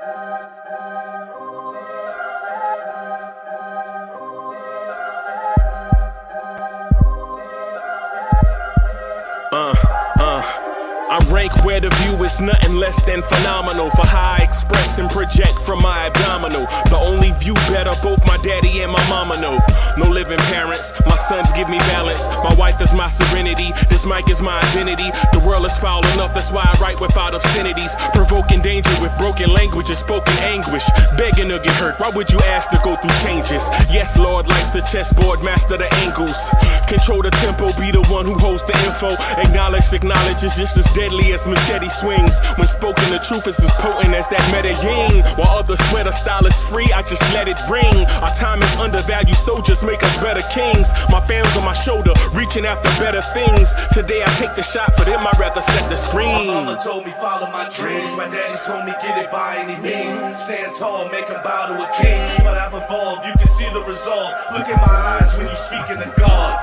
I rank where the view is nothing less than phenomenal. For how I express and project from my abdominal. The only view better, both my daddy and my mama know. No living parents, my sons give me balance. My wife is my serenity, this mic is my identity. The world is foul enough, that's why I write without obscenities. Provoking danger with broken language and spoken anguish. Begging to get hurt, why would you ask to go through changes? Yes, Lord, life's a chessboard, master the angles. Control the tempo, be the one who holds the info. Acknowledge is just as deadly as machete swings. When spoken, the truth is as potent as that Medellin. While others swear the style is free, I just let it ring. Our time is undervalued, soldiers make us better kings. My fam's on my shoulder, reaching after better things. Today I take the shot, for them I'd rather set the screen. My mama told me follow my dreams. My daddy told me get it by any means. Stand tall, make a bow to a king. But I've evolved, you can see the resolve. Look in my eyes when you speaking to God.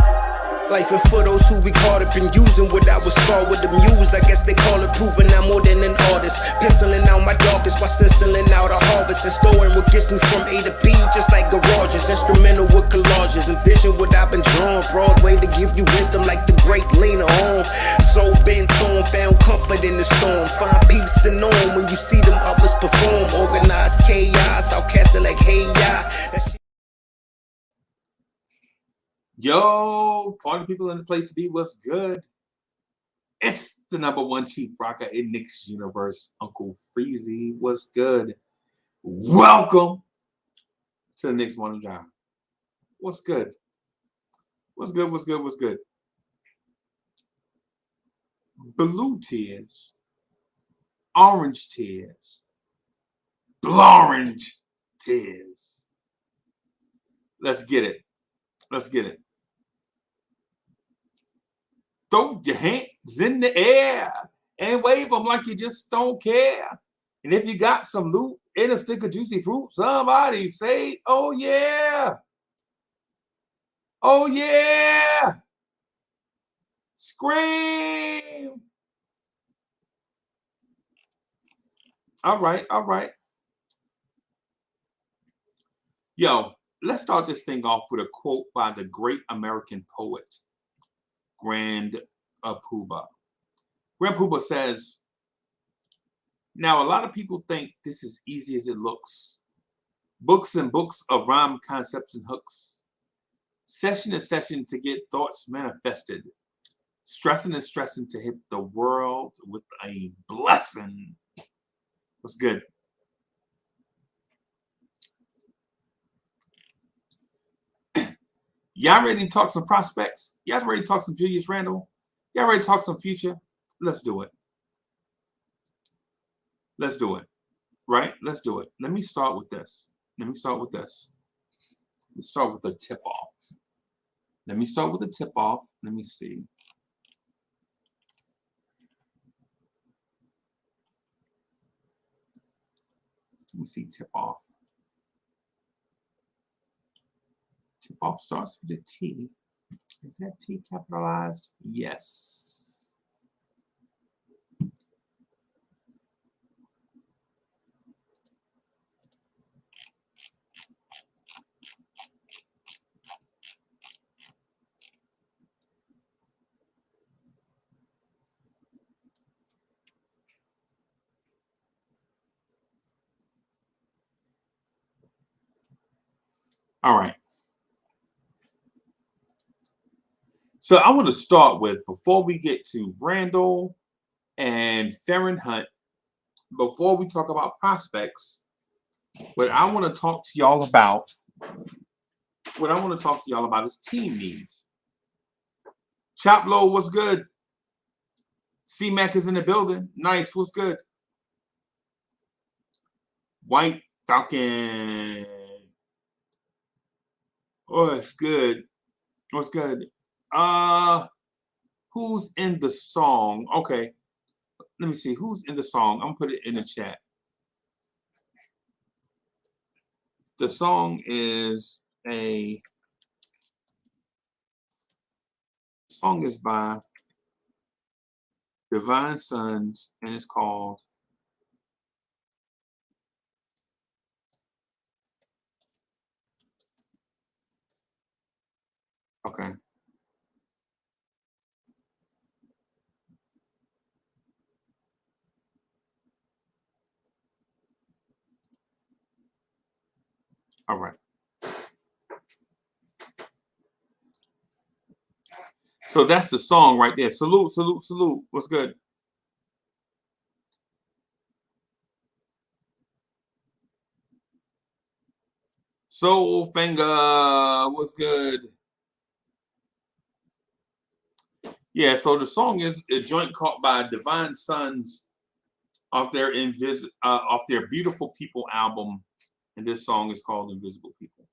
Life and for those who we caught up in using what I was scarred with the muse. I guess they call it proving I'm more than an artist. Penciling out my darkest while stenciling out a harvest. And storing what gets me from A to B, just like garages. Instrumental with collages. Envision what I've been drawing. Broadway to give you rhythm like the great Lena Horne. So bent on, found comfort in the storm. Find peace and on when you see them others perform. Organized chaos, I'll cast it like hey ya. Yo, party people in the place to be, what's good? It's the #1 chief rocker in Knicks universe, Uncle Freezy. What's good? Welcome to the Knicks Morning Drive. What's good? What's good? What's good? What's good? Blue tears, orange tears, blorange tears. Let's get it. Let's get it. Throw your hands in the air and wave them like you just don't care. And if you got some loot and a stick of juicy fruit, somebody say, oh yeah. Oh yeah. Scream. All right, all right. Yo, let's start this thing off with a quote by the great American poet, Grand Poobah. Grand Poobah says, now a lot of people think this is easy as it looks. Books and books of rhyme concepts and hooks. Session to session to get thoughts manifested. Stressing and stressing to hit the world with a blessing. What's good? Y'all ready to talk some prospects? Y'all ready to talk some Julius Randle? Y'all ready to talk some future? Let's do it. Let's do it. Right? Let's do it. Let me start with this. Let's start with the tip-off. Let me see. Tip-off. Tip-off starts with a T. Is that T capitalized? Yes. All right. So I want to start with, before we get to Randle and Farron Hunt, before we talk about prospects, what I want to talk to y'all about is team needs. Chop Low, what's good? C-Mac is in the building. Nice, what's good? White Falcon. Oh, it's good. What's good? Who's in the song? Okay, let me see who's in the song. I'm gonna put it in the chat. The song is by Divine Sons, and it's called Okay. All right. So that's the song right there. Salute, salute, salute. What's good? Soul Finger. What's good? Yeah, so the song is a joint caught by Divine Sons off their off their Beautiful People album, and this song is called Invisible People.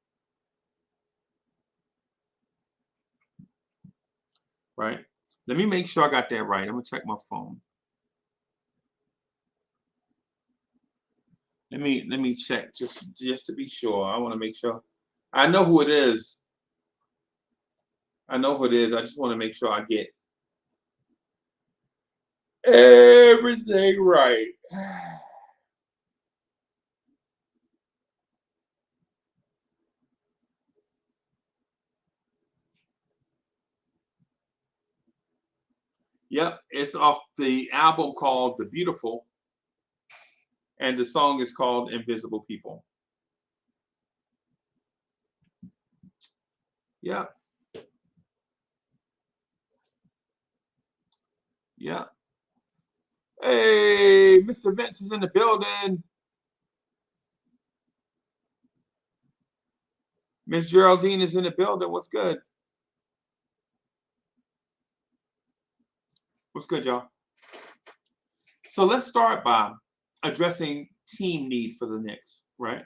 Right? Let me make sure I got that right. I'm gonna check my phone. Let me check just to be sure. I want to make sure. I know who it is. I know who it is. I just want to make sure I get everything right. Yep, it's off the album called The Beautiful, and the song is called Invisible People. Yep. Yep. Hey, Mr. Vince is in the building. Miss Geraldine is in the building. What's good? What's good, y'all? So let's start by addressing team need for the Knicks, right?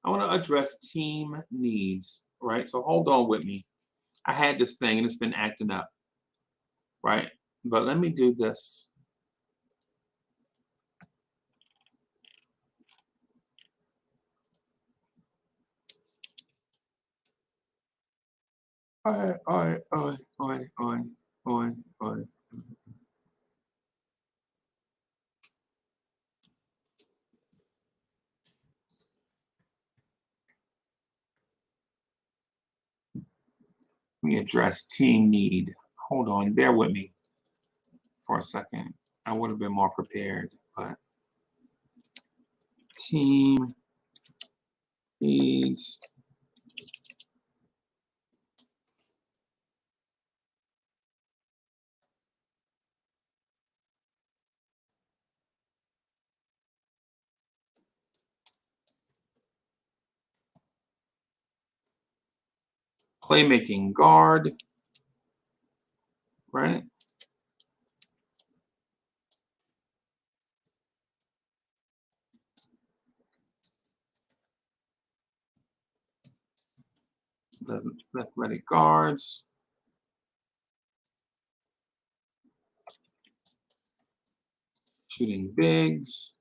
I want to address team needs, right? So hold on with me. I had this thing and it's been acting up, right? But let me do this. All right. Let me address team need. Hold on, bear with me for a second. I would have been more prepared, but team needs. Playmaking guard, right? The athletic guards. Shooting bigs.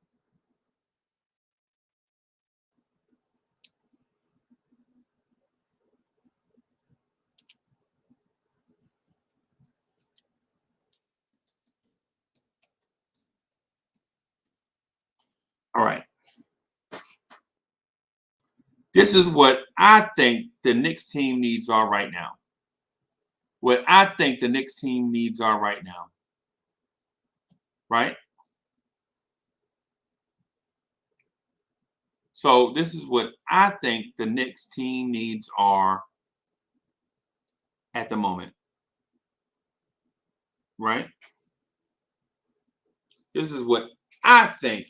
All right. This is what I think the Knicks team needs are right now. What I think the Knicks team needs are right now. Right? So this is what I think the Knicks team needs are at the moment. Right? This is what I think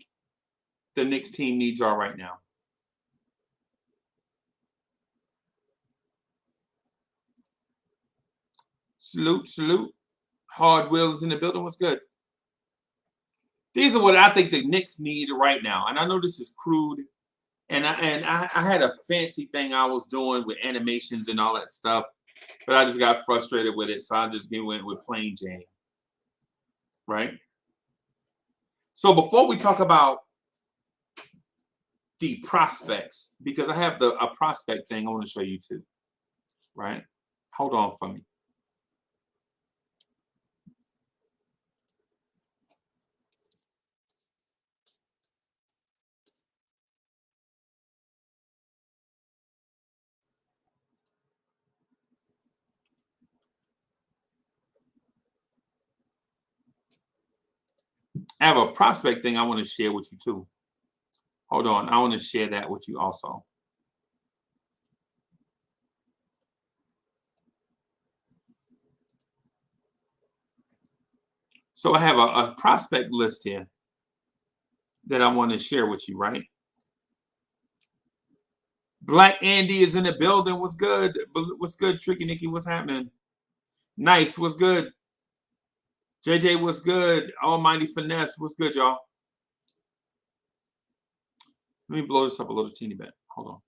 the Knicks team needs are right now. Salute, salute. Hard Wheels in the building. What's good? These are what I think the Knicks need right now. And I know this is crude. And I had a fancy thing I was doing with animations and all that stuff, but I just got frustrated with it. So I just went with plain Jane. Right? So before we talk about the prospects, because I have a prospect thing I want to show you too. Right? Hold on for me. I have a prospect thing I want to share with you too. Hold on. I want to share that with you also. So I have a prospect list here that I want to share with you, right? Black Andy is in the building. What's good? What's good, Tricky Nicky? What's happening? Nice. What's good? JJ, what's good? Almighty Finesse. What's good, y'all? Let me blow this up a little teeny bit. Hold on.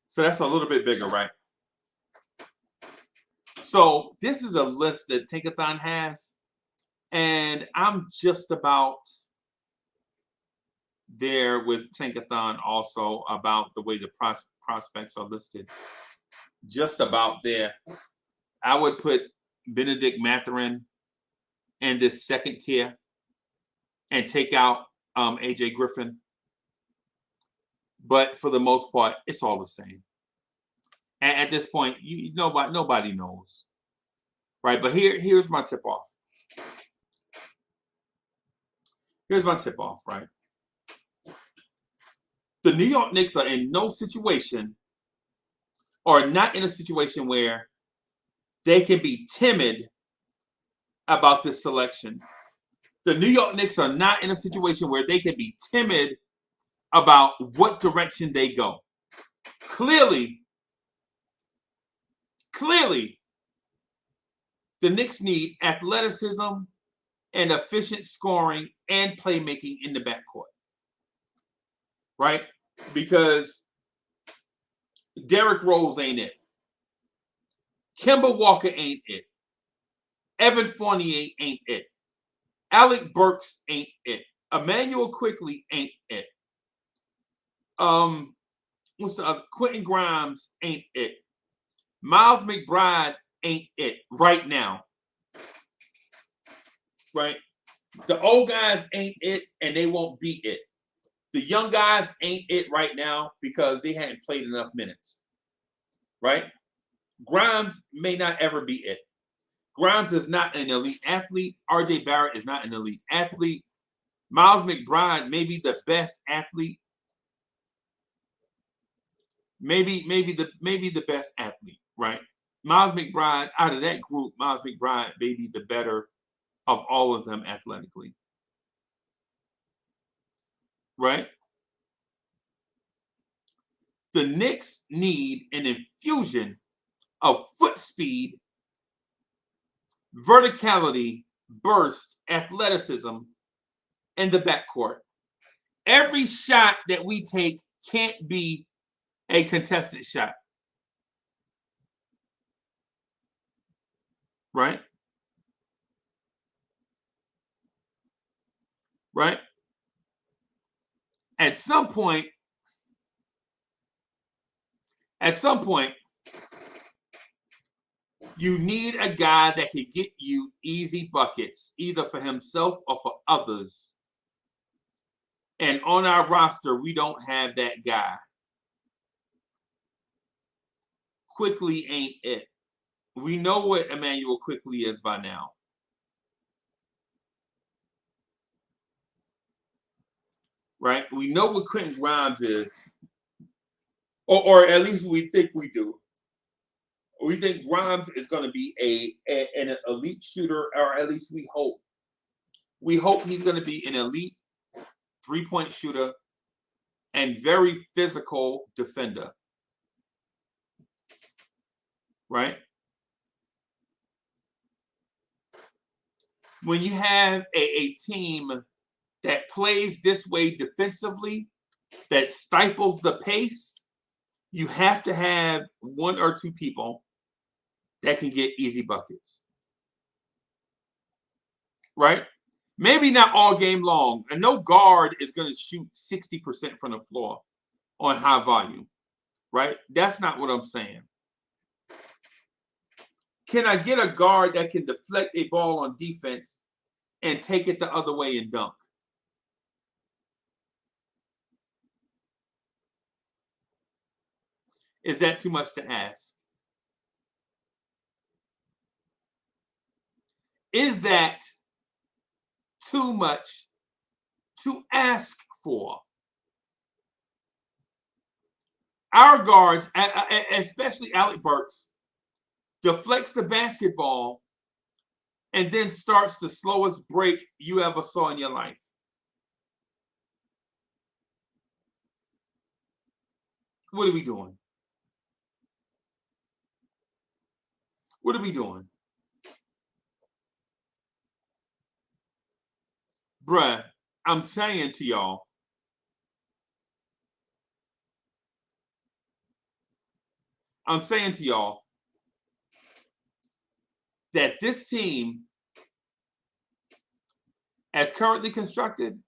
So that's a little bit bigger, right? So this is a list that Tankathon has, and I'm just about there with Tankathon also about the way the prospects are listed. Just about there. I would put Benedict Mathurin in this second tier and take out AJ Griffin. But for the most part, it's all the same. And at this point, nobody knows, right? But here's my tip off. Here's my tip off, right? The New York Knicks are in no situation, or not in a situation where they can be timid about this selection. The New York Knicks are not in a situation where they can be timid about what direction they go. Clearly, the Knicks need athleticism and efficient scoring and playmaking in the backcourt, right? Because Derrick Rose ain't it. Kemba Walker ain't it. Evan Fournier ain't it. Alec Burks ain't it. Emmanuel Quickley ain't it. What's the other? Quentin Grimes ain't it. Miles McBride ain't it right now. Right? The old guys ain't it, and they won't be it. The young guys ain't it right now because they hadn't played enough minutes. Right? Grimes may not ever be it. Grimes is not an elite athlete. RJ Barrett is not an elite athlete. Miles McBride may be the best athlete. Maybe the best athlete, right? Miles McBride, out of that group, Miles McBride may be the better of all of them athletically. Right? The Knicks need an infusion of foot speed, verticality, burst, athleticism in the backcourt. Every shot that we take can't be a contested shot. Right? Right? At some point, you need a guy that can get you easy buckets, either for himself or for others. And on our roster, we don't have that guy. Quickley ain't it. We know what Emmanuel Quickley is by now. Right? We know what Quentin Grimes is. Or at least we think we do. We think Grimes is going to be an elite shooter, or at least we hope. We hope he's going to be an elite three-point shooter and very physical defender. Right? When you have a team that plays this way defensively, that stifles the pace, you have to have one or two people that can get easy buckets. Right? Maybe not all game long. And no guard is going to shoot 60% from the floor on high volume. Right? That's not what I'm saying. Can I get a guard that can deflect a ball on defense and take it the other way and dunk? Is that too much to ask? Is that too much to ask for? Our guards, especially Alec Burks, deflects the basketball and then starts the slowest break you ever saw in your life. What are we doing? What are we doing? Bruh, I'm saying to y'all, that this team, as currently constructed,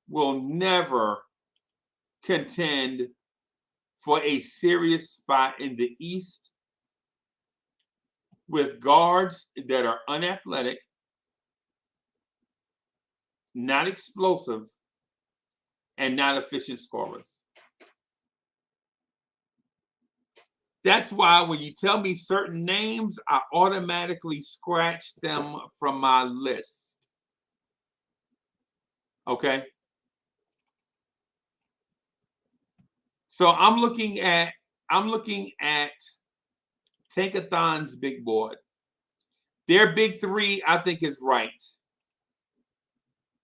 will never contend for a serious spot in the East with guards that are unathletic, not explosive, and not efficient scorers. That's why when you tell me certain names, I automatically scratch them from my list. Okay? So I'm looking at Tankathon's big board. Their big three, I think, is right.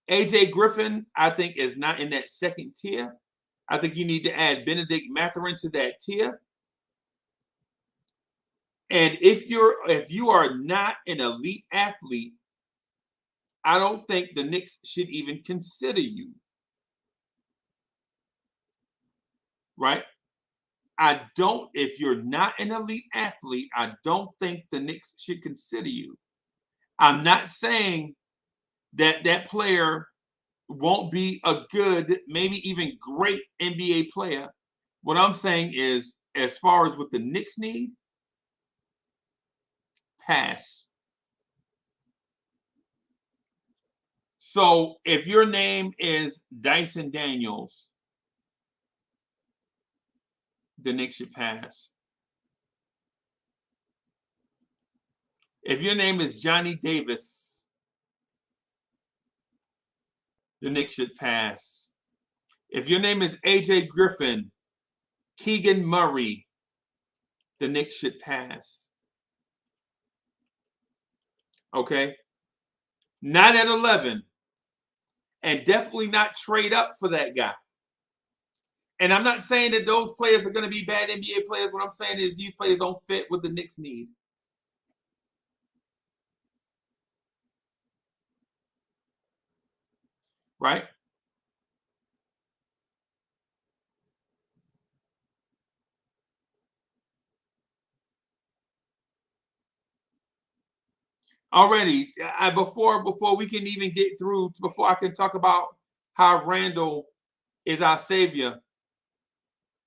AJ Griffin, I think, is not in that second tier. I think you need to add Benedict Mathurin to that tier. And if you are not an elite athlete, I don't think the Knicks should even consider you. Right? If you're not an elite athlete, I don't think the Knicks should consider you. I'm not saying that player won't be a good, maybe even great NBA player. What I'm saying is, as far as what the Knicks need, pass. So if your name is Dyson Daniels, the Knicks should pass. If your name is Johnny Davis, the Knicks should pass. If your name is AJ Griffin, Keegan Murray, the Knicks should pass. Okay? Not at 11. And definitely not trade up for that guy. And I'm not saying that those players are going to be bad NBA players. What I'm saying is these players don't fit what the Knicks need. Right? Already, before we can even get through, before I can talk about how Randle is our savior,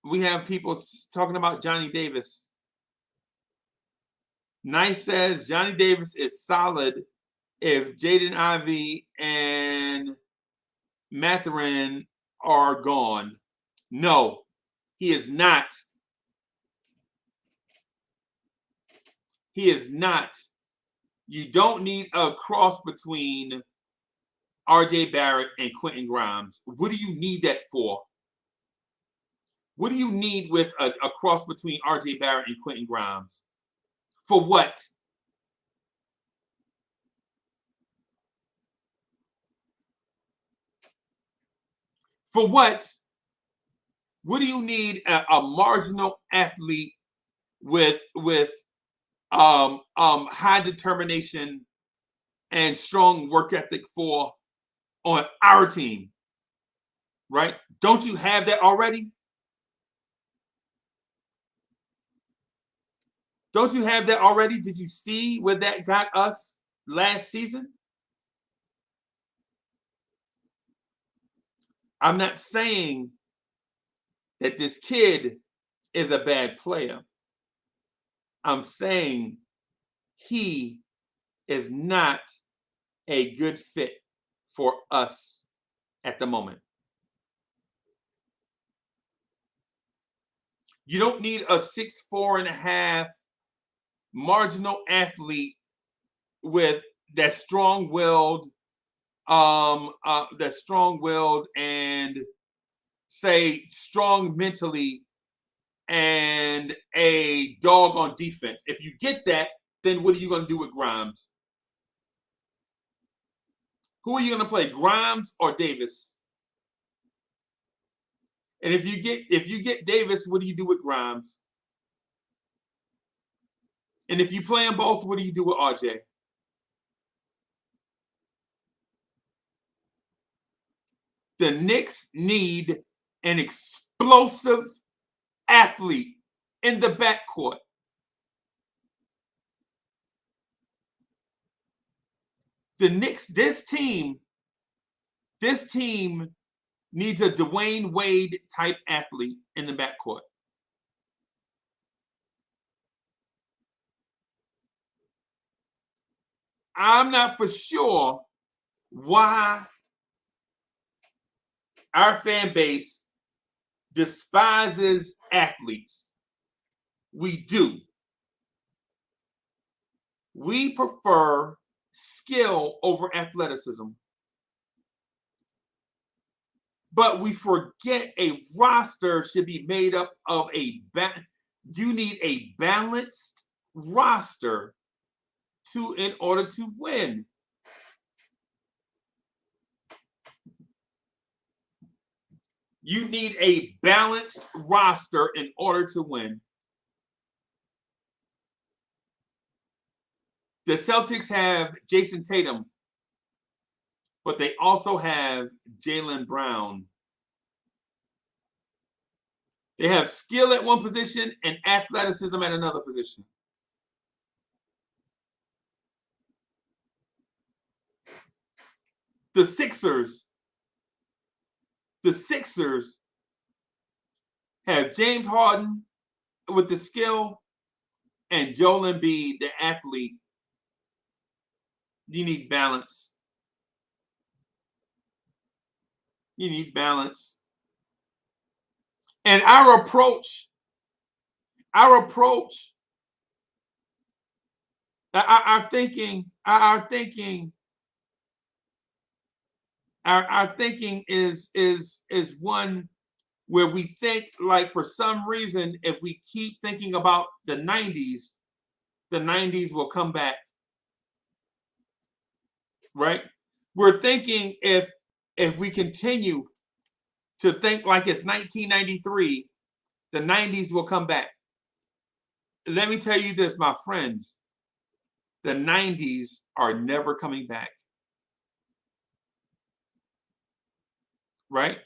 we have people talking about Johnny Davis. Nice says Johnny Davis is solid if Jaden Ivey and Mathurin are gone. No, he is not. He is not. You don't need a cross between RJ Barrett and Quentin Grimes. What do you need that for? What do you need with a cross between RJ Barrett and Quentin Grimes? For what? For what? What do you need a marginal athlete with high determination and strong work ethic for on our team? Right? Don't you have that already? Don't you have that already? Did you see where that got us last season? I'm not saying that this kid is a bad player. I'm saying he is not a good fit for us at the moment. You don't need a 6'4.5" marginal athlete with that's strong-willed, and say strong mentally and a dog on defense. If you get that, then what are you going to do with Grimes? Who are you going to play, Grimes or Davis? And if you get Davis, what do you do with Grimes? And if you play them both, what do you do with RJ? The Knicks need an explosive athlete in the backcourt. The Knicks, this team needs a Dwayne Wade type athlete in the backcourt. I'm not for sure why our fan base despises athletes. We do. We prefer skill over athleticism. But we forget a roster should be made up of you need a balanced roster in order to win. You need a balanced roster in order to win. The Celtics have Jason Tatum, but they also have Jaylen Brown. They have skill at one position and athleticism at another position. The Sixers have James Harden with the skill and Joel Embiid, the athlete. You need balance. You need balance. And our approach, our thinking is one where we think, like, for some reason, if we keep thinking about the 90s will come back. Right? We're thinking if we continue to think like it's 1993, the 90s will come back. Let me tell you this, my friends. The 90s are never coming back. Right?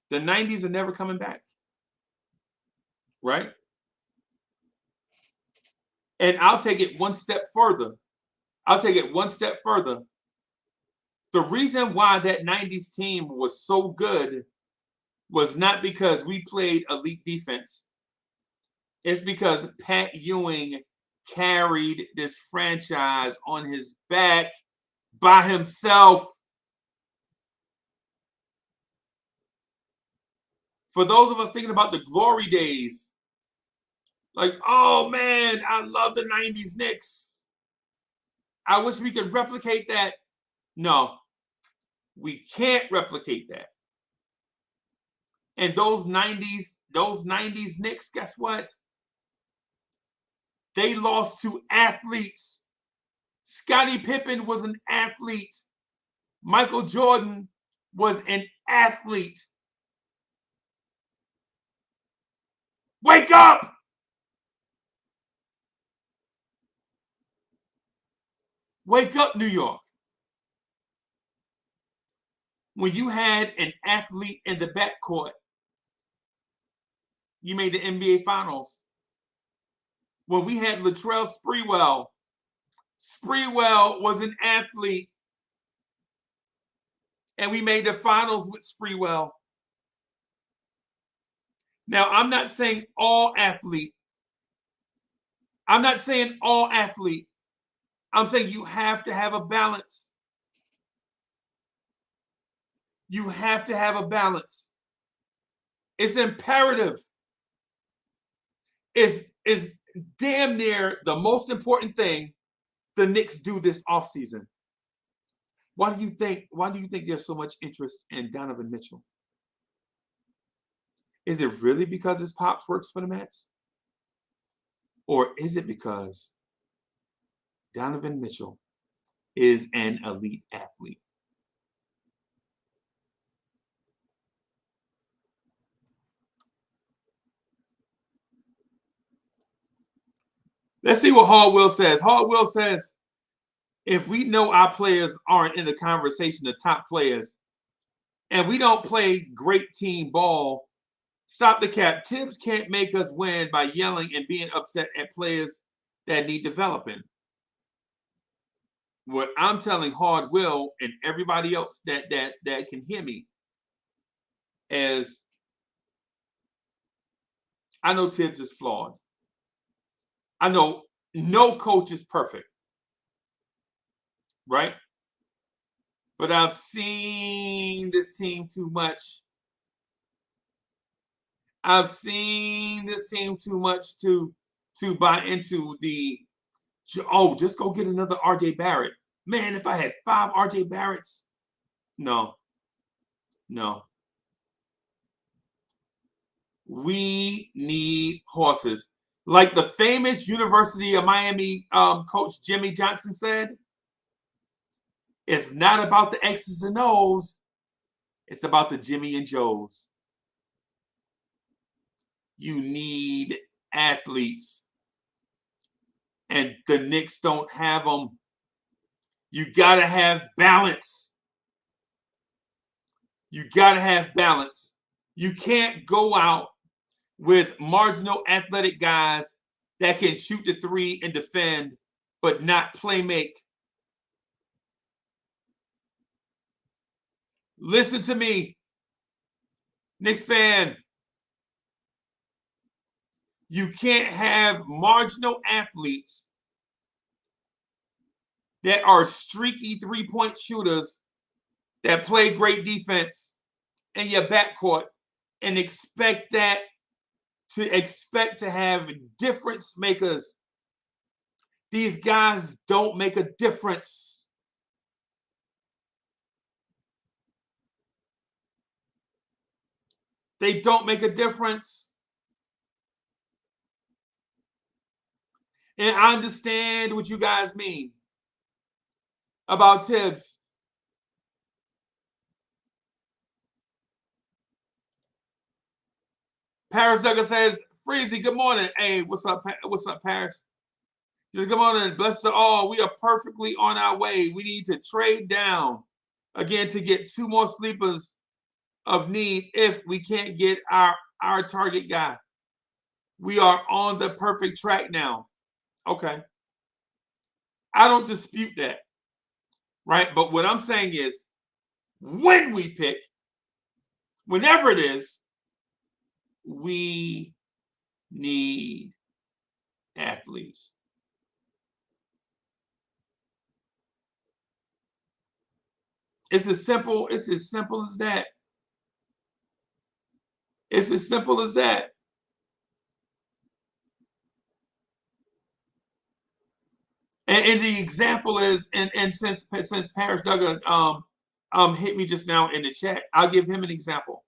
The 90s are never coming back. Right? And I'll take it one step further. The reason why that 90s team was so good was not because we played elite defense. It's because Pat Ewing carried this franchise on his back by himself. For those of us thinking about the glory days, like, oh man, I love the 90s Knicks. I wish we could replicate that. No, we can't replicate that. And those 90s Knicks, guess what? They lost to athletes. Scottie Pippen was an athlete. Michael Jordan was an athlete. Wake up! Wake up, New York. When you had an athlete in the backcourt, you made the NBA Finals. When we had Latrell Sprewell was an athlete, and we made the Finals with Sprewell. Now, I'm not saying all athlete. I'm saying you have to have a balance. You have to have a balance. It's imperative. Is damn near the most important thing the Knicks do this offseason. Why do you think there's so much interest in Donovan Mitchell? Is it really because his pops works for the Mets? Or is it because Donovan Mitchell is an elite athlete? Let's see what Hall Will says. Hall Will says, if we know our players aren't in the conversation of top players, and we don't play great team ball, stop the cap. Tibbs can't make us win by yelling and being upset at players that need developing. What I'm telling Hard Will and everybody else that can hear me is, I know Tibbs is flawed. I know no coach is perfect, right? But I've seen this team too much. I've seen this team too much to buy into the, oh, just go get another RJ Barrett. Man, if I had 5 RJ Barretts, no. We need horses. Like the famous University of Miami coach Jimmy Johnson said, it's not about the X's and O's. It's about the Jimmy and Joes. You need athletes. And the Knicks don't have them. You got to have balance. You got to have balance. You can't go out with marginal athletic guys that can shoot the 3 and defend, but not play make. Listen to me, Knicks fan. You can't have marginal athletes that are streaky 3-point shooters that play great defense in your backcourt and expect to have difference makers. These guys don't make a difference. They don't make a difference. And I understand what you guys mean about Tibbs. Paris Duggar says, Freezy, good morning. Hey, what's up, Paris? Just good morning. Bless to all. We are perfectly on our way. We need to trade down again to get 2 more sleepers of need if we can't get our target guy. We are on the perfect track now. Okay. I don't dispute that. Right? But what I'm saying is, when we pick, whenever it is, we need athletes. It's as simple as that. It's as simple as that. And the example is, and since Paris Duggar hit me just now in the chat, I'll give him an example.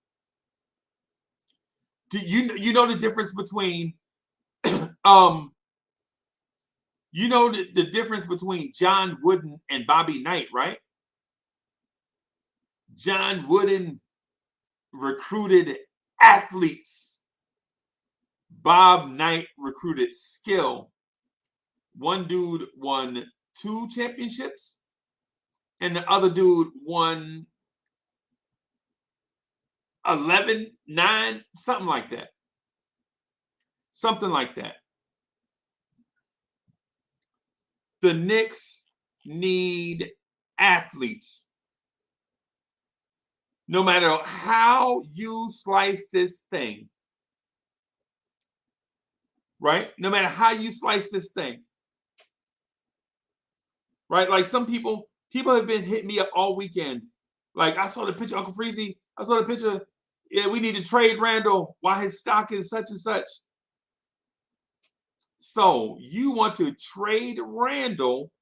Do you know the difference between the difference between John Wooden and Bobby Knight, right? John Wooden recruited athletes. Bob Knight recruited skill. One dude won 2 championships, and the other dude won 11, 9, something like that. Something like that. The Knicks need athletes. No matter how you slice this thing, right? No matter how you slice this thing, right? Like some people have been hitting me up all weekend. Like, I saw the picture, Uncle Freezy. I saw the picture. Yeah, we need to trade Randle while his stock is such and such. So you want to trade Randle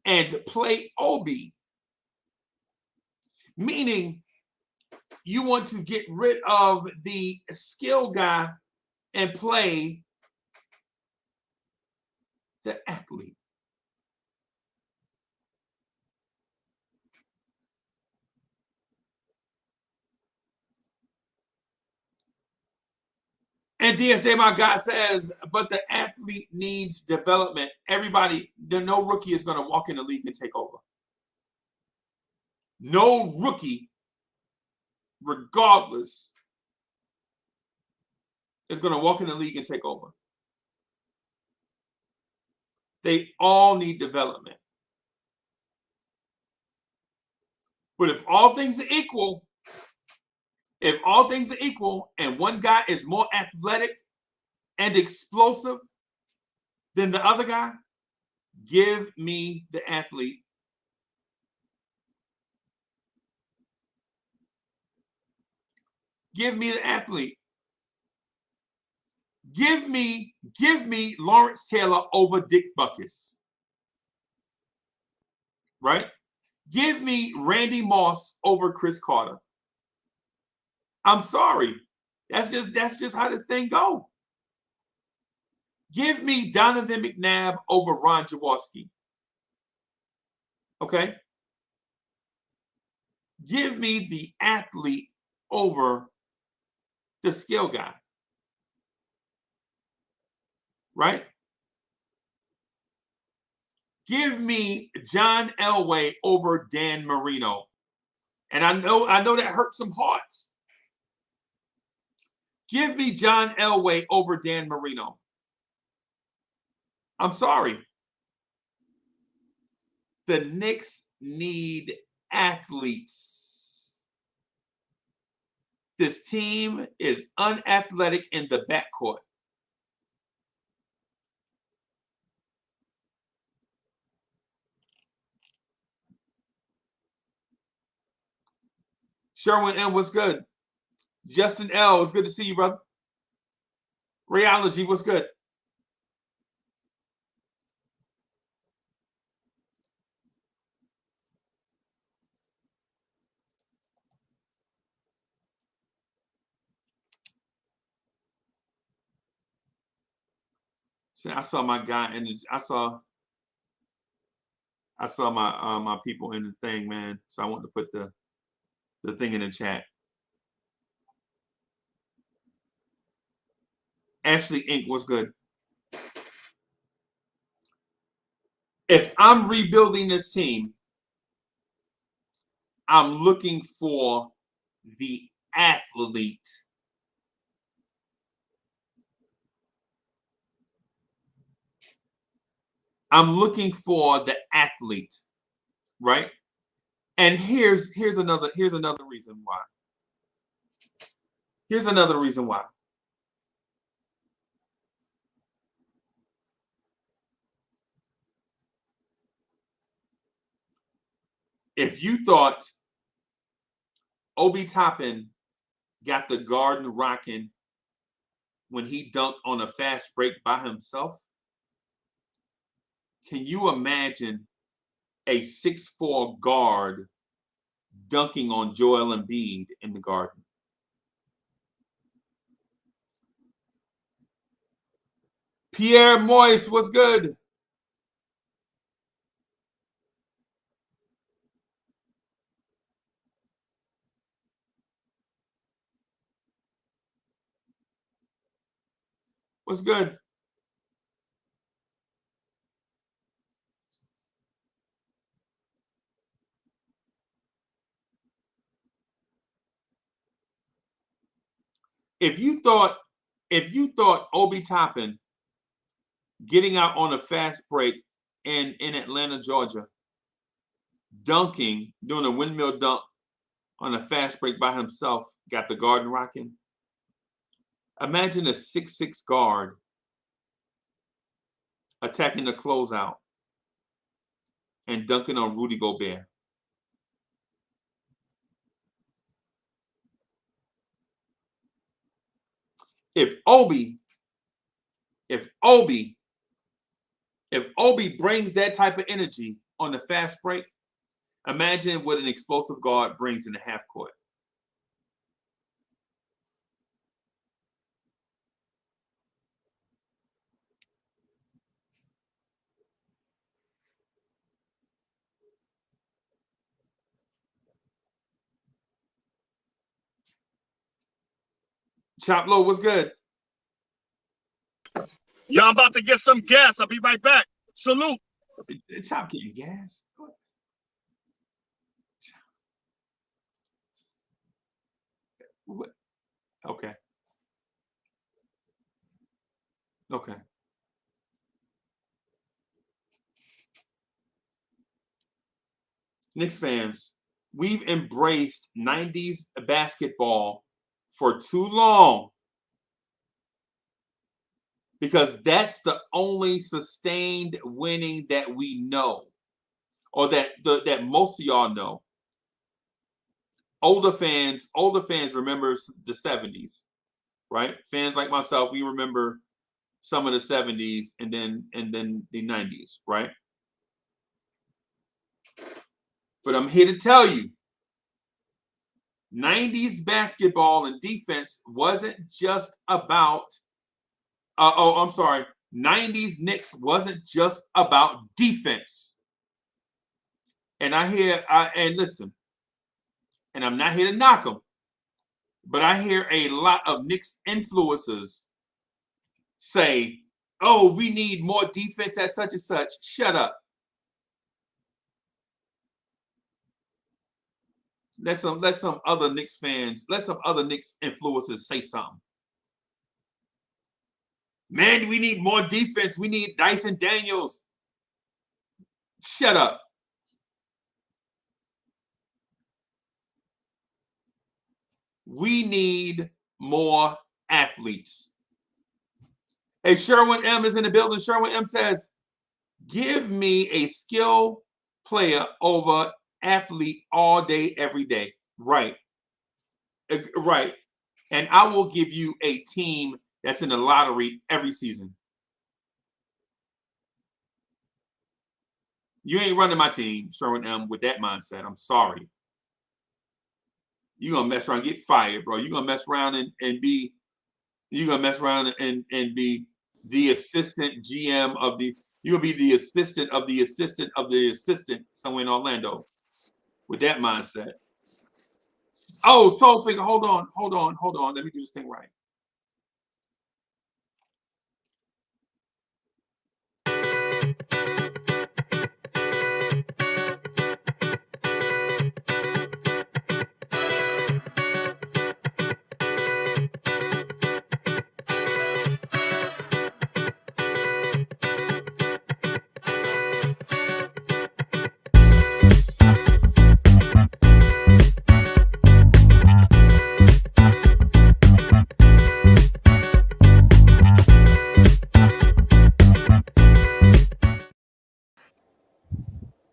and play Obi, meaning you want to get rid of the skill guy and play the athlete. And DSJ, my guy, says, but the athlete needs development. Everybody, no rookie is going to walk in the league and take over. No rookie, regardless, is going to walk in the league and take over. They all need development. But if all things are equal, and one guy is more athletic and explosive than the other guy, give me the athlete. Give me the athlete. Give me Lawrence Taylor over Dick Buckus. Right? Give me Randy Moss over Chris Carter. I'm sorry. That's just how this thing goes. Give me Donovan McNabb over Ron Jaworski. Okay? Give me the athlete over the skill guy. Right? Give me John Elway over Dan Marino. And I know that hurt some hearts. Give me John Elway over Dan Marino. I'm sorry. The Knicks need athletes. This team is unathletic in the backcourt. Sherwin M, what's good? Justin L, it's good to see you, brother. Rheology, what's good? See, I saw my guy and I saw my my people in the thing, man. So I want to put the thing in the chat. Ashley Inc, what's good? If I'm rebuilding this team, I'm looking for the athlete. I'm looking for the athlete, right? And here's another reason why. Here's another reason why. If you thought Obi Toppin got the Garden rocking when he dunked on a fast break by himself, can you imagine a 6'4" guard dunking on Joel Embiid in the Garden? Pierre Moyes, what's good? What's good? If you thought Obi Toppin getting out on a fast break in Atlanta, Georgia, dunking, doing a windmill dunk on a fast break by himself, got the Garden rocking, imagine a 6'6" guard attacking the closeout and dunking on Rudy Gobert. If Obi brings that type of energy on the fast break, imagine what an explosive guard brings in the half court. Chop Low, what's good? Y'all about to get some gas. I'll be right back. Salute. Chop getting gas. What? Okay. Okay. Knicks fans, we've embraced 90s basketball for too long because that's the only sustained winning that we know, or that most of y'all know. Older fans remember the 70s, right? Fans like myself, we remember some of the 70s and then the 90s, right? But I'm here to tell you, 90s basketball and defense wasn't just about 90s Knicks wasn't just about defense. And listen, and I'm not here to knock them, but I hear a lot of Knicks influencers say, "Oh, we need more defense at such and such." Shut up. Let some other Knicks fans, let some other Knicks influencers say something. Man, we need more defense. We need Dyson Daniels. Shut up. We need more athletes. Hey, Sherwin M is in the building. Sherwin M says, give me a skill player over athlete all day, every day. Right. Right. And I will give you a team that's in the lottery every season. You ain't running my team, Sherwin M, with that mindset. I'm sorry. You're gonna mess around and get fired, bro. You're gonna mess around and be the assistant GM of the, you're gonna be the assistant of the assistant of the assistant somewhere in Orlando with that mindset. Oh, Soulfinger, hold on. Let me do this thing right.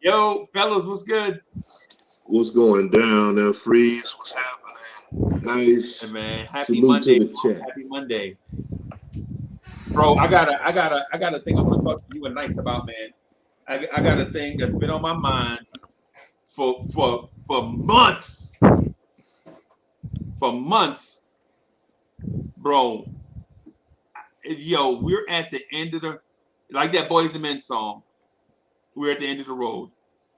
Yo, fellas, what's good? What's going down there, Freeze? What's happening? Nice. Hey, man, happy Salute Monday. to the chat. Happy Monday. Bro, I got a thing I want to talk to you and Nice about, man. I got a thing that's been on my mind for months. For months, bro. Yo, we're at the end of the, like that Boys and Men song. We're at the end of the road.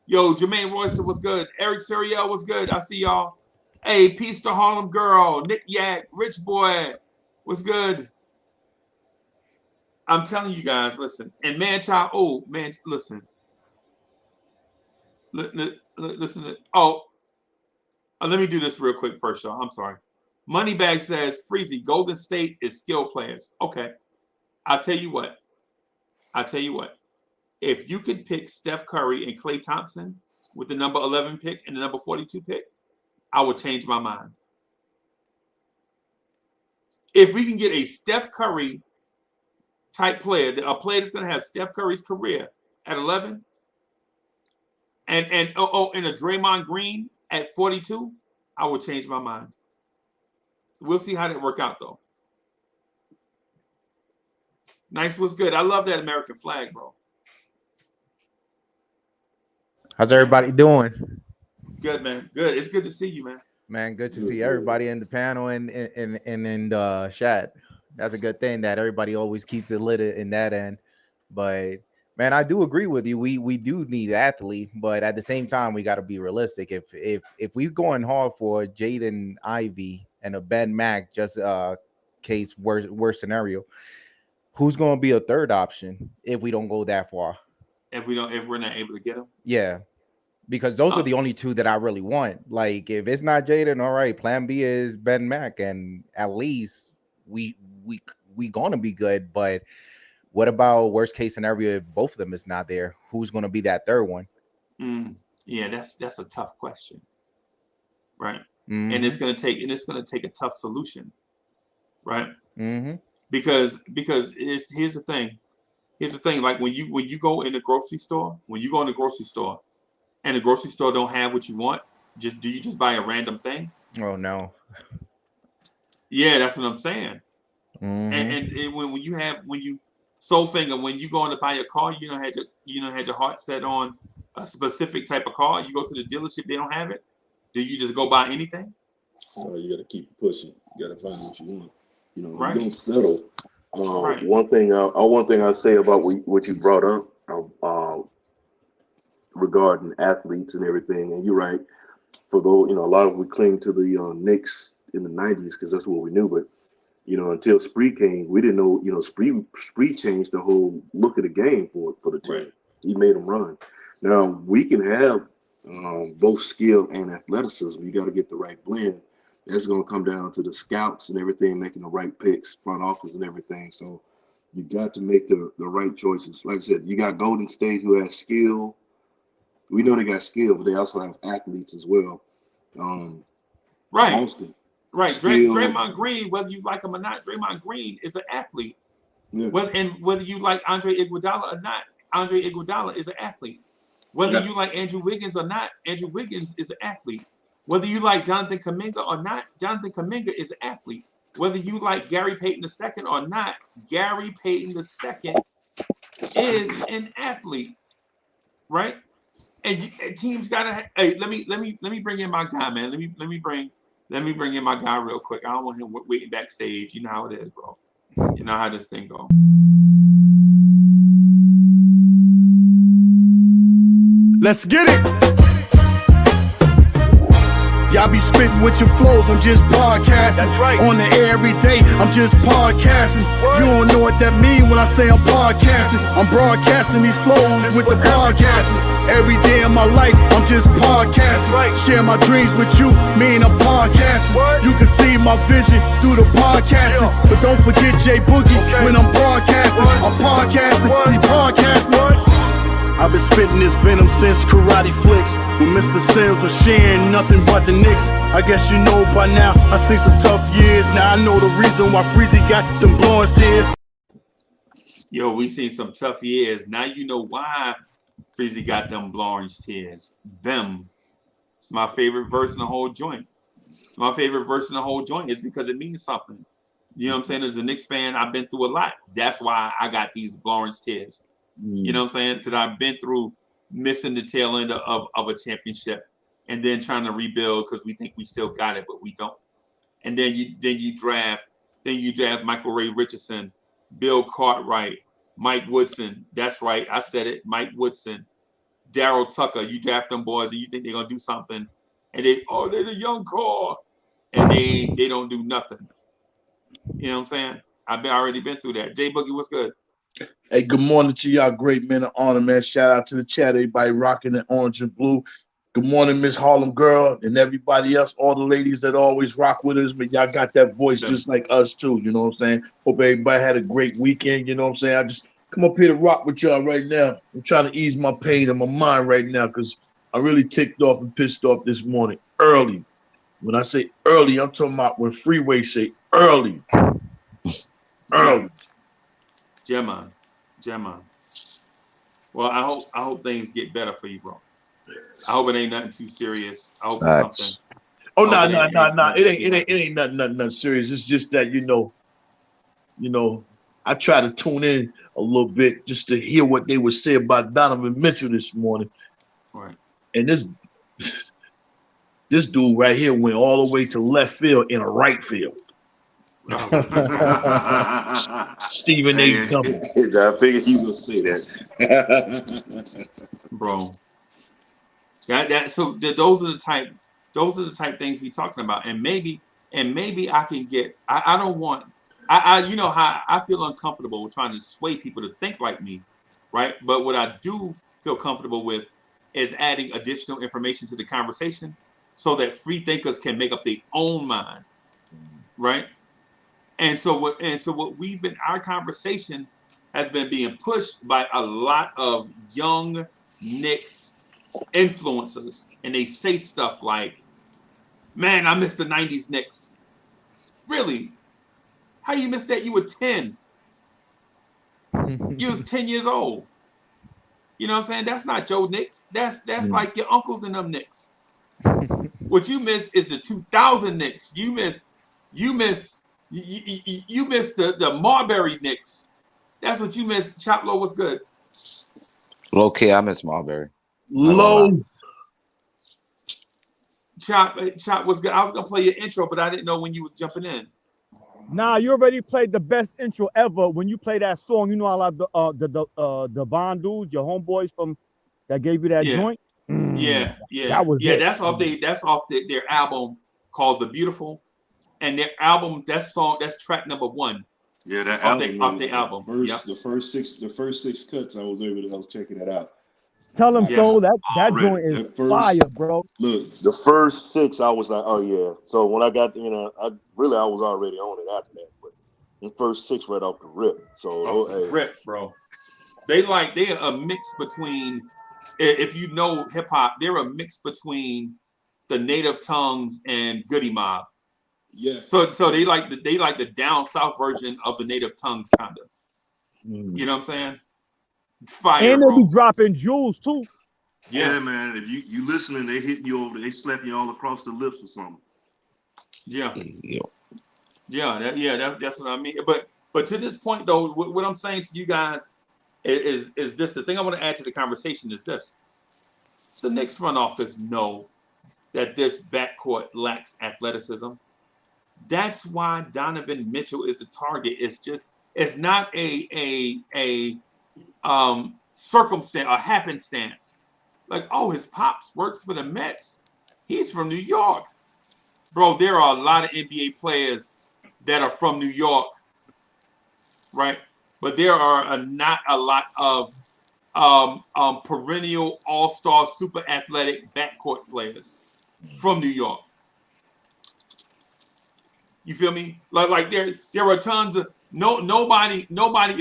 Yo, Jermaine Royster was good. Eric Suriel was good. I see y'all. Hey, peace to Harlem Girl. Nick Yak, Rich Boy, was good. I'm telling you guys, listen. And man, child, oh man, listen. Listen. Let me do this real quick first, y'all. I'm sorry. Moneybag says, Freezy, Golden State is skill players. Okay. I'll tell you what. If you could pick Steph Curry and Klay Thompson with the number 11 pick and the number 42 pick, I would change my mind. If we can get a Steph Curry type player, a player that's going to have Steph Curry's career at 11, and a Draymond Green at 42, I would change my mind. We'll see how that work out, though. Nice was good. I love that American flag, bro. How's everybody doing? Good, man. Good. It's good to see you, man. Man, good to see everybody in the panel and in the chat. That's a good thing that everybody always keeps it lit in that end. But man, I do agree with you. We do need athlete, but at the same time, we got to be realistic. If we're going hard for Jaden Ivey and a Ben Mack, just case worst scenario, who's going to be a third option if we don't go that far? If we're not able to get him, yeah. Because those are the only two that I really want. Like, if it's not Jaden, all right, plan B is Ben Mack, and at least we gonna be good. But what about worst case scenario if both of them is not there? Who's gonna be that third one? Yeah, that's a tough question, right? Mm-hmm. And it's gonna take a tough solution, right? Mm-hmm. Because here's the thing. Like when you go in the grocery store, and the grocery store don't have what you want, do you just buy a random thing? Oh no. Yeah, that's what I'm saying. Mm-hmm. And when you soul finger, when you go in to buy a car, you don't had your heart set on a specific type of car. You go to the dealership, they don't have it. Do you just go buy anything? You got to keep pushing. You got to find what you want. You know, right. You don't settle. Right. One thing I say about what you brought up regarding athletes and everything, and you're right. For those, a lot of we cling to the Knicks in the '90s because that's what we knew. But until Spree came, we didn't know. Spree changed the whole look of the game for the team. Right. He made them run. Now we can have both skill and athleticism. You got to get the right blend. That's going to come down to the scouts and everything, making the right picks, front office and everything. So you got to make the right choices. Like I said, you got Golden State who has skill. We know they got skill, but they also have athletes as well. Right. Boston, right. Skill. Draymond Green, whether you like him or not, Draymond Green is an athlete. Yeah. Whether you like Andre Iguodala or not, Andre Iguodala is an athlete. Whether you like Andrew Wiggins or not, Andrew Wiggins is an athlete. Whether you like Jonathan Kuminga or not, Jonathan Kuminga is an athlete. Whether you like Gary Payton II or not, Gary Payton II is an athlete, right? And teams gotta. Hey, let me bring in my guy, man. Let me bring in my guy real quick. I don't want him waiting backstage. You know how it is, bro. You know how this thing goes. Let's get it. Y'all be spitting with your flows, I'm just podcasting. That's right. On the air every day, I'm just podcasting. What? You don't know what that mean when I say I'm podcasting. I'm broadcasting these flows with the podcasting. Every day of my life, I'm just podcasting. Right. Share my dreams with you, mean I'm podcasting. What? You can see my vision through the podcasting. Yeah. But don't forget J Boogie when I'm broadcasting. What? I'm podcasting, he's podcasting. What? I've been spitting this venom since Karate Flicks. When Mr. Sims was sharing nothing but the Knicks. I guess you know by now, I seen some tough years. Now I know the reason why Freezy got them blowing tears. Yo, we seen some tough years. Now you know why Freezy got them blowing tears. Them. It's my favorite verse in the whole joint. My favorite verse in the whole joint is because it means something. You know what I'm saying? As a Knicks fan, I've been through a lot. That's why I got these blowing tears. You know what I'm saying? Because I've been through missing the tail end of a championship and then trying to rebuild because we think we still got it, but we don't. And then you draft Michael Ray Richardson, Bill Cartwright, Mike Woodson. That's right, I said it. Mike Woodson, Daryl Tucker. You draft them boys and you think they're gonna do something, and they're the young core, and they don't do nothing. You know what I'm saying? I've already been through that. J Boogie, what's good? Hey, good morning to y'all, great men of honor, man. Shout out to the chat, everybody rocking the orange and blue. Good morning, Miss Harlem Girl, and everybody else, all the ladies that always rock with us, but y'all got that voice just like us too, you know what I'm saying? Hope everybody had a great weekend, you know what I'm saying? I just come up here to rock with y'all right now. I'm trying to ease my pain in my mind right now because I really ticked off and pissed off this morning early. When I say early, I'm talking about when Freeway say early. Early. Gemma. Well, I hope things get better for you, bro. I hope it ain't nothing too serious. I hope it's something. Oh no. It ain't nothing serious. It's just that you know, I try to tune in a little bit just to hear what they would say about Donovan Mitchell this morning. Right. And this dude right here went all the way to left field in a right field. Stephen A. Cummings. I figured he would say that. Bro. Those are the type things we talking about. And maybe I can get I don't want you know how I feel uncomfortable with trying to sway people to think like me, right? But what I do feel comfortable with is adding additional information to the conversation so that free thinkers can make up their own mind, right? And so what we've been, our conversation has been being pushed by a lot of young Knicks influencers, and they say stuff like, "Man, I miss the '90s Knicks." Really? How you missed that? You were 10. You was 10 years old. You know what I'm saying? That's not Joe Knicks. That's like your uncles and them Knicks. What you miss is the 2000 Knicks. You miss the Marbury Knicks. That's what you miss. Chop Low, what's good? Low key, I miss Marbury. Low. Chop was good. I was gonna play your intro, but I didn't know when you was jumping in. Nah, you already played the best intro ever when you play that song. You know I love the Bond dudes, your homeboys from that gave you that joint. Yeah. That was it. That's off their album called The Beautiful, and their album that's track number 1. Yeah, that off the album. The first six cuts, I was checking that out. Tell them so that joint is fire, bro. Look, the first 6, I was like, oh yeah. So when I got, I was already on it after that, but the first 6 right off the rip. So rip, bro. They're a mix between, if you know hip hop, they're a mix between the Native Tongues and Goody Mob. Yeah. So they like the down south version of the Native Tongues kind of. You know what I'm saying? Fire, and they be dropping jewels too. Yeah, man. If you listening, they hitting you over, they slap you all across the lips or something. That's what I mean. But to this point though, what I'm saying to you guys is this: the thing I want to add to the conversation is this: the Knicks front office know that this backcourt lacks athleticism. That's why Donovan Mitchell is the target. It's not a circumstance, a happenstance. Like, oh, his pops works for the Mets. He's from New York. Bro, there are a lot of NBA players that are from New York, right? But there are not a lot of perennial all-star super athletic backcourt players from New York. You feel me? Like there are tons of nobody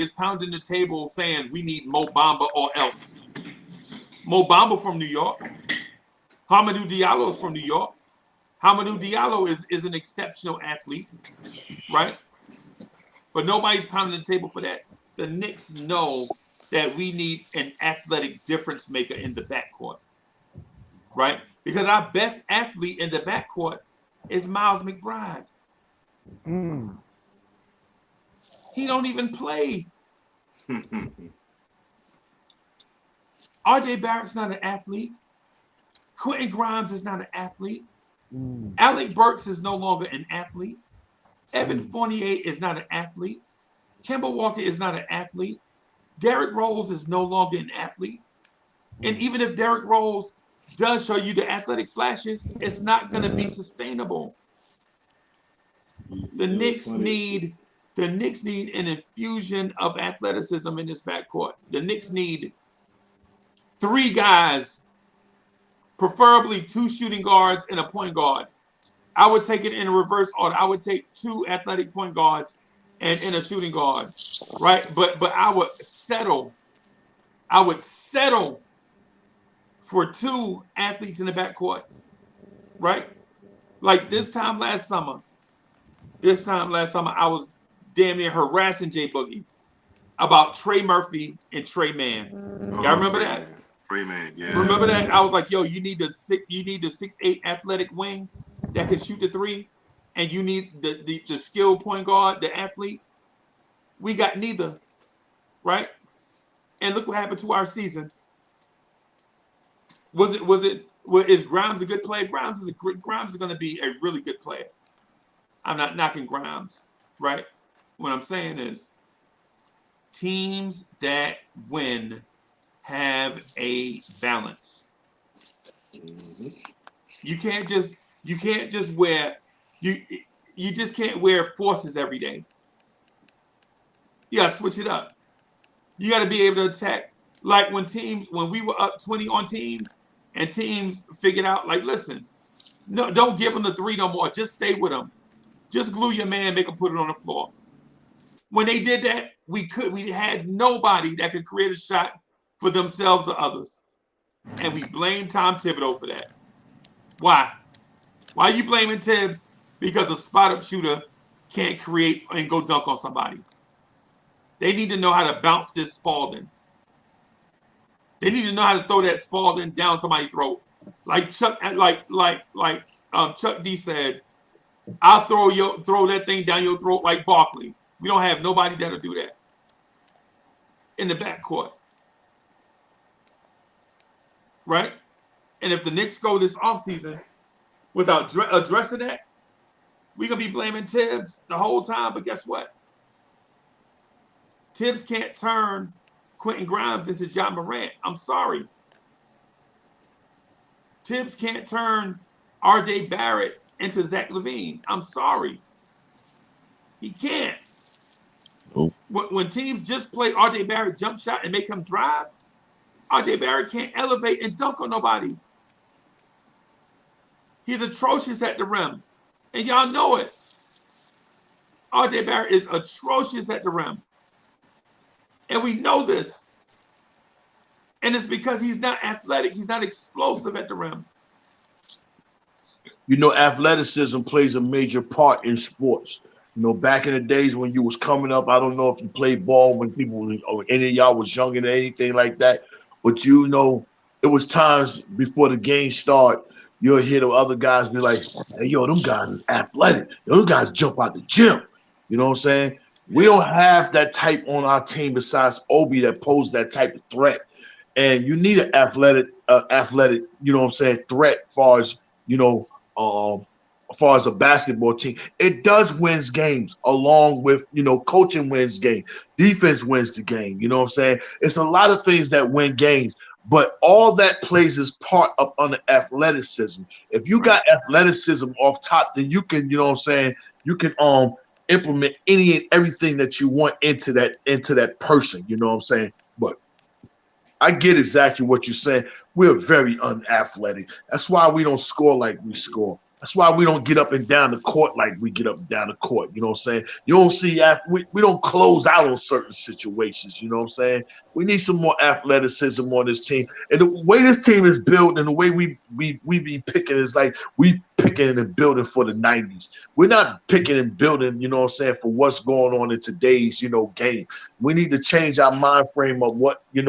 is pounding the table saying we need Mo Bamba or else. Mo Bamba from New York. Hamidou Diallo is from New York. Hamidou Diallo is an exceptional athlete, right? But nobody's pounding the table for that. The Knicks know that we need an athletic difference maker in the backcourt, right? Because our best athlete in the backcourt is Miles McBride. He don't even play. RJ Barrett's not an athlete. Quentin Grimes is not an athlete. Alec Burks is no longer an athlete. Evan Fournier is not an athlete. Kemba Walker is not an athlete. Derrick Rose is no longer an athlete. And even if Derrick Rose does show you the athletic flashes, it's not going to be sustainable. The Knicks need an infusion of athleticism in this backcourt. The Knicks need 3 guys, preferably 2 shooting guards and a point guard. I would take it in a reverse order. I would take 2 athletic point guards and a shooting guard, right? But I would settle for 2 athletes in the backcourt, right? Like this time last summer, I was damn near harassing Jay Boogie about Trey Murphy and Trey Mann. Y'all remember that? Trey Mann, yeah. Remember that? I was like, yo, you need the 6'8" athletic wing that can shoot the 3, and you need the skilled point guard, the athlete. We got neither, right? And look what happened to our season. Is Grimes a good player? Grimes is going to be a really good player. I'm not knocking Grimes, right? What I'm saying is teams that win have a balance. You can't just wear you just can't wear forces every day. You gotta switch it up. You gotta be able to attack. Like when we were up 20 on teams and teams figured out, like, listen, no, don't give them the 3 no more. Just stay with them. Just glue your man, make him put it on the floor. When they did that, we had nobody that could create a shot for themselves or others. And we blame Tom Thibodeau for that. Why? Why are you blaming Tibbs? Because a spot-up shooter can't create and go dunk on somebody. They need to know how to bounce this Spalding. They need to know how to throw that Spalding down somebody's throat. Like Chuck D said, I'll throw that thing down your throat like Barkley. We don't have nobody that'll do that in the backcourt. Right? And if the Knicks go this offseason without addressing that, we're going to be blaming Tibbs the whole time. But guess what? Tibbs can't turn Quentin Grimes into John Morant. I'm sorry. Tibbs can't turn R.J. Barrett into Zach LaVine. I'm sorry. He can't. Nope. When teams just play R.J. Barrett jump shot and make him drive, R.J. Barrett can't elevate and dunk on nobody. He's atrocious at the rim. And y'all know it. R.J. Barrett is atrocious at the rim. And we know this. And it's because he's not athletic. He's not explosive at the rim. You know, athleticism plays a major part in sports. You know, back in the days when you was coming up, I don't know if you played ball when people, or any of y'all was younger than anything like that. But you know, it was times before the game start, you'll hear the other guys be like, hey, yo, them guys is athletic. Those guys jump out the gym. You know what I'm saying? We don't have that type on our team besides Obi that posed that type of threat. And you need an athletic, you know what I'm saying, threat as far as, you know, as far as a basketball team. It does wins games along with, you know, coaching wins game. Defense wins the game. You know what I'm saying? It's a lot of things that win games. But all that plays is part up under athleticism. If you got athleticism off top, then you can, you know what I'm saying, you can implement any and everything that you want into that person. You know what I'm saying? But I get exactly what you're saying. We're very unathletic. That's why we don't score like we score. That's why we don't get up and down the court like we get up and down the court. You know what I'm saying? You don't see, we don't close out on certain situations. You know what I'm saying? We need some more athleticism on this team. And the way this team is built and the way we be picking is like we picking and building for the 90s. We're not picking and building, you know what I'm saying, for what's going on in today's, you know, game. We need to change our mind frame of what we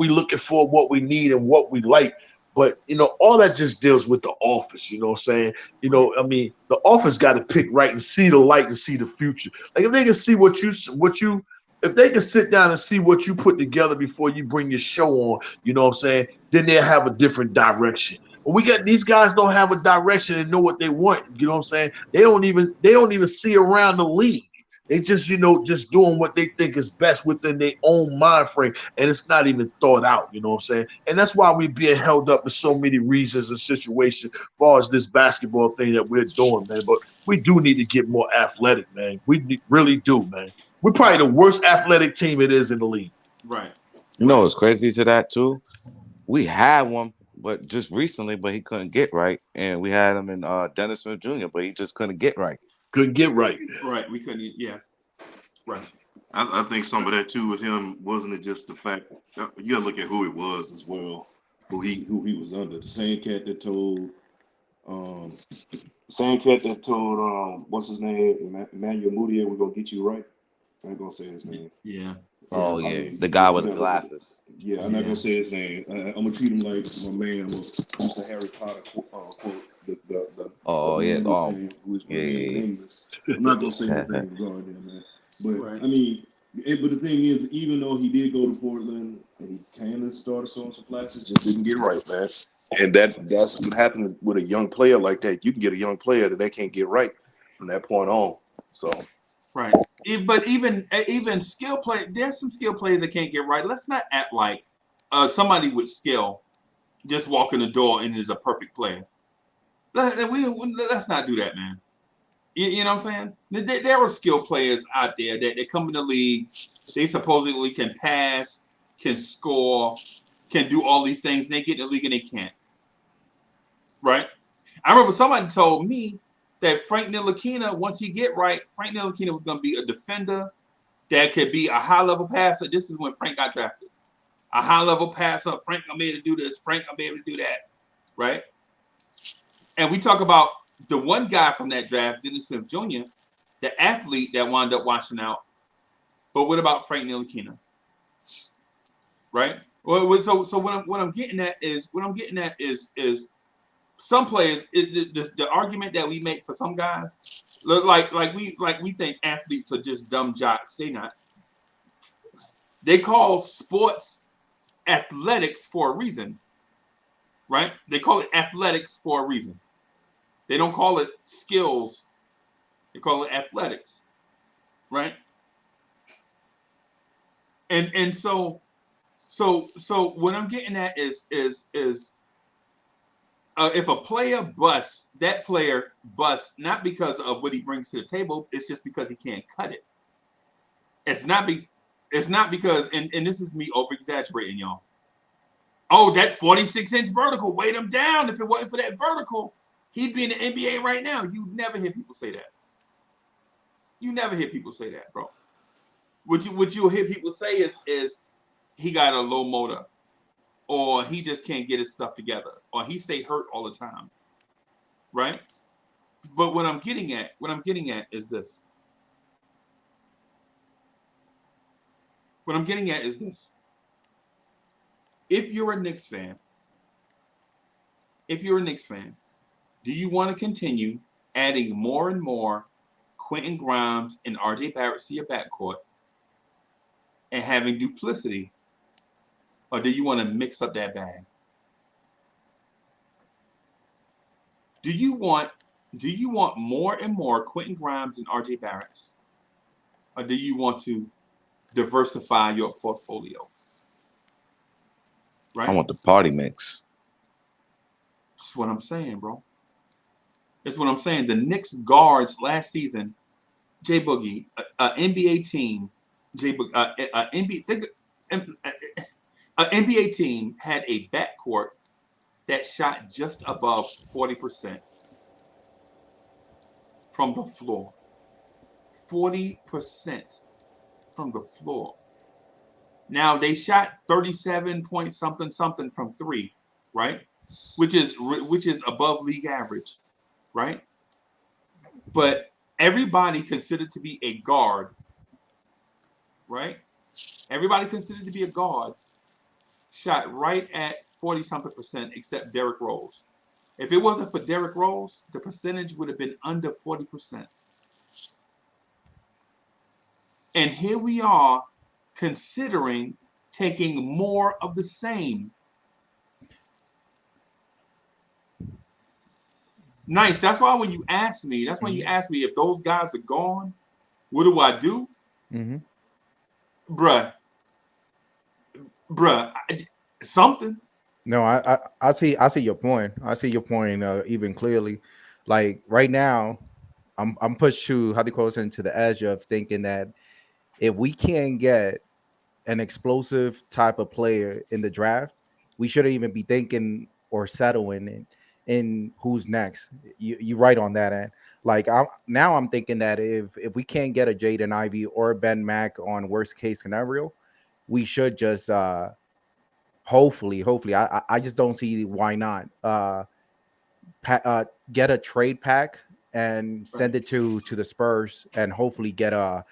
looking for, what we need, and what we like. But, you know, all that just deals with the office, you know what I'm saying? You know, I mean, the office got to pick right and see the light and see the future. Like, if they can see if they can sit down and see what you put together before you bring your show on, you know what I'm saying, then they'll have a different direction. But these guys don't have a direction and know what they want, you know what I'm saying? They don't even see around the league. They just, you know, just doing what they think is best within their own mind frame, and it's not even thought out, you know what I'm saying? And that's why we're being held up in so many reasons and situations as far as this basketball thing that we're doing, man. But we do need to get more athletic, man. We really do, man. We're probably the worst athletic team it is in the league. Right. You know what's crazy to that, too? We had one, but just recently, but he couldn't get right. And we had him in Dennis Smith Jr., but he just couldn't get right. Couldn't get right. Right. We couldn't. Yeah. Right. I think some of that too with him wasn't it just the fact you gotta look at who it was as well, who he was under. The same cat that told what's his name, Emmanuel Mudiay, we're gonna get you right. I ain't gonna say his name. Yeah. Oh yeah, the guy with the glasses. Yeah, I'm not gonna say his name. I'm gonna treat him like my man was a Harry Potter quote. I'm not gonna say anything regarding him, man. But Right. I mean, but the thing is, even though he did go to Portland and he kind of started showing some flashes, just didn't get right, man. And that's what happened with a young player like that. You can get a young player that they can't get right from that point on. So Right. But even skill play, there's some skill players that can't get right. Let's not act like somebody with skill just walk in the door and is a perfect player. Let's not do that, man. You know what I'm saying? There are skill players out there that come in the league. They supposedly can pass, can score, can do all these things. And they get in the league and they can't. Right? I remember somebody told me that Frank Ntilikina, once he get right, Frank Ntilikina was going to be a defender that could be a high-level passer. This is when Frank got drafted. A high-level passer. Frank, I'm able to do this. Frank, I'm able to do that. Right? And we talk about the one guy from that draft, Dennis Smith Jr., the athlete that wound up washing out. But what about Frank Ntilikina? Right? Well, so what I'm getting at is some players, the argument that we make for some guys, like we think athletes are just dumb jocks. They not. They call sports athletics for a reason, right? They call it athletics for a reason. They don't call it skills. They call it athletics, right? And so what I'm getting at is if a player busts, that player busts not because of what he brings to the table. It's just because he can't cut it. It's not because, and this is me over exaggerating, y'all. Oh, that 46-inch vertical weighed him down. If it wasn't for that vertical, he'd be in the NBA right now. You never hear people say that. You never hear people say that, bro. What you'll hear people say is he got a low motor, or he just can't get his stuff together, or he stay hurt all the time, right? But what I'm getting at is this. What I'm getting at is this. If you're a Knicks fan, do you want to continue adding more and more Quentin Grimes and RJ Barrett to your backcourt and having duplicity, or do you want to mix up that bag? Do you want more and more Quentin Grimes and RJ Barretts, or do you want to diversify your portfolio? Right? I want the party mix. That's what I'm saying, bro. That's what I'm saying. The Knicks guards last season, J Boogie, NBA team, NBA team had a backcourt that shot just above 40% from the floor. 40% from the floor. Now they shot 37 point something from three, right? Which is above league average, right? But everybody considered to be a guard, right? Everybody considered to be a guard shot right at 40-something% except Derrick Rose. If it wasn't for Derrick Rose, the percentage would have been under 40%. And here we are considering taking more of the same. Nice. That's why when you ask me, if those guys are gone, what do I do? Mm-hmm. Bruh, something. No, I see your point. I see your point even clearly. Like right now, I'm pushed to how they call us into the edge of thinking that if we can't get an explosive type of player in the draft, we shouldn't even be thinking or settling in who's next. You right on that end. Like I'm thinking that if we can't get a Jaden Ivey or Ben Mack on worst case scenario, we should just hopefully I just don't see why not get a trade pack and send it to the Spurs and hopefully get a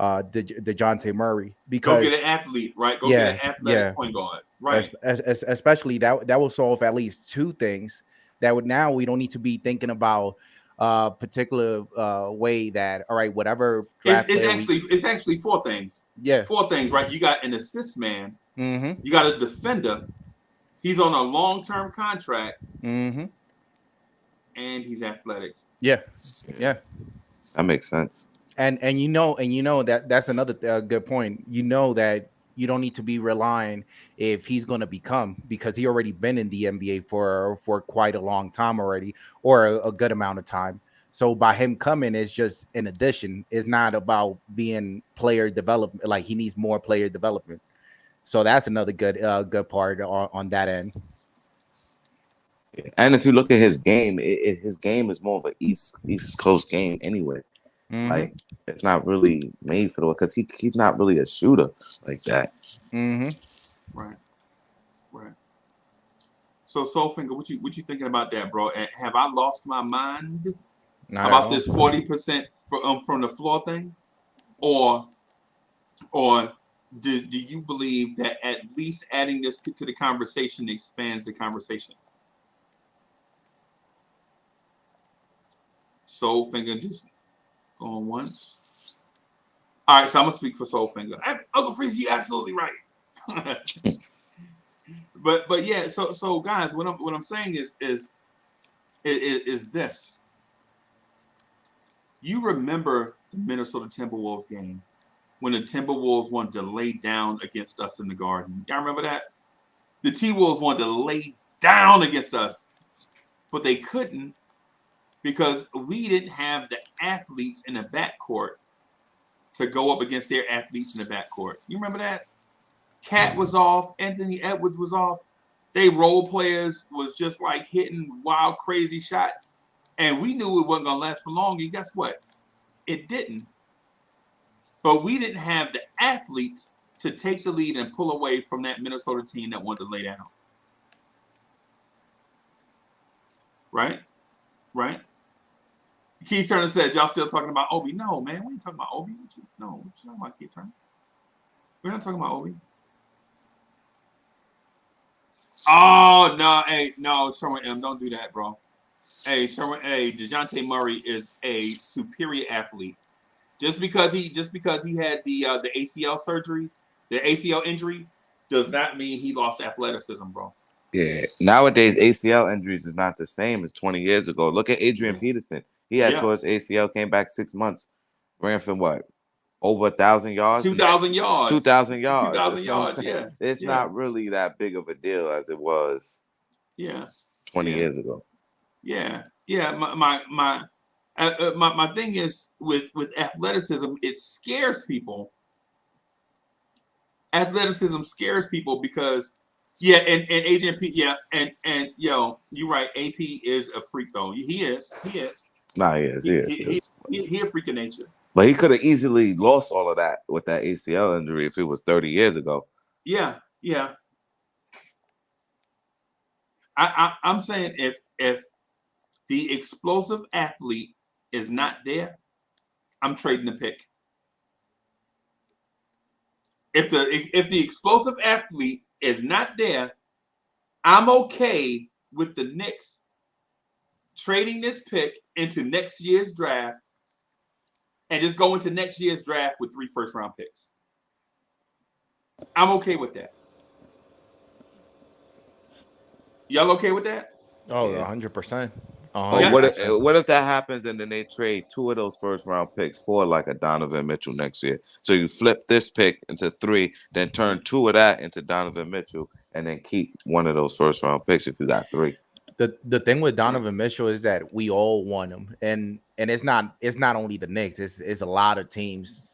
DeJounte Murray, because go get an athlete, right? Go get an athletic point guard, right? Especially that will solve at least two things. That would, now we don't need to be thinking about particular way that all right, whatever draft player it's actually four things. Yeah. Four things, right? You got an assist man. Mm-hmm. You got a defender. He's on a long-term contract. Mm-hmm. And he's athletic. Yeah. Yeah. That makes sense. And you know that that's another good point. You know that you don't need to be relying if he's going to become, because he already been in the NBA for quite a long time already, or a good amount of time. So by him coming is just an addition. It's not about being player development. Like he needs more player development. So that's another good part on that end. And if you look at his game, his game is more of an East Coast game anyway. Mm-hmm. Like it's not really made for the, because he's not really a shooter like that. Mm-hmm. Right. So Soulfinger, what you thinking about that, bro? And have I lost my mind about this 40% from the floor thing, or do you believe that at least adding this to the conversation expands the conversation? Soulfinger just going once. All right, so I'm gonna speak for Soulfinger. Uncle Freeze, you absolutely right. but yeah, so guys, what I'm saying is this. You remember the Minnesota Timberwolves game when the Timberwolves wanted to lay down against us in the Garden? Y'all remember that? The T-Wolves wanted to lay down against us, but they couldn't because we didn't have the athletes in the backcourt to go up against their athletes in the backcourt. You remember that? Cat was off. Anthony Edwards was off. They role players was just like hitting wild, crazy shots. And we knew it wasn't going to last for long. And guess what? It didn't. But we didn't have the athletes to take the lead and pull away from that Minnesota team that wanted to lay down. Right? Keith Turner said, y'all still talking about Obi? No, man. We ain't talking about Obi. What you talking about, Keith Turner? We're not talking about Obi. Oh, no. Hey, no, Sherman M. Don't do that, bro. Hey, Sherman, DeJounte Murray is a superior athlete. Just because he had the ACL surgery, the ACL injury, does not mean he lost athleticism, bro. Yeah. Nowadays, ACL injuries is not the same as 20 years ago. Look at Adrian Peterson. He had towards ACL, came back 6 months, ran for what? Over 1,000 yards? 2,000 yards. 2,000 yards. 2,000 yards, yeah. It's not really that big of a deal as it was 20 years ago. Yeah. My thing is with athleticism, it scares people. Athleticism scares people because and Adrian P, and yo, you're right. AP is a freak though. He is. Nah, he is. He a freak of nature. But he could have easily lost all of that with that ACL injury if it was 30 years ago. Yeah. I'm saying if the explosive athlete is not there, I'm trading the pick. If the explosive athlete is not there, I'm okay with the Knicks trading this pick into next year's draft and just go into next year's draft with 3 first-round picks. I'm okay with that. Y'all okay with that? Oh, 100%. What if that happens and then they trade 2 of those first-round picks for like a Donovan Mitchell next year? So you flip this pick into 3, then turn 2 of that into Donovan Mitchell, and then keep 1 of those first-round picks if you got 3. The thing with Donovan Mitchell is that we all want him, and it's not only the Knicks, it's a lot of teams.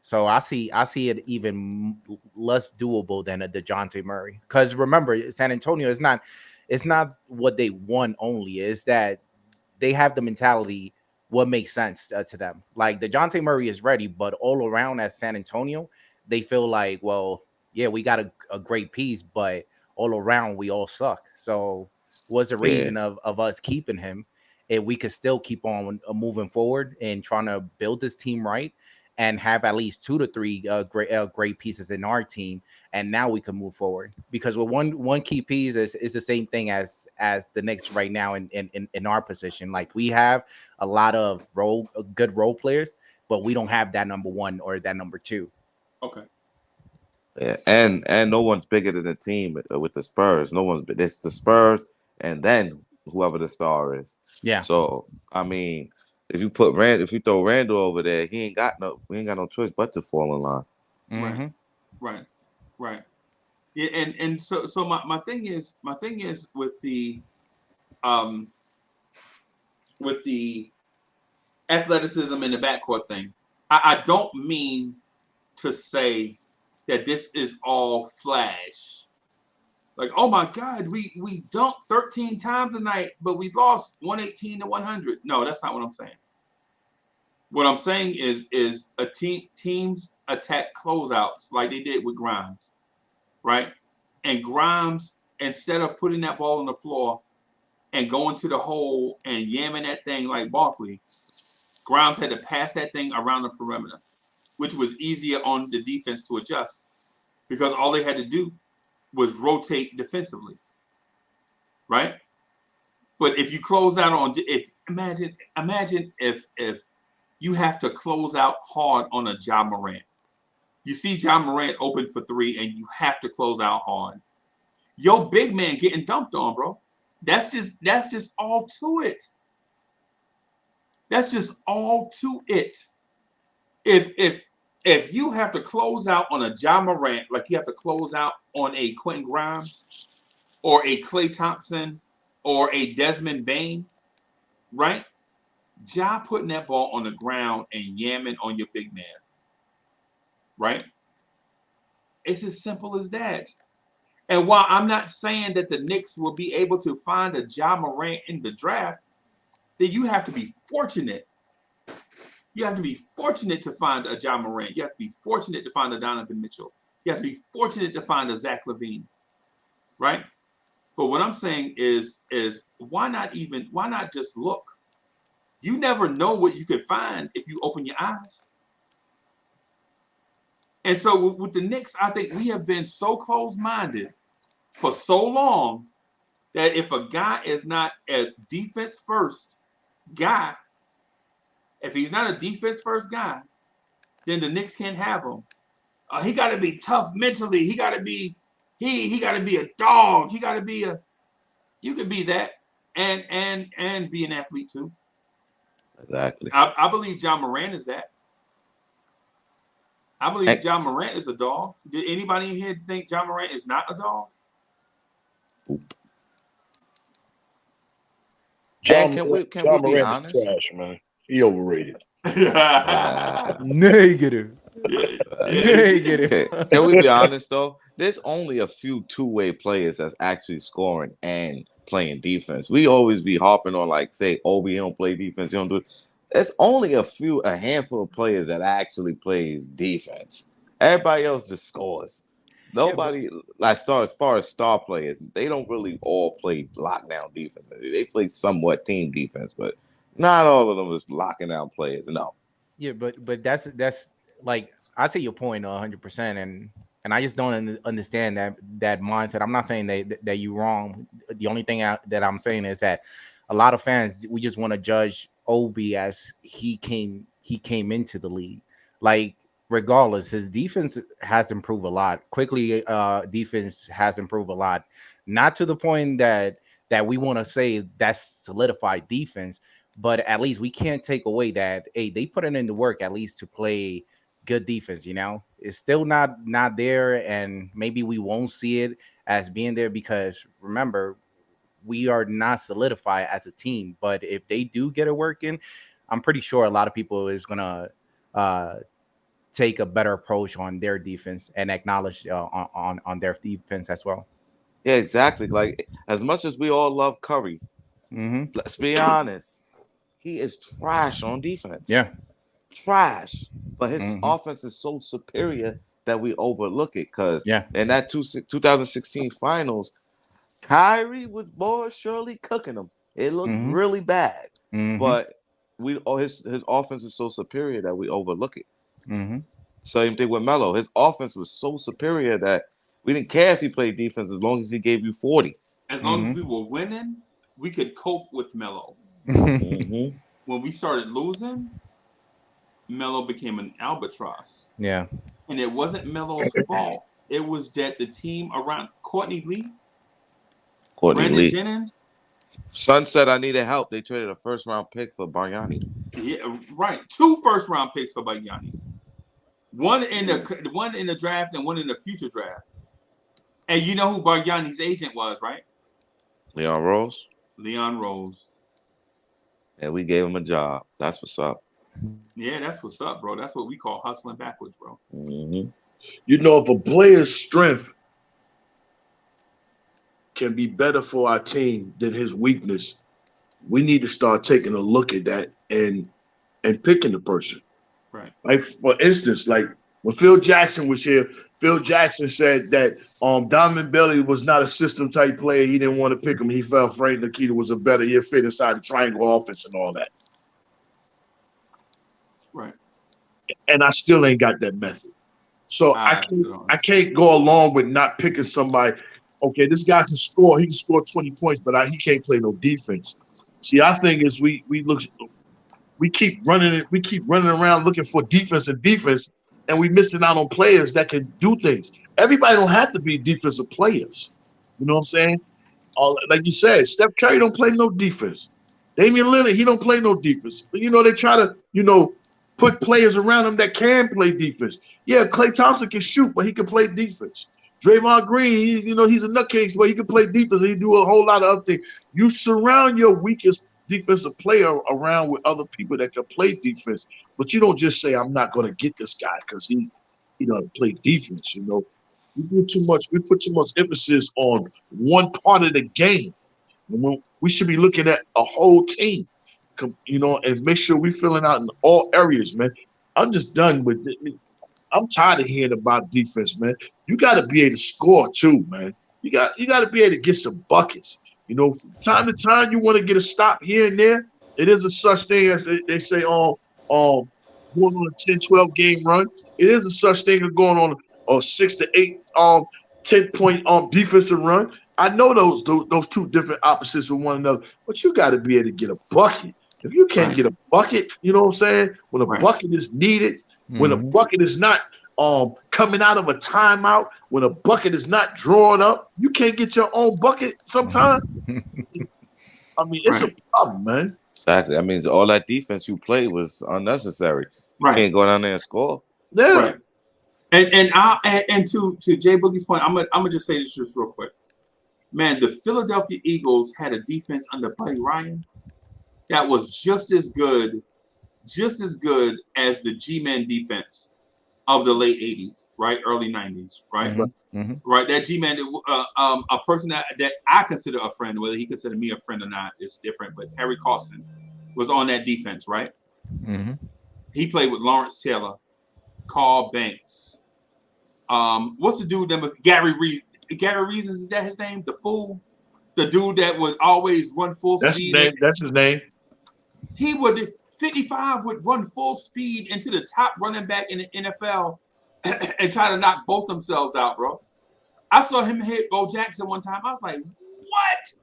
So I see it even less doable than a DeJounte Murray, because remember, San Antonio is not. It's not what they want only, is that they have the mentality what makes sense to them. Like DeJounte Murray is ready, but all around at San Antonio, they feel like, well, yeah, we got a great piece, but all around we all suck. So what's the reason of us keeping him if we could still keep on moving forward and trying to build this team right? and have at least 2 to 3 great pieces in our team, and now we can move forward. Because with one key piece is the same thing as the Knicks right now in our position. Like we have a lot of good role players, but we don't have that number one or that number two. Okay. Yeah, and no one's bigger than the team with the Spurs. No one's it's the Spurs and then whoever the star is. Yeah. So I mean, if you throw Randle over there, we ain't got no choice but to fall in line. Mm-hmm. Right. Yeah, and so my thing is with the athleticism in the backcourt thing. I don't mean to say that this is all flash. Like, oh my God, we dunked 13 times tonight, but we lost 118 to 100. No, that's not what I'm saying. What I'm saying is teams attack closeouts like they did with Grimes, right? And Grimes, instead of putting that ball on the floor and going to the hole and yamming that thing like Barkley, Grimes had to pass that thing around the perimeter, which was easier on the defense to adjust because all they had to do was rotate defensively, right? But if you close out on, imagine if you have to close out hard on a Ja Morant. You see Ja Morant open for three, and you have to close out hard. Your big man getting dumped on, bro. That's just all to it. That's just all to it. If you have to close out on a Ja Morant, like you have to close out on a Quentin Grimes or a Klay Thompson or a Desmond Bain, right? Ja putting that ball on the ground and yamming on your big man, right? It's as simple as that. And while I'm not saying that the Knicks will be able to find a Ja Morant in the draft, then you have to be fortunate. You have to be fortunate to find a Ja Morant. You have to be fortunate to find a Donovan Mitchell. You have to be fortunate to find a Zach LaVine, right? But what I'm saying is why not just look? You never know what you could find if you open your eyes. And so with the Knicks, I think we have been so close-minded for so long that if a guy is not a defense-first guy, if he's not a defense-first guy, then the Knicks can't have him. He got to be tough mentally. He got to be a dog. You could be that and be an athlete too. Exactly. I believe Ja Morant is that. I believe Ja Morant is a dog. Did anybody in here think Ja Morant is not a dog? Can we be honest? Trash, man. He overrated. Negative. Negative. Can we be honest though? There's only a few two-way players that's actually scoring and playing defense. We always be harping on like, say, Obi, he don't play defense, he don't do it. There's only a handful of players that actually plays defense. Everybody else just scores. Nobody, as far as star players, they don't really all play lockdown defense. They play somewhat team defense, but not all of them is locking down players. No. Yeah, but that's like I see your point 100%, and I just don't understand that mindset. I'm not saying that you're wrong. The only thing that I'm saying is that a lot of fans, we just want to judge Obi as he came into the league. Like regardless, his defense has improved a lot. Quickly, defense has improved a lot. Not to the point that we want to say that's solidified defense, but at least we can't take away that hey, they put it in the work at least to play good defense. It's still not there, and maybe we won't see it as being there because remember, we are not solidified as a team. But if they do get it working, I'm pretty sure a lot of people is gonna take a better approach on their defense and acknowledge on their defense as well. Yeah, exactly. Like as much as we all love Curry, let's be honest, he is trash on defense. Yeah, trash. But his offense is so superior that we overlook it. Because in that 2016 finals, Kyrie was more surely cooking them. It looked really bad. But his offense is so superior that we overlook it. Mm-hmm. Same thing with Melo. His offense was so superior that we didn't care if he played defense as long as he gave you 40. As long as we were winning, we could cope with Melo. Mm-hmm. When we started losing, Melo became an albatross. Yeah. And it wasn't Melo's fault. It was that the team around Courtney Lee, Brandon Jennings. Son said I needed help. They traded a first-round pick for Bargnani. Yeah, right. 2 first-round picks for Bargnani. One in the draft and one in the future draft. And you know who Bargnani's agent was, right? Leon Rose. Leon Rose. And we gave him a job. That's what's up. Yeah, that's what's up, bro. That's what we call hustling backwards, bro. Mm-hmm. You know, if a player's strength can be better for our team than his weakness, we need to start taking a look at that and picking the person. Right. Like, for instance, like when Phil Jackson was here, Phil Jackson said that Donovan Bailey was not a system type player. He didn't want to pick him. He felt afraid Nikita was a better fit inside the triangle offense and all that. Right. And I still ain't got that method. So I can't go along with not picking somebody. Okay, this guy can score. He can score 20 points, but he can't play no defense. See, our thing is we keep running around looking for defense, and we missing out on players that can do things. Everybody don't have to be defensive players. You know what I'm saying? Like you said, Steph Curry don't play no defense. Damian Lillard, he don't play no defense. But they try to, put players around him that can play defense. Yeah, Klay Thompson can shoot, but he can play defense. Draymond Green, he's a nutcase, but he can play defense and he do a whole lot of other things. You surround your weakest defensive player around with other people that can play defense, but you don't just say, I'm not going to get this guy because he doesn't play defense. We put too much emphasis on one part of the game. We should be looking at a whole team, and make sure we're filling out in all areas, man. I'm just done with it. I'm tired of hearing about defense, man. You got to be able to score too, man. You got to be able to get some buckets. From time to time, you want to get a stop here and there. It is a such thing as they say going on a 10, 12 game run. It is a such thing as going on a 6 to 8, 10-point defensive run. I know those two different opposites of one another, but you got to be able to get a bucket. If you can't get a bucket, you know what I'm saying? When a bucket is needed, when a bucket is not coming out of a timeout, when a bucket is not drawn up, you can't get your own bucket sometimes. I mean, it's a problem, man. Exactly. That means all that defense you played was unnecessary. You can't go down there and score. Yeah. Right. And to Jay Boogie's point, I'm gonna just say this just real quick. Man, the Philadelphia Eagles had a defense under Buddy Ryan that was just as good as the G-Man defense of the late 80s, right? Early 90s, right? Mm-hmm. Right. That G-Man, a person that I consider a friend, whether he considered me a friend or not, is different. But Harry Carson was on that defense, right? Mm-hmm. He played with Lawrence Taylor, Carl Banks. What's the dude that Gary Reeves? Gary Reeves, is that his name? The fool? The dude that would always run full speed. That's his name. He would 55 would run full speed into the top running back in the NFL and try to knock both themselves out, bro. I saw him hit Bo Jackson one time. I was like, what?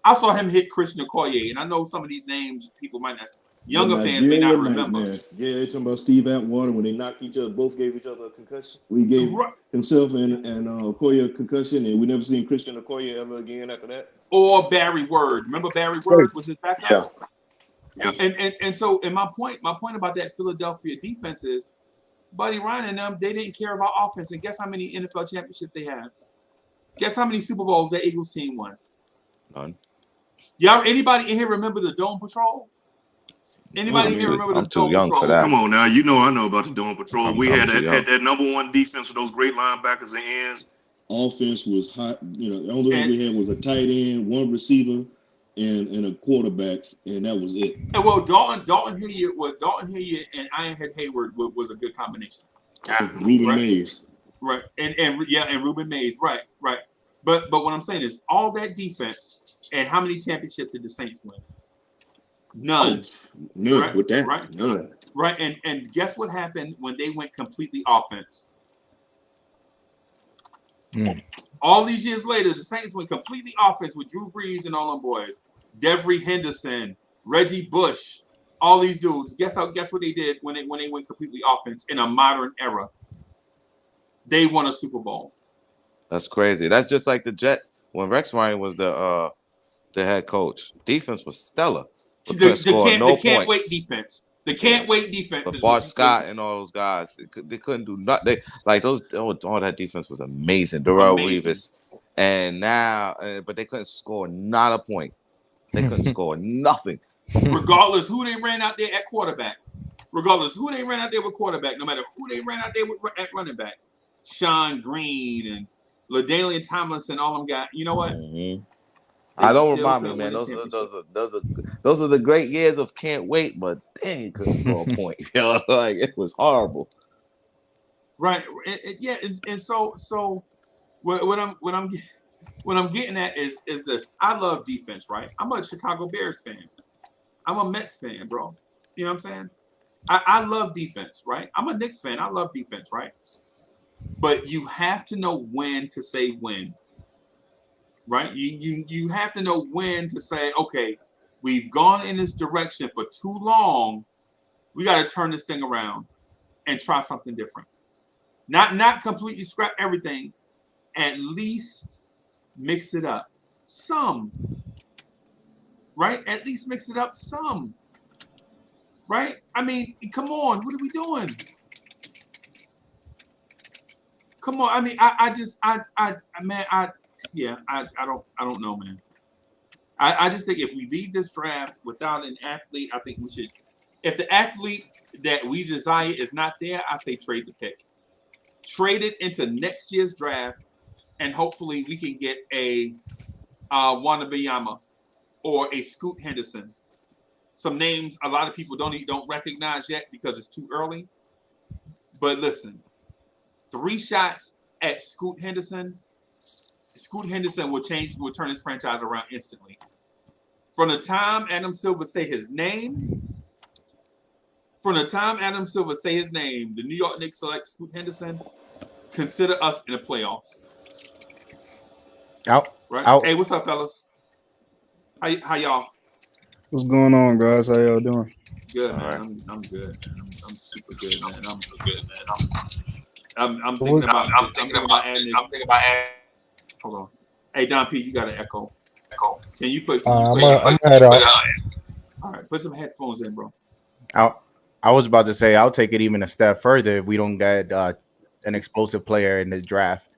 I saw him hit Christian Okoye, and I know some of these names people might not, younger fans may not remember. Yeah, they're talking about Steve Atwater when they knocked each other, both gave each other a concussion. We gave himself and Okoye a concussion, and we never seen Christian Okoye ever again after that. Or Barry Word. Remember Barry Word was his backup? Yeah. And so, my point about that Philadelphia defense is, Buddy Ryan and them, they didn't care about offense. And guess how many NFL championships they have? Guess how many Super Bowls that Eagles team won? None. Y'all, anybody in here remember the Dome Patrol? Anybody here remember the Dome Patrol? For that. Come on now, I know about the Dome Patrol. We had that number one defense with those great linebackers and ends. Offense was hot. The only thing we had was a tight end, one receiver, and a quarterback, and that was it. And well, Dalton Hilliard and Ironhead Hayward was a good combination. Ruben Mays. Right. And Ruben Mays. Right. But what I'm saying is all that defense, and how many championships did the Saints win? None. None right? with that. Right. None. Right, and guess what happened when they went completely offense? All these years later, the Saints went completely offense with Drew Brees and all them boys. Devery Henderson, Reggie Bush, all these dudes. Guess what they did when they went completely offense in a modern era? They won a Super Bowl. That's crazy. That's just like the Jets when Rex Ryan was the head coach. Defense was stellar. The can't wait defense. The can't wait defense. But Bart Scott and all those guys, they couldn't do nothing. Like all that defense was amazing. Darrell Revis, and now, but they couldn't score not a point. They couldn't score nothing. Regardless who they ran out there at quarterback. Regardless who they ran out there with quarterback. No matter who they ran out there with at running back. Sean Green and LaDainian Tomlinson, all them guys. You know what? Mm-hmm. I don't remind me, man. Those are the great years of can't wait, but dang, couldn't score a point. You know, like it was horrible. Right. And so what I'm getting at is this. I love defense, right? I'm a Chicago Bears fan. I'm a Mets fan, bro. You know what I'm saying? I love defense, right? I'm a Knicks fan. I love defense, right? But you have to know when to say when. Right? You have to know when to say, okay, we've gone in this direction for too long. We got to turn this thing around and try something different. Not completely scrap everything. At least mix it up some. Right? At least mix it up some. Right? I mean, come on. What are we doing? Come on. I mean, I don't know, man. I just think if we leave this draft without an athlete, I think we should. If the athlete that we desire is not there, I say trade the pick. Trade it into next year's draft, and hopefully we can get a Wanabayama or a Scoot Henderson. Some names a lot of people don't recognize yet because it's too early. But listen, 3 shots at Scoot Henderson. Scoot Henderson will turn his franchise around instantly. From the time Adam Silver say his name, the New York Knicks select Scoot Henderson, consider us in the playoffs. Right? Hey, what's up, fellas? How y'all? What's going on, guys? How y'all doing? Good, man. Right. I'm good. I'm super good, man. I'm good, man. I'm thinking about adding. Hold on. Hey, Don P, you got an echo. Can you put? I'm head out. All right, put some headphones in, bro. I was about to say I'll take it even a step further if we don't get an explosive player in the draft.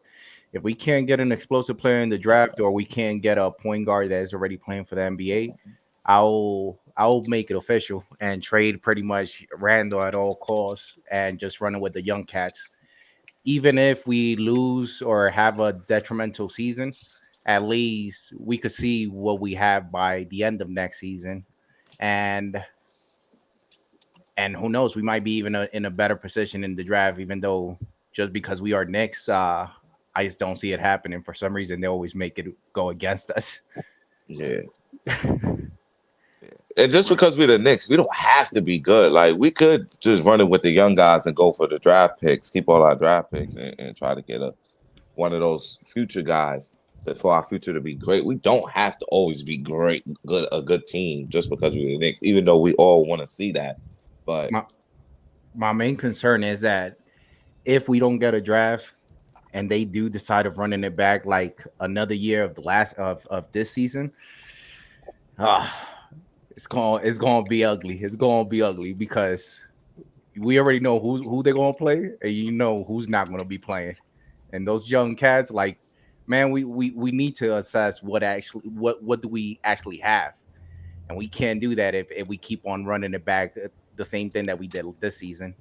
If we can't get an explosive player in the draft, or we can't get a point guard that is already playing for the NBA, I'll make it official and trade pretty much Randle at all costs and just run it with the young cats. Even if we lose or have a detrimental season, at least we could see what we have by the end of next season. And who knows, we might be even in a better position in the draft, even though just because we are Knicks, I just don't see it happening. For some reason, they always make it go against us. Yeah. And just because we're the Knicks, we don't have to be good. Like, we could just run it with the young guys and go for the draft picks, keep all our draft picks, and try to get one of those future guys for our future to be great. We don't have to always be a good team just because we're the Knicks, even though we all want to see that. But my main concern is that if we don't get a draft and they do decide of running it back like another year of of this season, it's gonna be ugly. It's gonna be ugly because we already know who they're gonna play, and you know who's not gonna be playing. And those young cats, like, man, we need to assess what do we actually have, and we can't do that if we keep on running it back, the same thing that we did this season.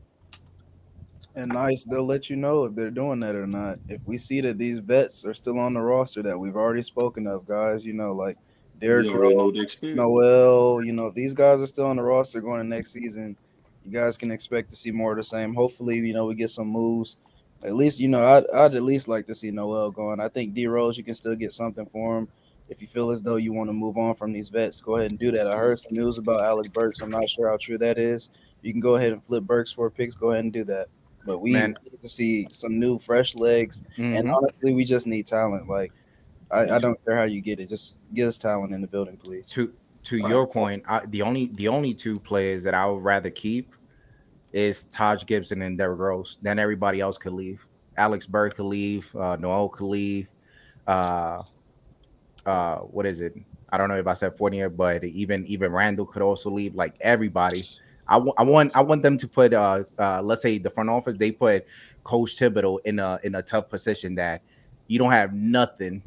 And nice, they'll let you know if they're doing that or not. If we see that these vets are still on the roster that we've already spoken of, guys, like Jericho, Noel, if these guys are still on the roster going to next season, you guys can expect to see more of the same. Hopefully, we get some moves. At least, I'd at least like to see Noel going. I think D Rose, you can still get something for him. If you feel as though you want to move on from these vets, go ahead and do that. I heard some news about Alec Burks. I'm not sure how true that is. you can go ahead and flip Burks for picks. Go ahead and do that. But we Man. need to see some new, fresh legs. And honestly, we just need talent. Like, I don't care how you get it. Just get us talent in the building, please. To your point, the only two players that I would rather keep is Taj Gibson and Derrick Rose. Then everybody else could leave. Alex Bird could leave. Noel could leave. What is it? I don't know if I said Fournier, but even Randle could also leave. Like everybody, I want them to put let's say the front office, they put Coach Thibodeau in a tough position that you don't have nothing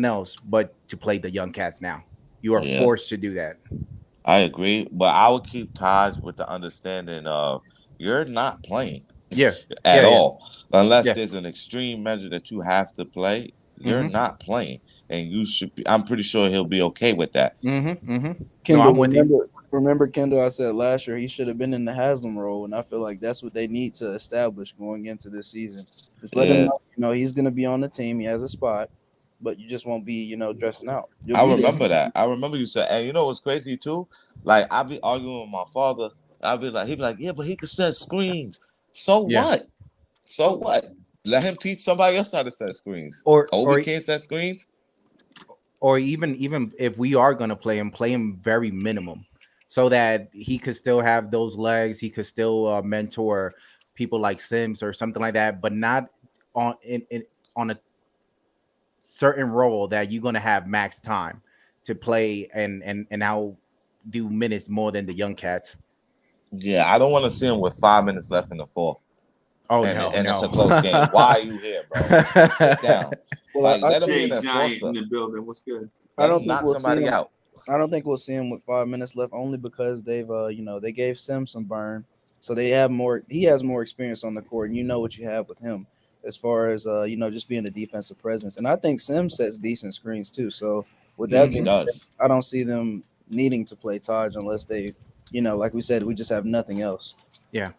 else but to play the young cats now. You are forced to do that. I agree, but I would keep Taj with the understanding of you're not playing at all. Unless there's an extreme measure that you have to play, you're not playing. And you should be, I'm pretty sure he'll be okay with that. Kendall, no, I'm with you. Remember, Kendall, I said last year he should have been in the Haslam role, and I feel like that's what they need to establish going into this season. Just let him know, he's going to be on the team. He has a spot, but you just won't be, dressing out. I remember that. I remember you said, and you know what's crazy too? Like, I'll be arguing with my father. He'd be like, yeah, but he could set screens. So what? So what? Let him teach somebody else how to set screens. Or can't set screens. Or even if we are going to play him very minimum, so that he could still have those legs. He could still mentor people like Sims or something like that, but not on a certain role that you're going to have max time to play and now do minutes more than the young cats. Yeah, I don't want to see him with 5 minutes left in the fourth. Oh, no. It's a close game. Why are you here, bro? Sit down. Well, let him be in the building. What's good? I don't think knock we'll somebody out. I don't think we'll see him with 5 minutes left, only because they've they gave Sim some burn, so they have more. He has more experience on the court, and you know what you have with him as far as just being a defensive presence. And I think Sim sets decent screens too. So with that being said, I don't see them needing to play Taj unless they, like we said, we just have nothing else. Yeah.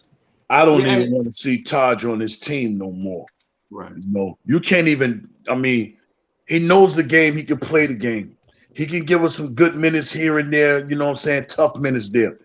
I don't even want to see Taj on his team no more. Right. You can't even, he knows the game. He can play the game. He can give us some good minutes here and there, tough minutes there.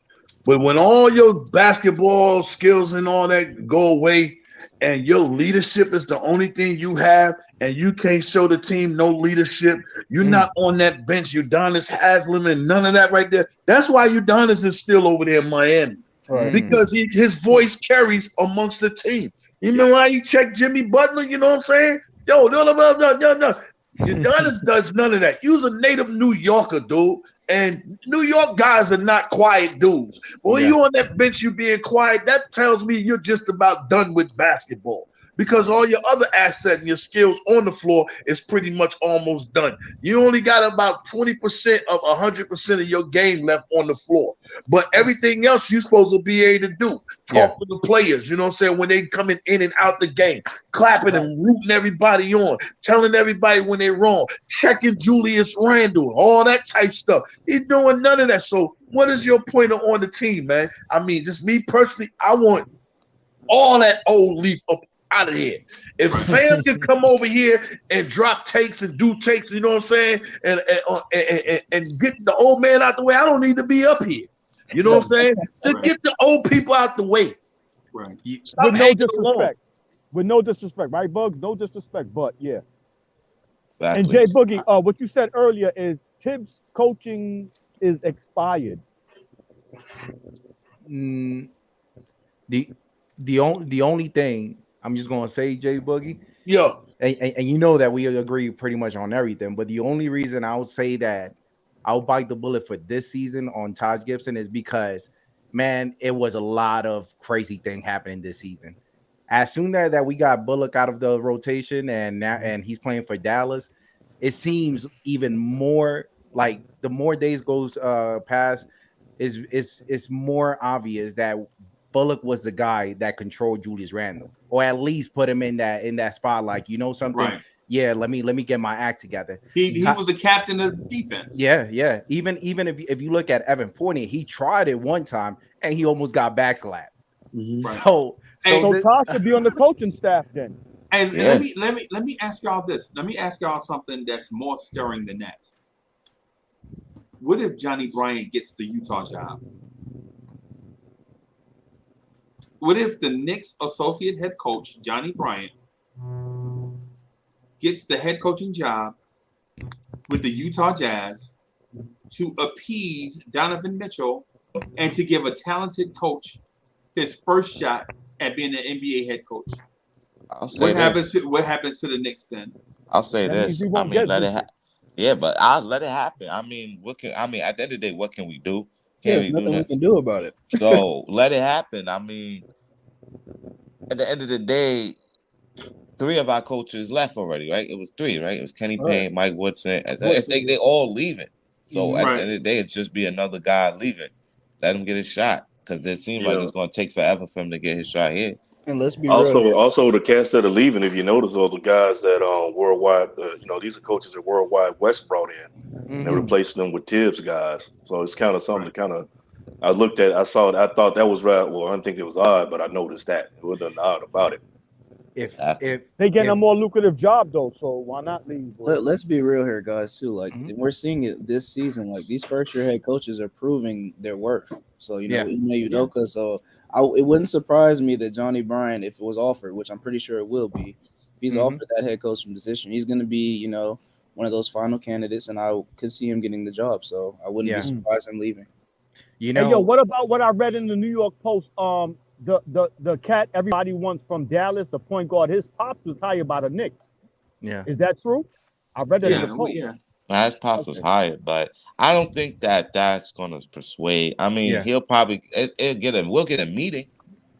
But when all your basketball skills and all that go away and your leadership is the only thing you have and you can't show the team no leadership, you're not on that bench, Udonis Haslem and none of that right there. That's why Udonis is still over there in Miami. Right. Because his voice carries amongst the team. You know why you check Jimmy Butler? You know what I'm saying? No. Udonis does none of that. You's a native New Yorker, dude. And New York guys are not quiet dudes. But when you on that bench, you being quiet, that tells me you're just about done with basketball. Because all your other assets and your skills on the floor is pretty much almost done. You only got about 20% of 100% of your game left on the floor. But everything else you're supposed to be able to do. Talk to the players, you know what I'm saying, when they coming in and out the game. Clapping and rooting everybody on. Telling everybody when they're wrong. Checking Julius Randle. All that type stuff. He's doing none of that. So what is your pointer on the team, man? Just me personally, I want all that old leaf up out of here. If Sam can come over here and drop takes and do takes, you know what I'm saying, and get the old man out the way, I don't need to be up here. You know what I'm saying? To get the old people out the way. Right. With no disrespect. With no disrespect, right, Bugs? No disrespect, but yeah. Exactly. And Jay Boogie, what you said earlier is Tibbs coaching is expired. The only thing I'm just gonna say, Jay Boogie. Yeah. And you know that we agree pretty much on everything. But the only reason I would say that I'll bite the bullet for this season on Taj Gibson is because, man, it was a lot of crazy thing happening this season. As soon as that we got Bullock out of the rotation and he's playing for Dallas, it seems even more like the more days goes past, it's more obvious that Bullock was the guy that controlled Julius Randle, or at least put him in that spot. Like, something. Right. Yeah, let me get my act together. He was the captain of defense. Yeah. Even if you look at Evan Fournier, he tried it one time and he almost got backslapped. Mm-hmm. Right. So Taj should be on the coaching staff then. And let me ask y'all this. Let me ask y'all something that's more stirring than that. What if Johnny Bryant gets the Utah job? What if the Knicks associate head coach, Johnny Bryant, gets the head coaching job with the Utah Jazz to appease Donovan Mitchell and to give a talented coach his first shot at being an NBA head coach? What happens to the Knicks then? I'll say this. I mean, let it happen. Yeah, but I'll let it happen. I mean, at the end of the day, what can we do? There's nothing we can do about it. So let it happen. I mean, at the end of the day, 3 of our coaches left already, right? It was 3, right? It was Kenny Payne, Mike Woodson. They all leaving. So at the end of the day, it'd just be another guy leaving. Let him get his shot. Because it seems like it's going to take forever for him to get his shot here. And let's be real. Also, the cats that are leaving, if you notice, all the guys that worldwide, these are coaches that Worldwide West brought in. Mm-hmm. They're replacing them with Tibbs guys. So it's kind of something I thought that was right. Well, I didn't think it was odd, but I noticed that. It wasn't odd about it. If they getting a more lucrative job though, so why not leave? Let's be real here, guys. Too we're seeing it this season. Like these first-year head coaches are proving their worth. So Ime Udoka. So it wouldn't surprise me that Johnny Bryant, if it was offered, which I'm pretty sure it will be, if he's offered that head coaching position, he's going to be one of those final candidates, and I could see him getting the job. So I wouldn't be surprised him leaving. What about what I read in the New York Post? The cat everybody wants from Dallas, the point guard, his pops was hired by the Knicks. Yeah. Is that true? I read that in the Post. His pops was hired, but I don't think that's going to persuade. I mean, he'll probably we'll get a meeting.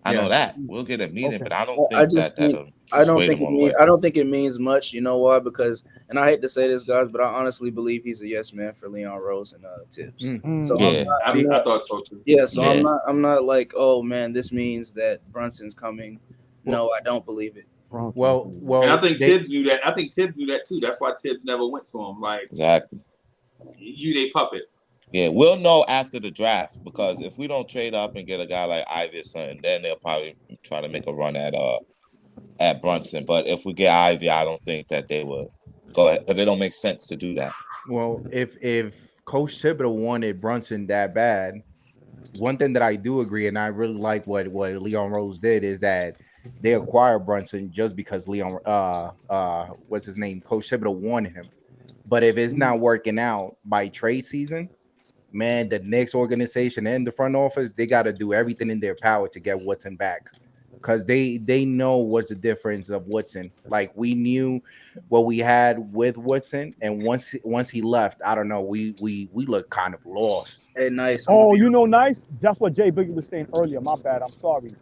I know that. We'll get a meeting, but I don't think I don't think it means much. You know why? Because, and I hate to say this, guys, but I honestly believe he's a yes man for Leon Rose and Tibbs. So I thought so too. Yeah, so I'm not like, oh man, this means that Brunson's coming. No, I don't believe it. Well, and I think Tibbs knew that. I think Tibbs knew that too. That's why Tibbs never went to him. Like, exactly. You they puppet. Yeah, we'll know after the draft, because if we don't trade up and get a guy like Ivy or something, then they'll probably try to make a run at Brunson. But if we get Ivy, I don't think that they would go ahead, because it don't make sense to do that. Well, if Coach Thibodeau wanted Brunson that bad, one thing that I do agree, and I really like what Leon Rose did, is that they acquired Brunson just because Leon what's his name, Coach Thibodeau wanted him. But if it's not working out by trade season, man, the Knicks organization and the front office, they got to do everything in their power to get Woodson back, because they know what's the difference of Woodson. Like, we knew what we had with Woodson, and once he left, I don't know, we look kind of lost. Hey, Nice. Oh, Nice? That's what Jay Boogie was saying earlier. My bad. I'm sorry.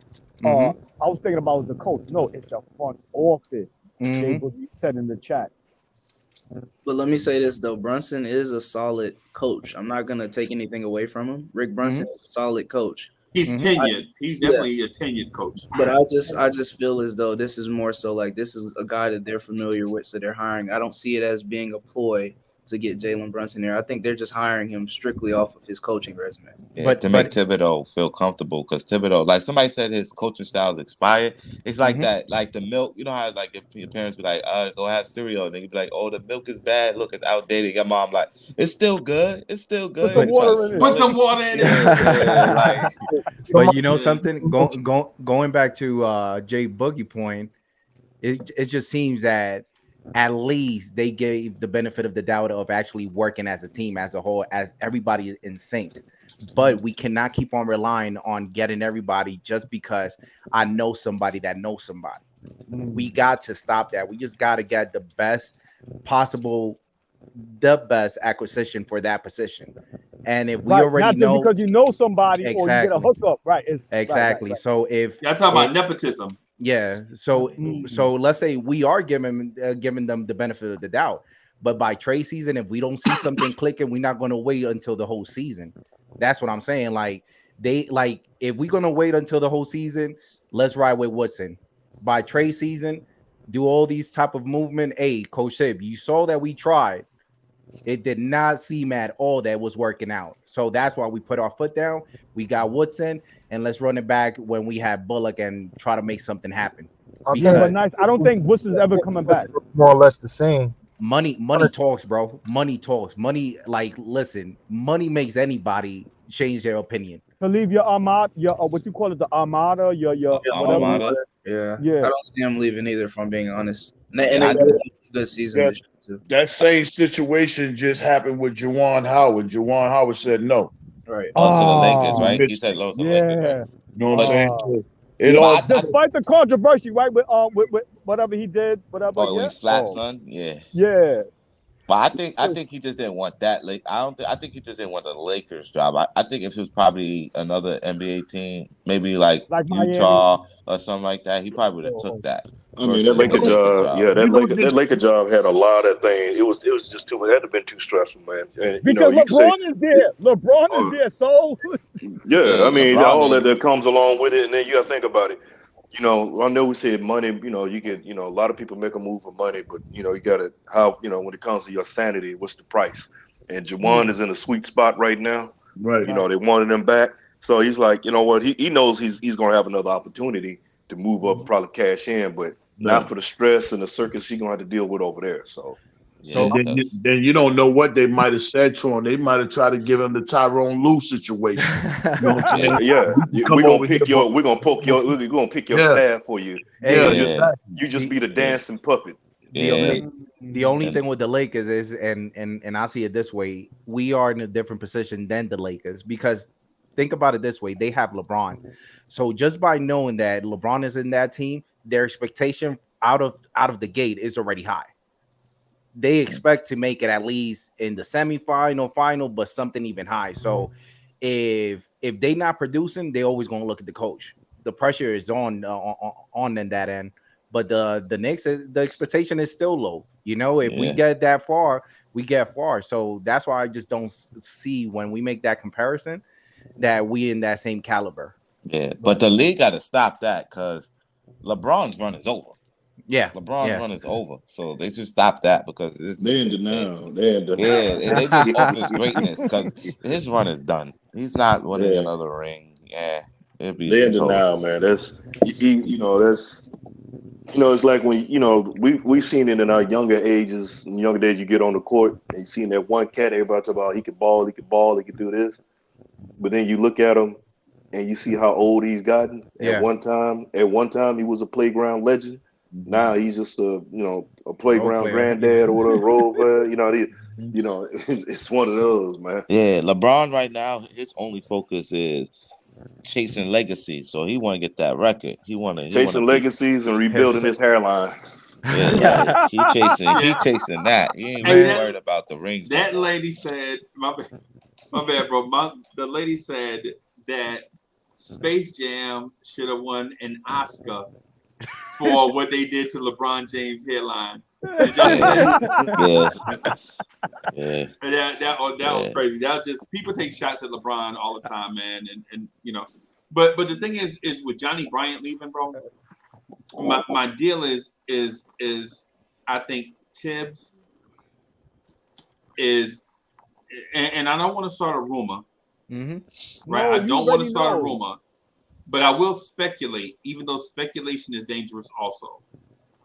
I was thinking about the coach. No, it's the front office. Jay Boogie said in the chat. But let me say this though, Brunson is a solid coach. I'm not gonna take anything away from him. Rick Brunson is a solid coach. He's tenured. He's definitely a tenured coach. But I just feel as though this is more so like this is a guy that they're familiar with, so they're hiring. I don't see it as being a ploy to get Jalen Brunson here. I think they're just hiring him strictly off of his coaching resume. Yeah, but to make Thibodeau feel comfortable, because Thibodeau, like somebody said, his coaching style is expired. It's like that, like the milk. You know how like your parents be like, go have cereal, and then you be like, oh, the milk is bad. Look, it's outdated. Your mom like, it's still good. It's still good. Put some water in it. But you know something? Going back to Jay Boogie point, it just seems that at least they gave the benefit of the doubt of actually working as a team, as a whole, as everybody is in sync. But we cannot keep on relying on getting everybody just because I know somebody that knows somebody. We got to stop that. We just got to get the best acquisition for that position. And if we already know, because you know somebody, or you get a hookup, right? Exactly. Right. So if that's talking about nepotism. Yeah. So let's say we are giving them the benefit of the doubt, but by trade season, if we don't see something clicking, we're not going to wait until the whole season. That's what I'm saying. Like if we're going to wait until the whole season, let's ride with Woodson. By trade season, do all these type of movement. Hey, Coach Sib, you saw that we tried. It did not seem at all that was working out. So that's why we put our foot down. We got Woodson, and let's run it back when we have Bullock and try to make something happen. But Nice, I don't think Woodson's ever coming back. More or less the same. Money talks, bro. Money talks. Money, like, listen, money makes anybody change their opinion. to leave your armada, your what you call it, the armada, your alma whatever. mater. Yeah. Yeah. I don't see him leaving either, if I'm being honest. And Yeah, they I- did have a good season That, this year too. that same situation just happened with Juwan Howard. Juwan Howard said no. Right. Oh, to the Lakers, Ah, right? He said low to the Lakers, right? yeah. You know what I'm saying? Ah. So it Yeah. all Despite the controversy, right, with whatever he did, whatever. Oh, when Yeah. he slapped Oh, son, yeah. yeah. But I think he just didn't want that. Like I think he just didn't want the Lakers job. I think if it was probably another NBA team, maybe like Miami. Utah or something like that, he probably would have took that. I mean, that versus Laker the Lakers job, yeah, that Laker job had a lot of things. It was just too. It had to been too stressful, man. And Because you can say, LeBron is there. LeBron is there. So yeah, I mean, LeBron all ain't- that comes along with it, and then you got to think about it. You know, I know we said money. You know, you get, a lot of people make a move for money, but you got to when it comes to your sanity, what's the price? And Juwan is in a sweet spot right now. right. They wanted him back, so he's like, you know what? He knows he's going to have another opportunity to move up and probably cash in, but not for the stress and the circus he's going to have to deal with over there. So. Yeah, then you don't know what they might have said to him. They might have tried to give him the Tyrone Lue situation. You know what I'm saying? Yeah, we're gonna pick your, we're gonna pick your Yeah. staff for you. Yeah, You just be the dancing puppet. The only thing with the Lakers is, and I see it this way, we are in a different position than the Lakers, because think about it this way, they have LeBron. So just by knowing that LeBron is in that team, their expectation out of the gate is already high. They expect to make it at least in the semifinal, final, but something even high. So if they not producing, they always gonna look at the coach. The pressure is on in that end. But the Knicks, the expectation is still low. If we get that far, we get far. So that's why I just don't see, when we make that comparison, that we in that same caliber. Yeah, but the league got to stop that, because LeBron's run is over. Yeah, LeBron's run is over, so they should stop that, because they're in denial. They're in denial. Yeah, and they just off his greatness, because his run is done. He's not winning another ring. Yeah, it'd be. They're in denial, man. That's it's like when we've seen it in our younger ages. In younger days, you get on the court and you seen that one cat everybody talk about. He could ball, he could do this, but then you look at him and you see how old he's gotten. At one time, he was a playground legend. Now he's just a playground granddad or whatever, role player. It's one of those, man. Yeah, LeBron right now, his only focus is chasing legacies. So he want to get that record. He chasing legacies and rebuilding his hairline. Yeah, he chasing that. He ain't really worried about the rings. That lady said, my bad, bro. The lady said that Space Jam should have won an Oscar for what they did to LeBron James' hairline. Yeah. That was crazy. That was just, people take shots at LeBron all the time, man, and But the thing is with Johnny Bryant leaving, bro. My deal is I think Tibbs is, and I don't want to start a rumor, right? I don't want to start a rumor. But I will speculate, even though speculation is dangerous also,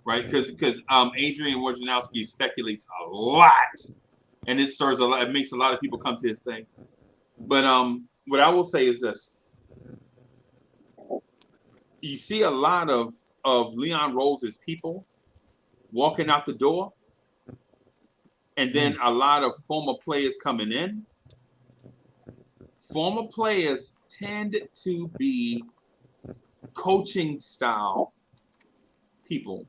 right? Because Adrian Wojnarowski speculates a lot, and it stirs a lot. It makes a lot of people come to his thing. But what I will say is this: you see a lot of Leon Rose's people walking out the door, and then a lot of former players coming in. Former players tend to be coaching style people,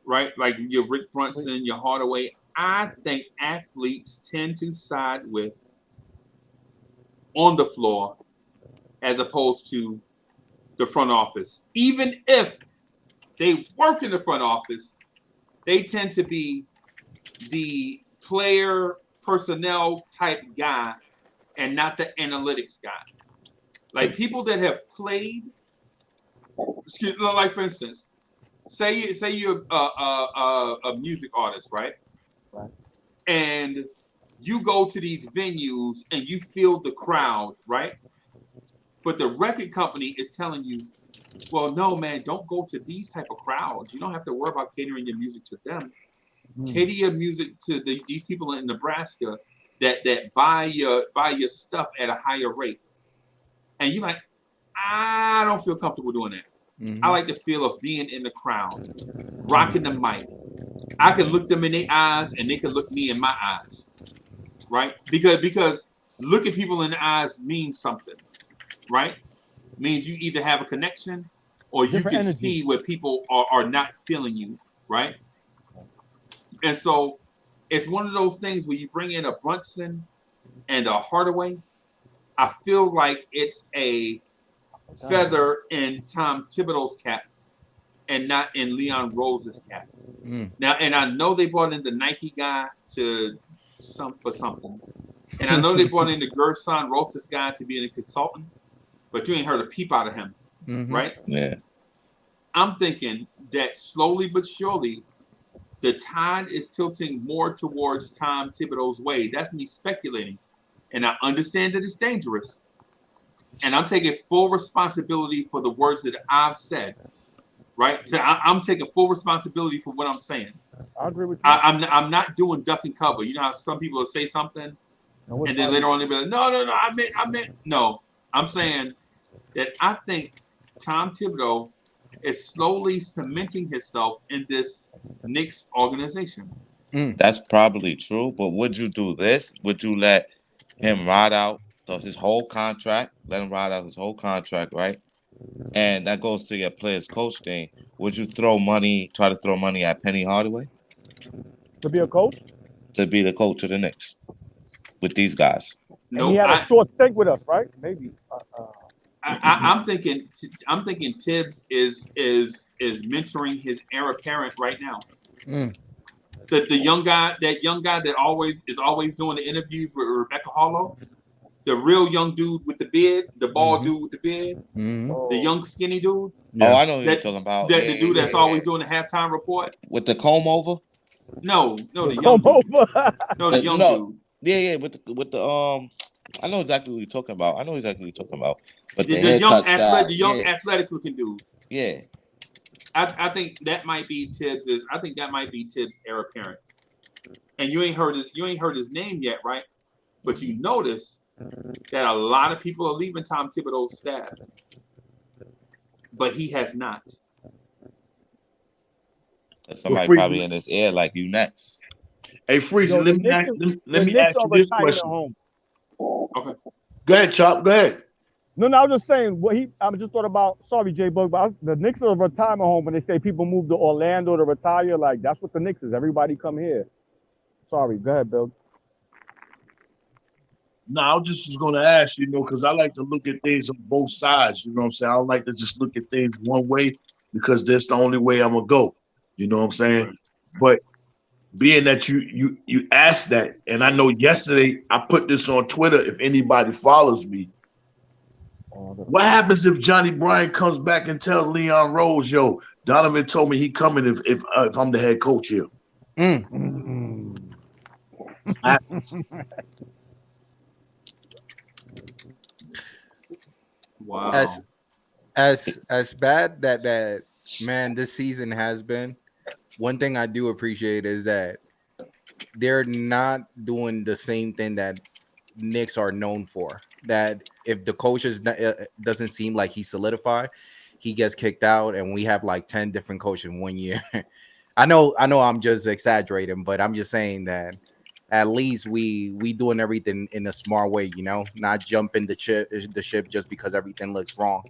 right? Like your Rick Brunson, your Hardaway. I think athletes tend to side with on the floor as opposed to the front office. Even if they work in the front office, they tend to be the player personnel type guy and not the analytics guy. Like people that have played, like for instance, say you're a music artist, right? And you go to these venues and you feel the crowd, right? But the record company is telling you, well, no, man, don't go to these type of crowds. You don't have to worry about catering your music to them. Cater your music to these people in Nebraska that buy your stuff at a higher rate. and you're like, I don't feel comfortable doing that. I like the feel of being in the crowd, rocking the mic. I can look them in their eyes, and they can look me in my eyes, right? Because looking people in the eyes means something, right? Means you either have a connection, or you can see where people are not feeling you, right? And so it's one of those things where you bring in a Brunson and a Hardaway. I feel like it's a feather in Tom Thibodeau's cap and not in Leon Rose's cap. Now, and I know they brought in the Nike guy for something. And I know they brought in the Gerson Rosas guy to be a consultant, but you ain't heard a peep out of him, right? Yeah. I'm thinking that slowly but surely, the tide is tilting more towards Tom Thibodeau's way. That's me speculating. And I understand that it's dangerous. And I'm taking full responsibility for the words that I've said, right? So I'm taking full responsibility for what I'm saying. I agree with you. I'm not doing duck and cover. You know how some people will say something, and then later on they'll be like, no, I meant. No, I'm saying that I think Tom Thibodeau is slowly cementing himself in this Knicks organization. That's probably true, but would you do this? Would you let him ride out his whole contract? Let him ride out his whole contract, right? And that goes to your players coach thing. Would you try to throw money at Penny Hardaway? To be a coach? To be the coach of the Knicks with these guys. No, he had a short stint with us, right? Maybe. I'm thinking Tibbs is mentoring his heir apparent right now. The young guy that is always doing the interviews with Rebecca Hollow, the real young dude with the beard, the bald dude with the beard, the young skinny dude. Yeah. Oh, I know who you're talking about. The dude that's always doing the halftime report with the comb over. No, the young dude. No, the young dude. Yeah, with the I know exactly what you're talking about. But the young athletic looking dude. Yeah. I think that might be Tibbs' heir apparent. And you ain't heard his name yet, right? But you notice that a lot of people are leaving Tom Thibodeau's staff. But he has not. Somebody probably in his ear like, you next. Hey, Freezy, let me ask you this question. Okay. Go ahead, Chop. Go ahead. No, I was just saying I just thought about. Sorry, J Bug, but the Knicks are a retirement home. When they say people move to Orlando to retire, like that's what the Knicks is. Everybody come here. Sorry, go ahead, Bill. No, I just was going to ask, because I like to look at things on both sides. You know what I'm saying? I don't like to just look at things one way because that's the only way I'm gonna go. You know what I'm saying? Right. But being that you asked that, and I know yesterday I put this on Twitter. If anybody follows me. What happens if Johnny Bryant comes back and tells Leon Rose, yo, Donovan told me he coming if I'm the head coach here? Wow. As bad that man this season has been, one thing I do appreciate is that they're not doing the same thing that Knicks are known for. That if the coach doesn't seem like he's solidified, he gets kicked out, and we have like 10 different coaches in 1 year. I know I'm just exaggerating, but I'm just saying that at least we doing everything in a smart way, not jumping the ship just because everything looks wrong.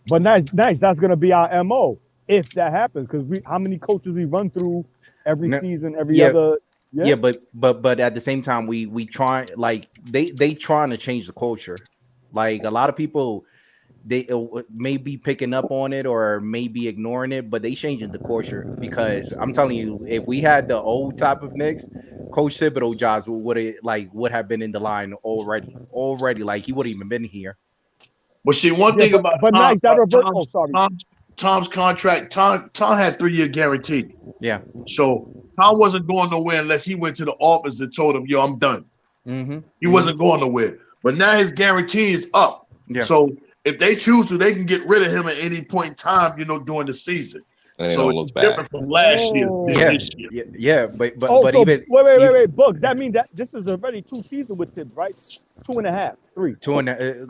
But nice. That's gonna be our MO if that happens, because how many coaches we run through every season, every other. Yeah, but at the same time, we try, like they trying to change the culture. Like a lot of people, they may be picking up on it or maybe ignoring it, but they changing the culture. Because I'm telling you, if we had the old type of Knicks, Coach Thibodeau jobs would have been in the line already. Like he wouldn't even been here. But see, one thing about Tom's contract, Tom had 3-year guarantee. Yeah. So Tom wasn't going nowhere unless he went to the office and told him, yo, I'm done. He wasn't going nowhere. But now his guarantee is up. Yeah. So if they choose to, they can get rid of him at any point in time, during the season. And they So don't it's look bad. different from last year than this year. Yeah, but so even wait, Bugs. That means that this is already 2 seasons with Tibbs, right? 2.5, 3.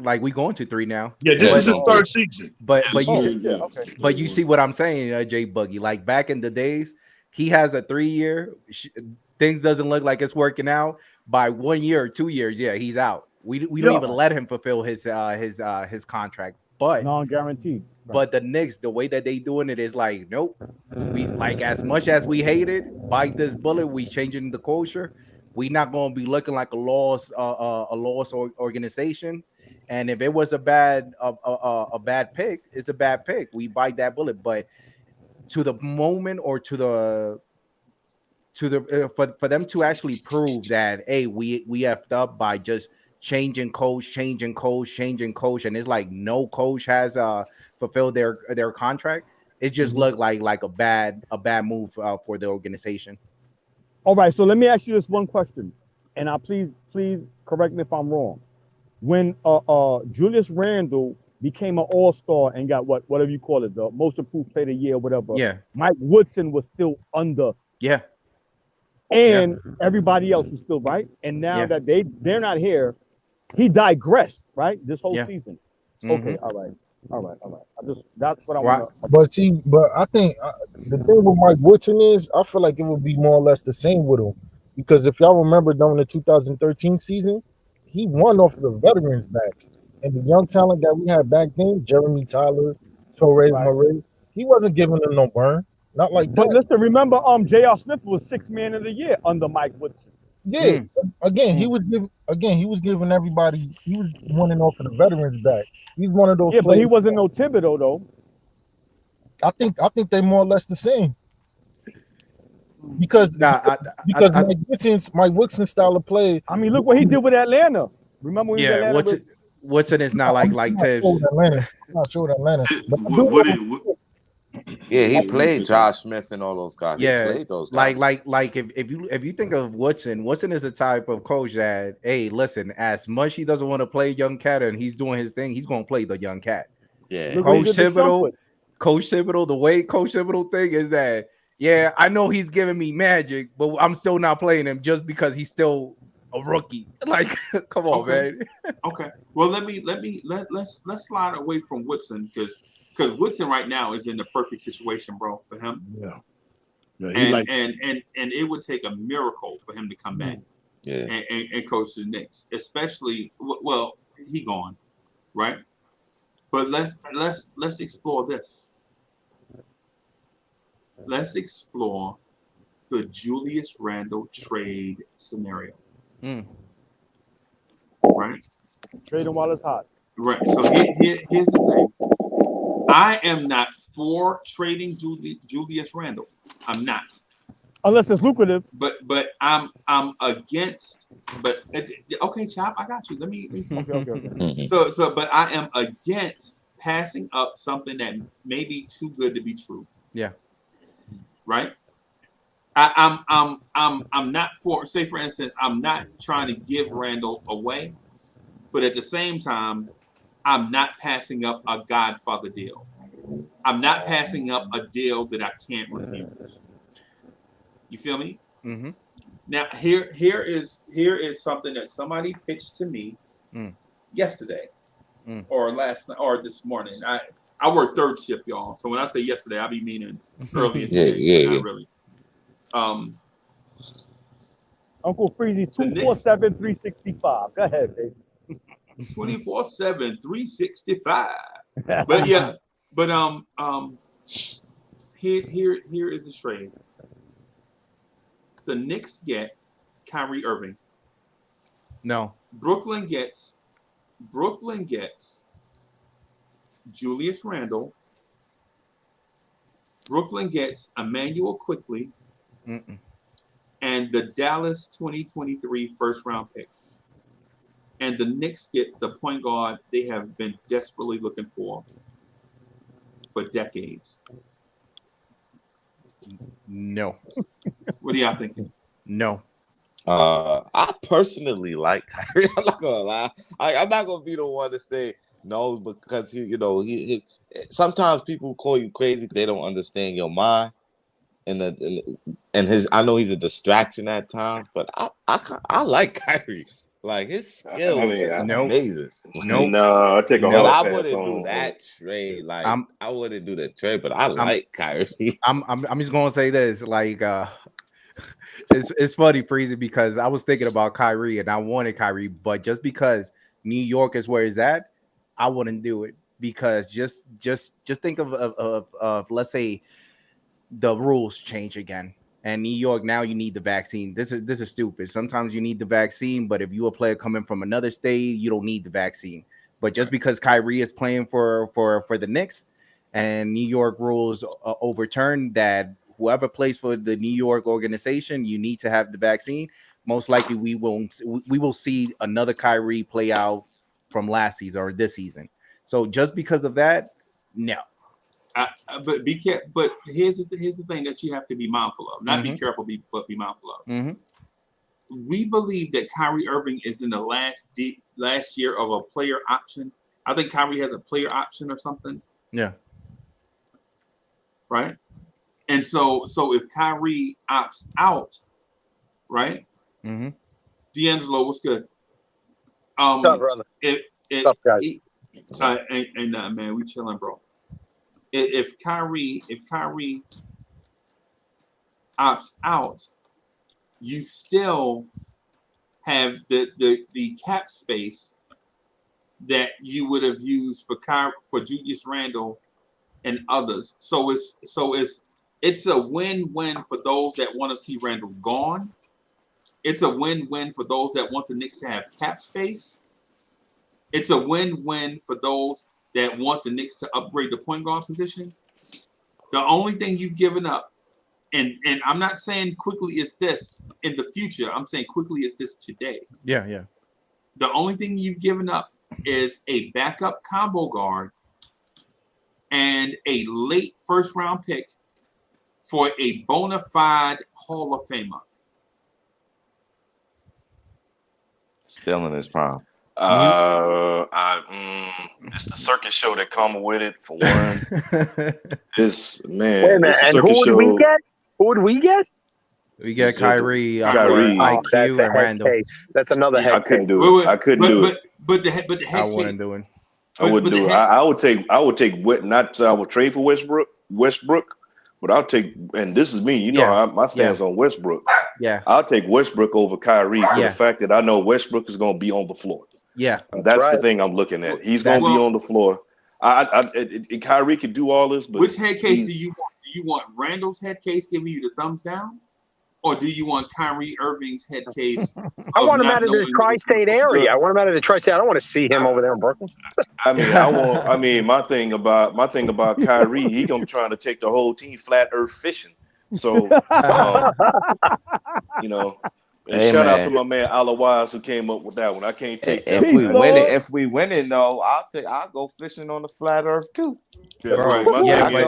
like we going to 3 now. Yeah, this is his going third season. But This you year, yeah. Okay. but you see what I'm saying, Jay Buggy. Like back in the days, he has a 3-year. Things doesn't look like it's working out. By 1 year or 2 years, yeah, he's out. We don't even let him fulfill his contract. But non-guaranteed. But the Knicks, the way that they doing it is like, nope. We like as much as we hate it, bite this bullet. We changing the culture. We not gonna be looking like a lost organization. And if it was a bad pick, it's a bad pick. We bite that bullet. But to the moment or to the for them to actually prove that, hey, we effed up by just changing coach, and it's like no coach has fulfilled their contract. It just looked like a bad move for the organization. All right, so let me ask you this one question, and please correct me if I'm wrong. When Julius Randle became an all-star and got whatever you call it, the most improved player of the year, whatever. Yeah. Mike Woodson was still under. Yeah. And everybody else was still right. And now that they're not here, he digressed, right? This whole season. Okay, all right. That's what I want to. But I think the thing with Mike Woodson is, I feel like it would be more or less the same with him, because if y'all remember during the 2013 season, he won off the veterans backs, and the young talent that we had back then, Jeremy Tyler, Torrey Murray, he wasn't giving them no burn, not like that. But listen, remember, J.R. Smith was 6th man of the year under Mike Woodson. Yeah, again, he was giving everybody. He was winning off of the veterans back. He's one of those. Yeah, but he wasn't no Thibodeau though. I think they more or less the same. Because Mike Woodson's style of play. I mean, look what he did with Atlanta. Remember when he was Atlanta? Woodson is not like Tibbs. I'm not sure Atlanta. Yeah, he played Josh Smith and all those guys. Yeah, he played those guys. Like if you think of Woodson is the type of coach that, hey, listen, as much he doesn't want to play young cat and he's doing his thing, he's gonna play the young cat. Yeah, Coach Thibodeau, the way Coach Thibodeau thing is that, yeah, I know he's giving me magic, but I'm still not playing him just because he's still a rookie. Like, come on, man. Okay. Well, let's slide away from Woodson because Woodson right now is in the perfect situation, bro, for him. Yeah. And it would take a miracle for him to come back. Yeah. And coach the Knicks, especially he gone, right? But let's explore this. Let's explore the Julius Randle trade scenario. Right? Trade him while it's hot. Right. So here's the thing. I am not for trading Julius Randle. I'm not. Unless it's lucrative. But I'm against. But okay, Chop, I got you. Let me. Okay. So but I am against passing up something that may be too good to be true. Yeah. Right. I'm not for. Say for instance, I'm not trying to give Randle away, but at the same time, I'm not passing up a Godfather deal. I'm not passing up a deal that I can't refuse. You feel me? Mm-hmm. Now here is something that somebody pitched to me yesterday or last night or this morning. I work third shift, y'all. So when I say yesterday, I be meaning early in the day. Yeah. Really. Uncle Freezy 247 365. Go ahead, baby. 24/7 365. But yeah, here is the trade. The Knicks get Kyrie Irving. No. Brooklyn gets Julius Randle. Brooklyn gets Emmanuel Quickly. And the Dallas 2023 first round pick. And the Knicks get the point guard they have been desperately looking for decades. No. What are y'all thinking? No. I personally like Kyrie. I'm not gonna lie. I'm not gonna be the one to say No, because he sometimes people call you crazy because they don't understand your mind. And his, I know he's a distraction at times, but I like Kyrie. Like his skill is just amazing. No, I take a hard I pass wouldn't on. do that trade. Like I wouldn't do the trade, but I like Kyrie. I'm just gonna say this. Like it's funny, Freezy, because I was thinking about Kyrie and I wanted Kyrie, but just because New York is where he's at, I wouldn't do it because just think of let's say the rules change again. And New York, now you need the vaccine. This is stupid. Sometimes you need the vaccine, but if you a player coming from another state, you don't need the vaccine. But just because Kyrie is playing for the Knicks, and New York rules overturned that whoever plays for the New York organization, you need to have the vaccine. Most likely, we will see another Kyrie play out from last season or this season. So just because of that, no. But be careful. But here's the thing that you have to be mindful of. Not be careful, but be mindful of. We believe that Kyrie Irving is in the last year of a player option. I think Kyrie has a player option or something. Yeah. Right. And so if Kyrie opts out, right? D'Angelo, what's good? What's up, brother? What's up, guys? Man, we chilling, bro. If Kyrie opts out, you still have the cap space that you would have used for Julius Randle and others. So it's a win-win for those that want to see Randle gone. It's a win-win for those that want the Knicks to have cap space. It's a win-win for those that want the Knicks to upgrade the point guard position. The only thing you've given up, and I'm not saying quickly is this in the future. I'm saying quickly is this today. Yeah. The only thing you've given up is a backup combo guard and a late first-round pick for a bona fide Hall of Famer. Still in his prime. It's the circus show that come with it for one. This man. Wait a minute, and who would we get? Who would we get? We get Kyrie, IQ, that's a and Randle. Case. That's another head. I couldn't do it. I couldn't do it. But the head case. I wouldn't do it. I wouldn't do it. I would take not I would trade for Westbrook, but I'll take, and this is me, you know, my stance on Westbrook. Yeah. I'll take Westbrook over Kyrie for the fact that I know Westbrook is going to be on the floor. Yeah. That's the thing I'm looking at. He's going to be on the floor. Kyrie could do all this, but which head case do you want? Do you want Randall's head case giving you the thumbs down? Or do you want Kyrie Irving's head case? I want him out of the tri-state area. I want him out of the tri-state. I don't want to see him over there in Brooklyn. My thing about Kyrie, he gonna be trying to take the whole team flat earth fishing. So you know, and shout out to my man Alawaz who came up with that one. I can't take that. If we win it, though, I'll go fishing on the flat earth too. Yeah, right. Don't get me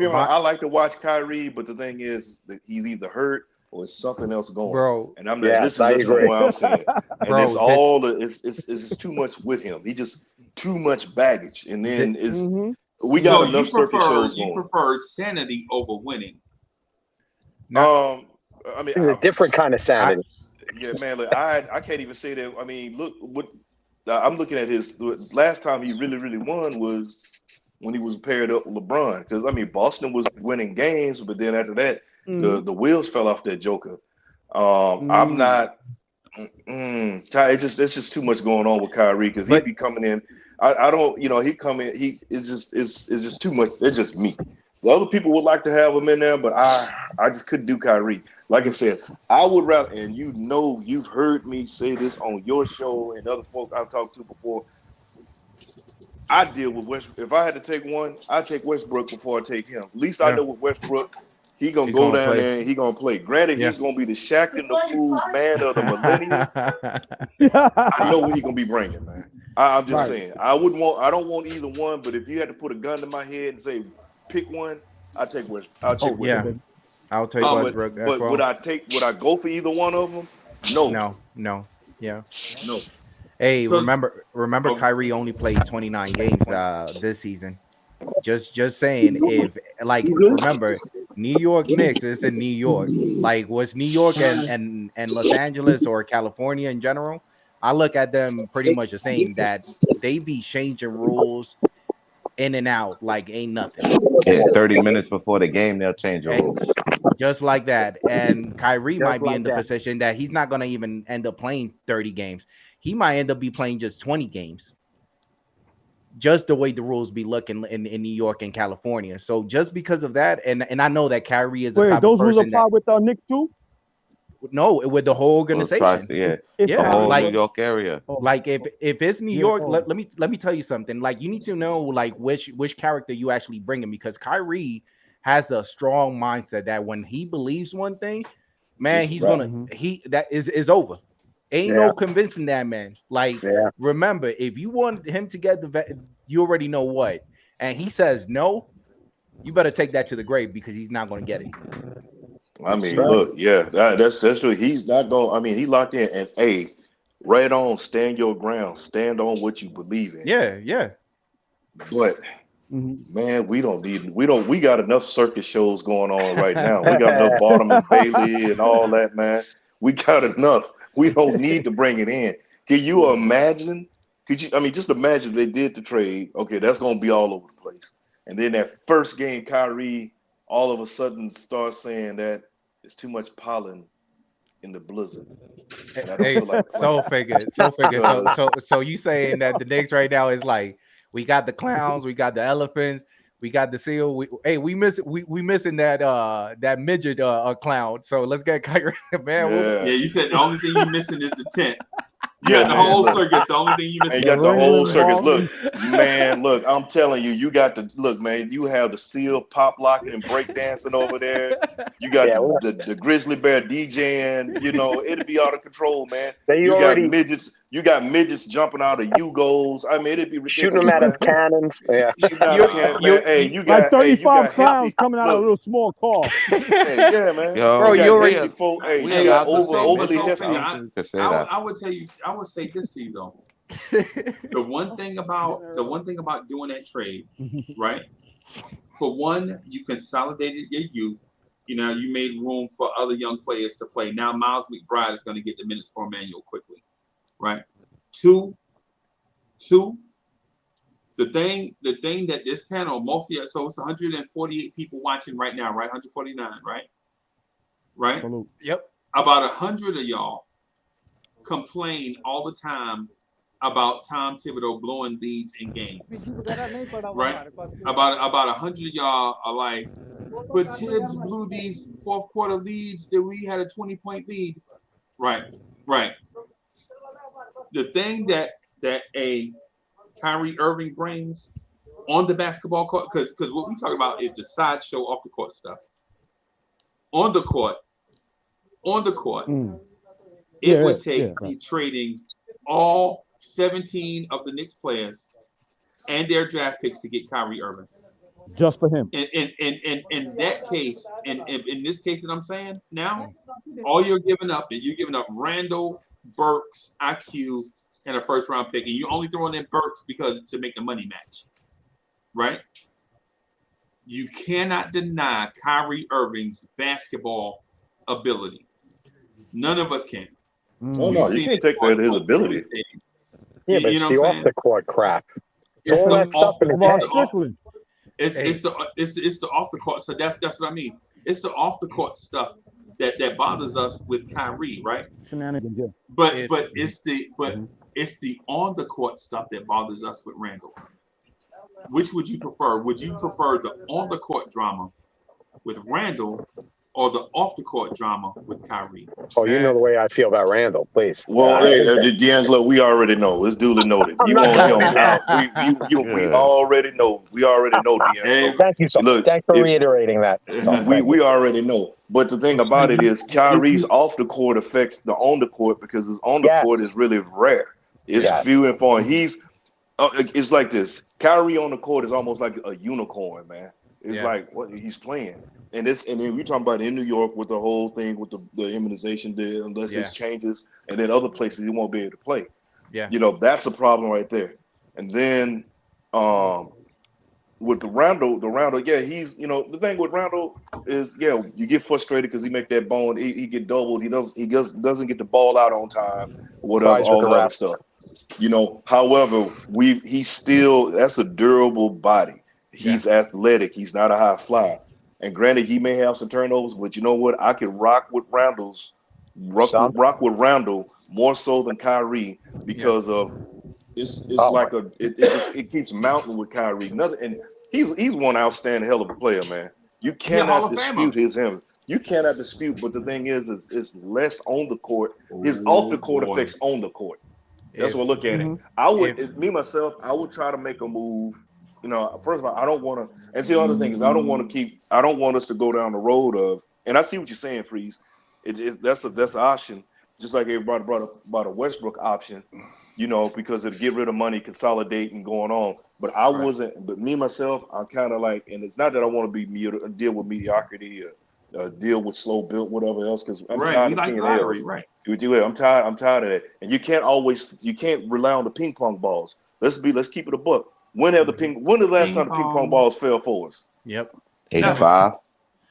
wrong. I like to watch Kyrie, but the thing is that he's either hurt or it's something else going, bro. And I'm this is what I'm saying. And it's it's too much with him. He just too much baggage, and then we got enough circuit shows going. You prefer sanity over winning? I mean, it's a different kind of sanity. Look, I can't even say that. I mean, look what I'm looking at. His last time he really won was when he was paired up with LeBron. Because I mean, Boston was winning games, but then after that, the wheels fell off that joker. I'm not. It's just too much going on with Kyrie because he be coming in. I don't. You know, he come in. He is it's just too much. It's just me. The other people would like to have him in there, but I just couldn't do Kyrie. Like I said, I would rather, and you know, you've heard me say this on your show and other folks I've talked to before. I deal with Westbrook. If I had to take one, I'd take Westbrook before I take him. At least I know with Westbrook, he's gonna go down there and he's gonna play. Granted, he's gonna be the Shaq and the Fools man of the millennium. I know what he's gonna be bringing, man. I'm just saying. I don't want either one, but if you had to put a gun to my head and say pick one, I'll take Westbrook. I'll take Westbrook. I'll take Westbrook. But would I go for either one of them? No. Yeah. No. Hey, So remember, Kyrie only played 29 games this season. Just saying, if like remember, New York Knicks is in New York. Like was New York and Los Angeles or California in general, I look at them pretty much the same. That they be changing rules in and out like ain't nothing. Yeah, 30 minutes before the game, they'll change a And rule. just like that. And Kyrie Just might be like in the that. position that he's not gonna even end up playing 30 games. He might end up be playing just 20 games. Just the way the rules be looking in New York and California. So just because of that, and I know that Kyrie is the Wait, type those of rules person apply that with Knicks too? no, with the whole Well, try organization. to, yeah, If the whole Kyrie New Like York area. like if it's New Yeah, York, let me tell you something. Like you need to know like which character you actually bring in, because Kyrie has a strong mindset that when he believes one thing, man, It's a he's wrap. gonna he that is over. Ain't Yeah. no convincing that man. Like Yeah. remember, if you want him to get you already know what, and he says no, you better take that to the grave because he's not going to get it. I That's mean, right. look, yeah, that's true. He's not going. I mean, he locked in, and hey, right on, stand your ground, stand on what you believe in. Yeah. But man, we got enough circus shows going on right now. We got enough Bottom and Bailey and all that, man. We got enough. We don't need to bring it in. Can you imagine? I mean, just imagine if they did the trade. Okay, that's gonna be all over the place. And then that first game, Kyrie all of a sudden starts saying that it's too much pollen in the blizzard. And I don't Hey, feel like so playing. figure. So Because you saying that the Knicks right now is like we got the clowns, we got the elephants, we got the seal. We missing that midget clown. So let's get Kyrie, man. yeah. yeah, you said the only thing you missing is the tent. You Yeah, got the man. whole Look. circus. The only thing you And missing you is got the the whole tent, circus. right? Look, man, look, I'm telling you, you got the look, man, you have the seal pop locking and break dancing over there. You got Yeah. the grizzly bear DJing, it'd be out of control, man. They You already got midgets jumping out of U-goals. I mean, it'd be shooting ridiculous, them out man. of cannons. Yeah. You got a can, man. Hey, you like got 35 clowns hefty. coming out of a Look, little small car. hey, yeah, man. Yo, Bro, You you got already hefty folk. Hey, we you got allowed to say overly midgets. I hefty. don't think you could say that. I would tell you. I would say this to you though. The one thing about doing that trade, right? For one, you consolidated your youth. You made room for other young players to play. Now Miles McBride is going to get the minutes for Emmanuel quickly, right? Two, the thing that this panel, mostly, so it's 148 people watching right now, right? 149, right? Right? Yep. About 100 of y'all complain all the time about Tom Thibodeau blowing leads in games, right? About 100 of y'all are like, but Tibbs blew these fourth quarter leads that we had a 20-point lead, right? The thing that a Kyrie Irving brings on the basketball court, because what we talk about is the sideshow off the court stuff. On the court, it would take me trading all 17 of the Knicks players and their draft picks to get Kyrie Irving. Just for him. In that case, in this case that I'm saying now, all you're giving up Randle, Burks, IQ, and a first round pick, and you only throwing in Burks because to make the money match, right? You cannot deny Kyrie Irving's basketball ability. None of us can. Oh no, you can't take away his ability. Yeah, but it's the off the court crap. It's all that stuff in the It's the off the court. So that's what I mean. It's the off the court stuff that bothers us with Kyrie, right? Shenanigans, yeah. But it's the on the court stuff that bothers us with Randle. Which would you prefer? Would you prefer the on the court drama with Randle or the off the court drama with Kyrie? Oh, you know the way I feel about Randle, please. Well, D'Angelo, we already know. It's duly noted. We already know. We already know, D'Angelo. Thank you so much. Thanks for reiterating that. We already know. But the thing about it is Kyrie's off the court affects the on the court because his on the court is really rare. It's few and far. It's like this. Kyrie on the court is almost like a unicorn, man. It's like what he's playing. And then we talking about in New York with the whole thing with the immunization deal, unless it changes, and then other places he won't be able to play. Yeah. You know, that's a problem right there. And then with the Randle, yeah, he's, you know, the thing with Randle is, yeah, you get frustrated because he make that bone, he get doubled, he doesn't get the ball out on time, whatever, Cries with all the that other ref. stuff. You know, however, he's still, that's a durable body. He's athletic. He's not a high flyer. And granted, he may have some turnovers, but you know what? I can rock with Randle more so than Kyrie because of it's like it keeps mounting with Kyrie. And he's one outstanding hell of a player, man. You cannot dispute him. You cannot dispute, but the thing is it's less on the court. His off the court effects on the court. That's what I look at it. I would, me myself, I would try to make a move. You know, first of all, I don't want to. And see, the other thing is, I don't want us to go down the road of. And I see what you're saying, Freeze. That's an option. Just like everybody brought up about a Westbrook option. You know, because it'd get rid of money, consolidate, and going on. But I wasn't. But me myself, I'm kind of like, and it's not that I want to deal with mediocrity or deal with slow build, whatever else, because I'm tired of seeing L's. Right. I'm tired of that. And you can't rely on the ping pong balls. Let's keep it a buck. When the last time the ping pong balls fell for us? Yep. 85.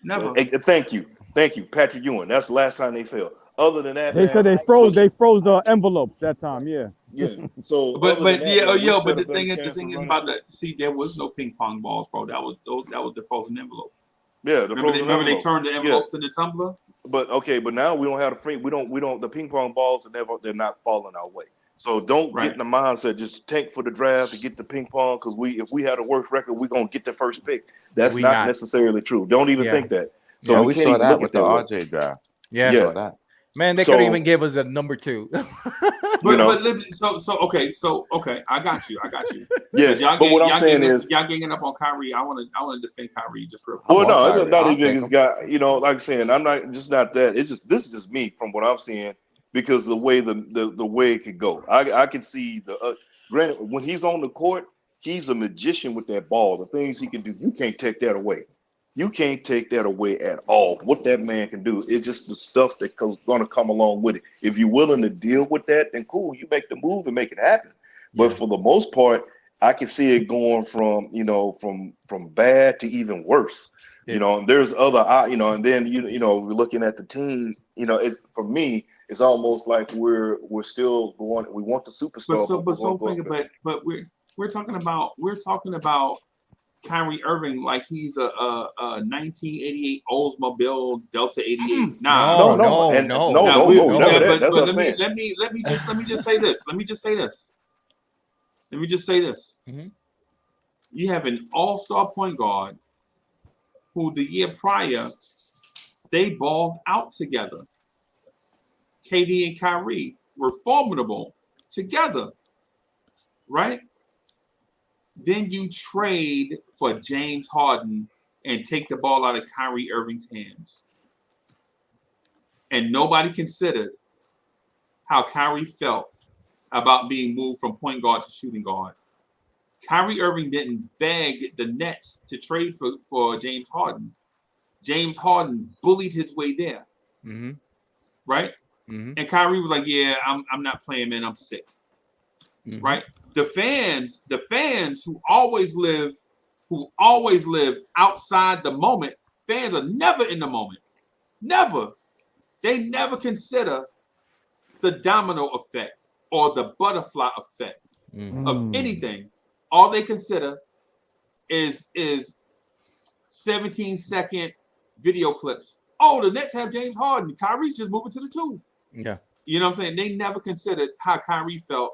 Never. Thank you, Patrick Ewing. That's the last time they fell. Other than that, they said they froze the envelopes that time. Yeah. Yeah. So, but the thing is about that. See, there was no ping pong balls, bro. That was the frozen envelope. Yeah. Remember they turned the envelopes in the tumbler. But now we don't have the ping pong balls they're not falling our way. So don't get in the mindset just tank for the draft to get the ping pong because if we had a worse record, we're gonna get the first pick. That's not necessarily true. Don't even think that. So we saw that with the RJ draft. Yeah. Saw that. Man, they could even give us a number 2. Okay, I got you. Yeah, but what I'm saying is y'all ganging up on Kyrie. I want to defend Kyrie just real quick. Well, no, it's not even this guy. You know, like I'm saying, I'm not that. It's just this is just me from what I'm seeing because the way the way it could go. I can see granted when he's on the court, he's a magician with that ball. The things he can do, you can't take that away. You can't take that away at all. What that man can do, it's just the stuff that's going to come along with it. If you're willing to deal with that, then cool, you make the move and make it happen. But for the most part, I can see it going from bad to even worse. Yeah. You know, and there's other, and then we're looking at the team. You know, for me, it's almost like we're still going. We want the superstar. But we're talking about Kyrie Irving like he's a 1988 Oldsmobile Delta 88. No. But let me just say this. Mm-hmm. You have an all-star point guard who the year prior they balled out together. KD and Kyrie were formidable together, right? Then you trade for James Harden and take the ball out of Kyrie Irving's hands. And nobody considered how Kyrie felt about being moved from point guard to shooting guard. Kyrie Irving didn't beg the Nets to trade for James Harden. James Harden bullied his way there. Mm-hmm. Right? Mm-hmm. And Kyrie was like, yeah, I'm not playing, man. I'm sick. Mm-hmm. Right? The fans who always live outside the moment, fans are never in the moment. Never. They never consider the domino effect or the butterfly effect of anything. All they consider is 17-second video clips. Oh, the Nets have James Harden. Kyrie's just moving to the 2. Yeah. You know what I'm saying? They never considered how Kyrie felt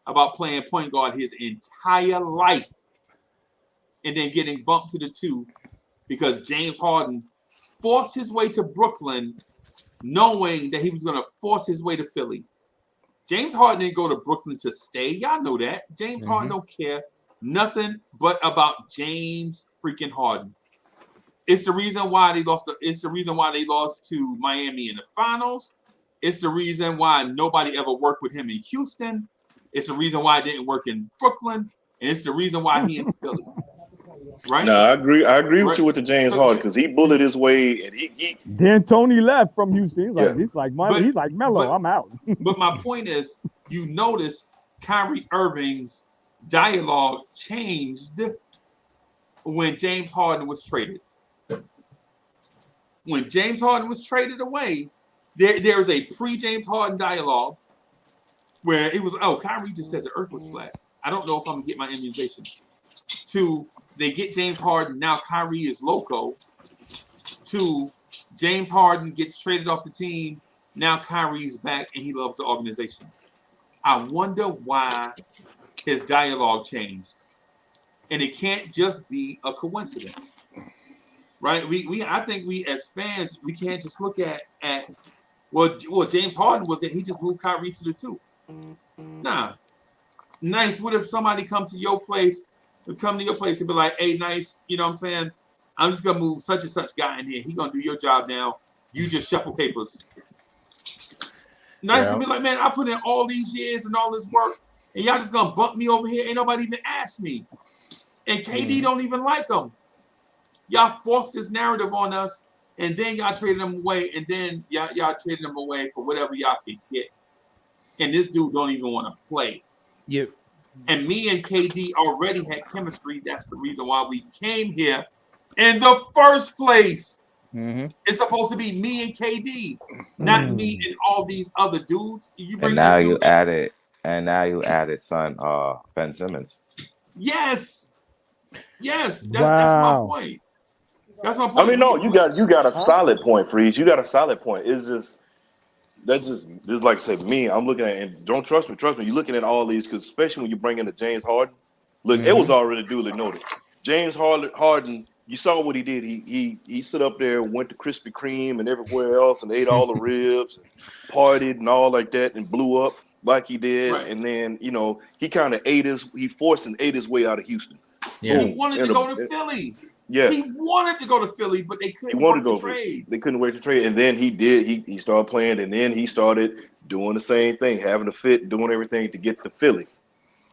about playing point guard his entire life and then getting bumped to the 2 because James Harden forced his way to Brooklyn knowing that he was going to force his way to Philly. James Harden didn't go to Brooklyn to stay. Y'all know that. James Harden don't care nothing but about James freaking Harden. It's the reason why they lost. It's the reason why they lost to Miami in the finals. It's the reason why nobody ever worked with him in Houston. It's the reason why it didn't work in Brooklyn, and it's the reason why he in Philly. Right? No, I agree with you with the James Harden because he bullied his way, and he. Then Tony left from Houston. He's like Melo. I'm out. But my point is, you notice Kyrie Irving's dialogue changed when James Harden was traded. When James Harden was traded away, there was a pre-James Harden dialogue where it was, Kyrie just said the earth was flat. I don't know if I'm going to get my immunization. To they get James Harden, now Kyrie is loco. To James Harden gets traded off the team, now Kyrie's back and he loves the organization. I wonder why his dialogue changed. And it can't just be a coincidence. Right? I think we as fans, we can't just look at well James Harden was that he just moved Kyrie to the 2. Nah. Nice. What if somebody come to your place and be like, hey, nice, you know what I'm saying? I'm just gonna move such and such guy in here. He gonna do your job now. You just shuffle papers. Nice gonna be like, man, I put in all these years and all this work, and y'all just gonna bump me over here. Ain't nobody even asked me. And KD don't even like him. Y'all forced this narrative on us, and then y'all traded him away, and then y'all traded him away for whatever y'all could get. And this dude don't even want to play. Yep. And me and KD already had chemistry. That's the reason why we came here in the first place. Mm-hmm. It's supposed to be me and KD, not me and all these other dudes. And now you added son Ben Simmons. Yes. That's my point. That's my point. I mean, no, you got a solid point, Freeze. You got a solid point. That's just like I said, me. I'm looking at it, and don't trust me. You're looking at all these because especially when you bring in the James Harden. Look, it was already duly noted. James Harden, you saw what he did. He stood up there, went to Krispy Kreme and everywhere else, and ate all the ribs, and partied and all like that, and blew up like he did. Right. And then he kind of ate his way out of Houston. Yeah. He wanted to go to Philly. Yeah, he wanted to go to Philly, but they couldn't work the trade. They couldn't wait to trade, and then he did. He started playing, and then he started doing the same thing, having a fit, doing everything to get to Philly.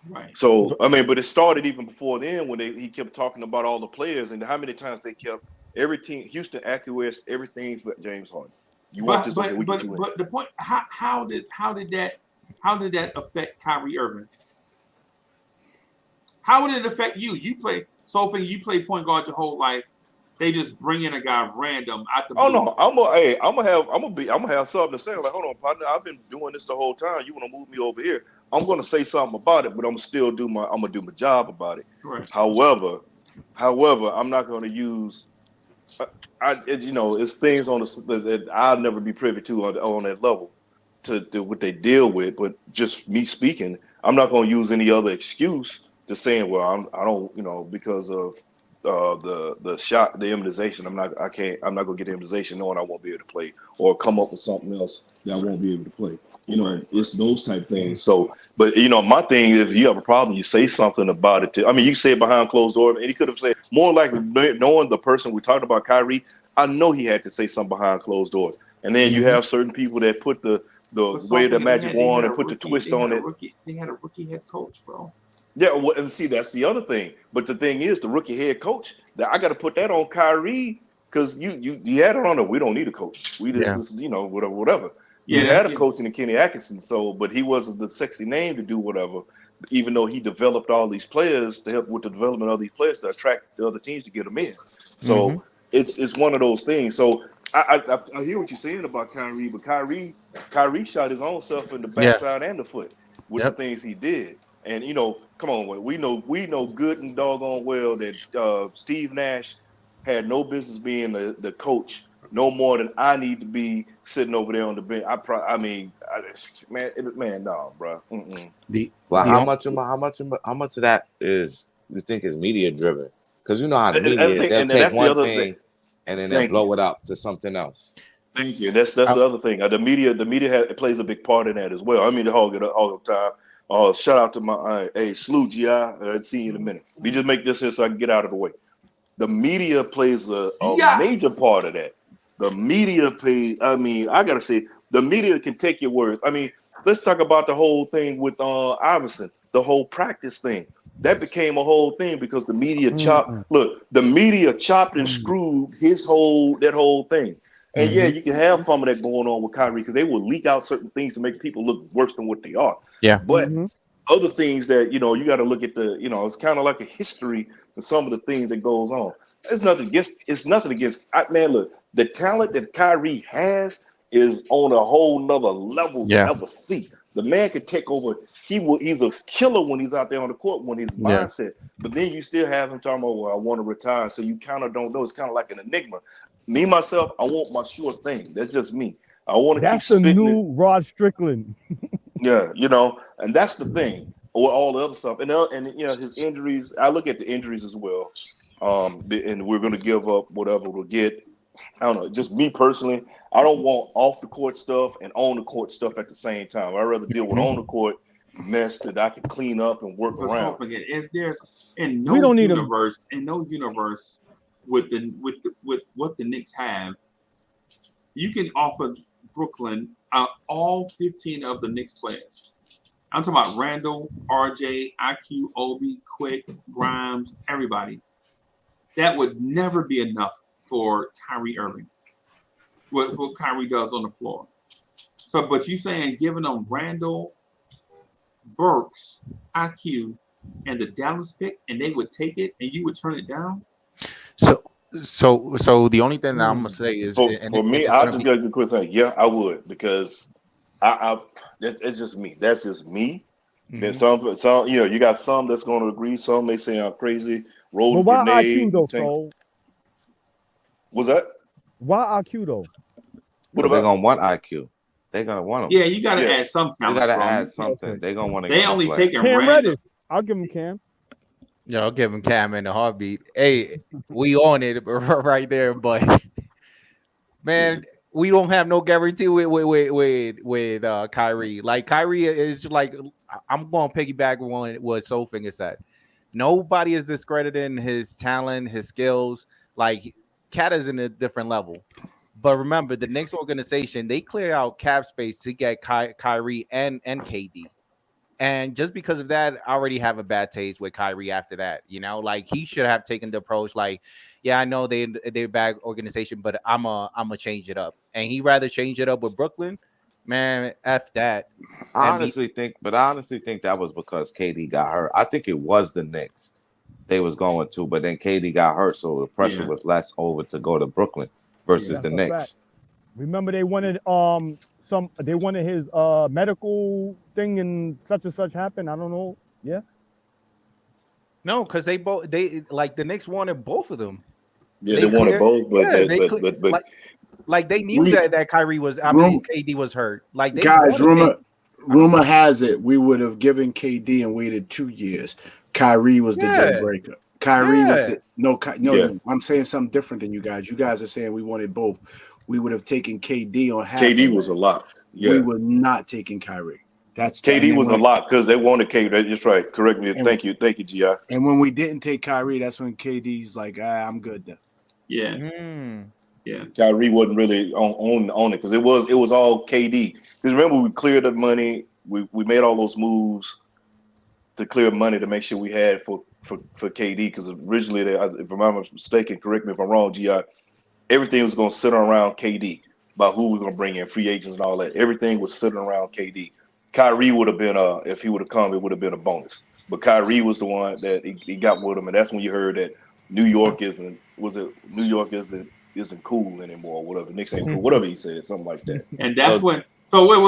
Right. So I mean, but it started even before then when he kept talking about all the players and how many times they kept every team. Houston acquiesced everything but James Harden. But the point, how did that affect Kyrie Irving? How would it affect you? You play point guard your whole life. They just bring in a guy random out the blue. Oh no, I'm gonna have something to say. Like, hold on, partner, I've been doing this the whole time. You want to move me over here? I'm gonna say something about it, but I'm gonna do my job about it. Right. However, I'm not gonna use. It's things on that I'll never be privy to on that level to what they deal with. But just me speaking, I'm not gonna use any other excuse. Just saying, well, I don't, because of the shot, the immunization. I'm not gonna get the immunization knowing I won't be able to play, or come up with something else that I won't be able to play. It's those type things. So, but my thing is, if you have a problem, you say something about it. You say it behind closed doors, and he could have said more likely knowing the person we talked about, Kyrie. I know he had to say something behind closed doors, and then you have certain people that put the way the magic wand and put the twist on it. They had a rookie head coach, bro. Yeah, well, and see, that's the other thing. But the thing is, the rookie head coach, I got to put that on Kyrie because you had it on it. We don't need a coach. We just, whatever. You had a coach in the Kenny Atkinson, but he wasn't the sexy name to do whatever. Even though he developed all these players to help with the development of these players to attract the other teams to get them in. So it's one of those things. So I hear what you're saying about Kyrie, but Kyrie shot his own self in the backside and the foot with the things he did. And come on, we know good and doggone well that Steve Nash had no business being the coach no more than I need to be sitting over there on the bench. No, bro. How much of that is you think is media driven? Because you know how the media is. They'll take one thing and then they'll blow it up to something else. Thank you. That's the other thing. The media plays a big part in that as well. I mean, the hog it all the time. Shout out to my Slew GI. I'll see you in a minute. We just make this here so I can get out of the way. The media plays a major part of that. The media plays. I gotta say, the media can take your words. Let's talk about the whole thing with Iverson, the whole practice thing. That became a whole thing because the media chopped. Look, the media chopped and screwed that whole thing. And you can have some of that going on with Kyrie because they will leak out certain things to make people look worse than what they are. Yeah. But other things that you got to look at it's kind of like a history of some of the things that goes on. It's nothing against. Man, look, the talent that Kyrie has is on a whole nother level you'll ever see. The man can take over. He's a killer when he's out there on the court when his mindset. But then you still have him talking about, well, I want to retire. So you kind of don't know. It's kind of like an enigma. Me, myself, I want my sure thing. That's just me. I want to keep spitting. That's the new Rod Strickland. Yeah, and that's the thing. Or all the other stuff. And his injuries, I look at the injuries as well. And we're going to give up whatever we'll get. I don't know. Just me personally, I don't want off the court stuff and on the court stuff at the same time. I'd rather deal with on the court mess that I can clean up and work around. Don't forget, there's in no universe with what the Knicks have, you can offer Brooklyn all 15 of the Knicks players. I'm talking about Randle, RJ, IQ, Obi, Quick, Grimes, everybody. That would never be enough for Kyrie Irving. What Kyrie does on the floor. So, but you saying giving them Randle, Burks, IQ, and the Dallas pick, and they would take it, and you would turn it down? So the only thing that I'm gonna say is, for me, I just gotta quick say, yeah, I would, because it's just me. That's just me. Then some, you got some that's gonna agree. Some may say I'm crazy. Roll why grenade. IQ though? What's that? Why IQ though? They're gonna want IQ. They're gonna want them. Yeah, you gotta add some talent. You gotta add something. They're gonna want to. They only taking Cam Reddish. I'll give him Cam. Yeah, I'll give him Cam in a heartbeat. Hey, we on it right there, but man, we don't have no guarantee with Kyrie. Like Kyrie is like, I'm going to piggyback on what Soulfinger said. Nobody is discrediting his talent, his skills. Like Cat is in a different level. But remember, the Knicks organization, they clear out cap space to get Kyrie and KD. And just because of that, I already have a bad taste with Kyrie after that. Like he should have taken the approach like, yeah, I know they're a bad organization, but I'm a change it up. And he rather change it up with Brooklyn. Man, F that. I honestly think that was because KD got hurt. I think it was the Knicks they was going to, but then KD got hurt, so the pressure was less over to go to Brooklyn versus the Knicks. Remember they wanted his medical thing and such happened. I don't know. Yeah. No, because they like the Knicks wanted both of them. Yeah, they wanted both, but like they knew that Kyrie was. KD was hurt. Like guys, rumor has it we would have given KD and waited 2 years. Kyrie was the deal breaker. Kyrie was the I'm saying something different than you guys. You guys are saying we wanted both. We would have taken KD on half. KD was a lot. Yeah, we were not taking Kyrie. That's KD was a lot because they wanted KD. That's right. Correct me. Thank you, Gi. And when we didn't take Kyrie, that's when KD's like, I'm good then. Yeah. Yeah. Kyrie wasn't really on it because it was all KD. Because remember, we cleared the money. We made all those moves to clear money to make sure we had for KD. Because originally, if I'm not mistaken, correct me if I'm wrong, Gi. Everything was going to sit around KD about who we're going to bring in, free agents and all that. Everything was sitting around KD. Kyrie would have been if he would have come, it would have been a bonus. But Kyrie was the one that he got with him, and that's when you heard that New York isn't cool anymore, or whatever. Knicks ain't cool, whatever he said, something like that. And that's when. So wait.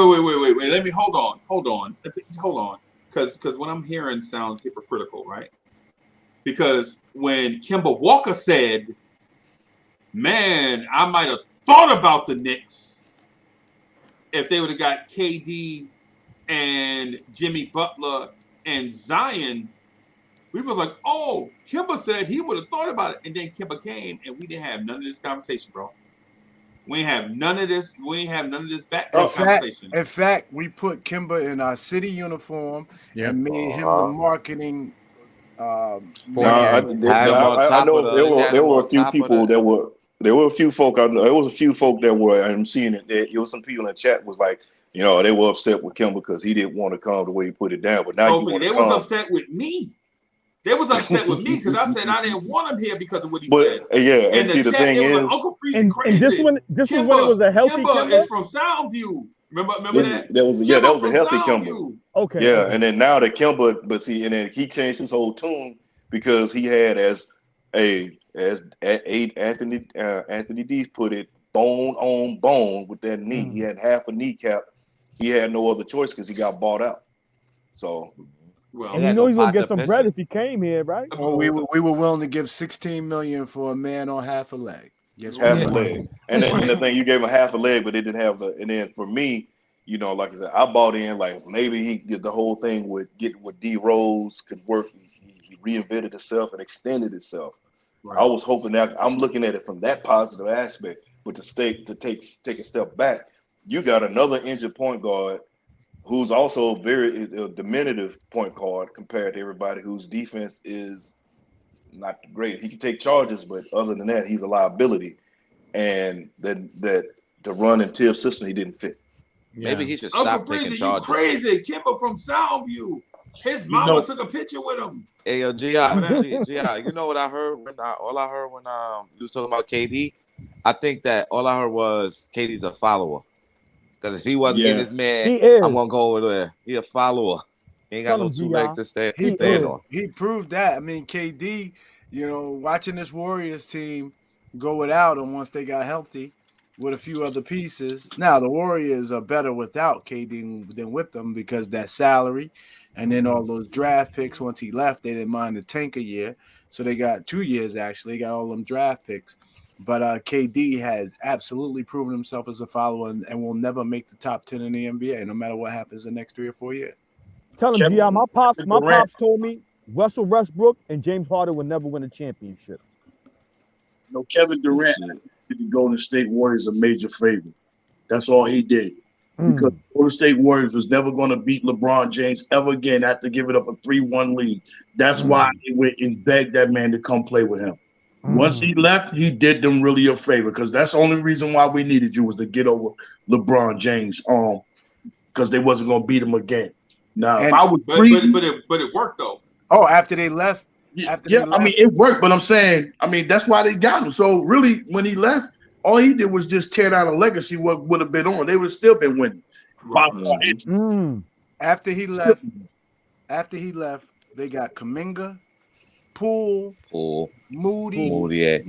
Let me hold on, because what I'm hearing sounds hypocritical, right? Because when Kemba Walker said, "Man, I might have thought about the Knicks if they would have got KD and Jimmy Butler and Zion," we was like, "Oh, Kemba said he would have thought about it." And then Kemba came, and we didn't have none of this conversation, bro. We ain't have none of this. We ain't have none of this back conversation. In fact, we put Kemba in our city uniform and made him the marketing. I know there were a few people that were. There were a few folk. I know there was a few folk that were. I'm seeing it. There was some people in the chat was like, they were upset with Kemba because he didn't want to come the way he put it down. But now they was upset with me. They was upset with me because I said I didn't want him here because of what he said. Yeah, and see the thing is, like, Uncle Freeze is crazy. And this one it was a healthy Kemba is from Soundview. Remember that was a healthy Kimba. Okay. Yeah, okay. and then now the Kimba, but see, and then he changed his whole tune because he had as Anthony D put it, bone on bone with that knee. He had half a kneecap. He had no other choice because he got bought out. So, well, and you know he's gonna get some bread if he came here, right? Well, we were willing to give $16 million for a man on half a leg. Yes, half a leg, and the thing you gave him half a leg, but it didn't have the. And then for me, you know, like I said, I bought in like maybe he did the whole thing with D Rose could work. He reinvented itself and extended itself. Right. I was hoping that I'm looking at it from that positive aspect, but to take a step back, you got another injured point guard who's also very diminutive point guard compared to everybody whose defense is not great. He can take charges, but other than that, he's a liability. And that to run in Tibbs' system, he didn't fit. Maybe he should stop taking charges. You crazy, Kimba from Soundview. His mama took a picture with him. Hey, yo, G.I., you know what I heard when all I heard when you was talking about KD? I think that all I heard was KD's a follower. Because if he wasn't getting his man, I'm going to go over there. He a follower. He ain't got no two legs to stand on. He proved that. I mean, KD, you know, watching this Warriors team go without him once they got healthy with a few other pieces. Now, the Warriors are better without KD than with them because that salary and then all those draft picks. Once he left, they didn't mind the tank a year. So they got 2 years, actually. They got all them draft picks. But KD has absolutely proven himself as a follower and will never make the top 10 in the NBA, no matter what happens the next 3 or 4 years. Tell him, G.I., my pops told me Russell Westbrook and James Harden would never win a championship. No, Kevin Durant did the Golden State Warriors a major favor. That's all he did. Because Golden State Warriors was never going to beat LeBron James ever again after giving up a 3-1 lead. That's why he went and begged that man to come play with him. Once he left, he did them really a favor because that's the only reason why we needed you was to get over LeBron James because they wasn't going to beat him again. Now, if I was but it worked though. Oh, after they left? I mean, it worked, but I'm saying, I mean, that's why they got him. So really, when he left, all he did was just tear down a legacy what would have been on. They would have still been winning. After he left, they got Kuminga, Poole, Moody, and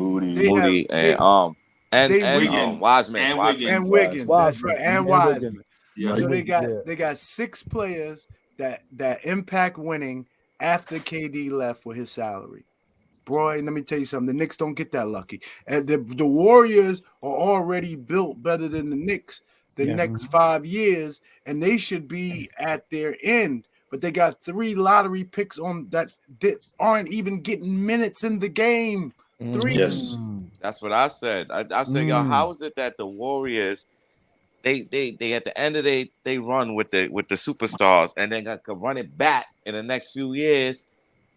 Wiseman. And Wiggins. That's right, and Wiseman. Yeah. So they got 6 players that impact winning after KD left with his salary. Boy, let me tell you something. The Knicks don't get that lucky. And the Warriors are already built better than the Knicks the next 5 years, and they should be at their end. But they got 3 lottery picks on that aren't even getting minutes in the game. 3. Yes. That's what I said. I said, yo, how is it that the Warriors they at the end of they run with the superstars and then can run it back in the next few years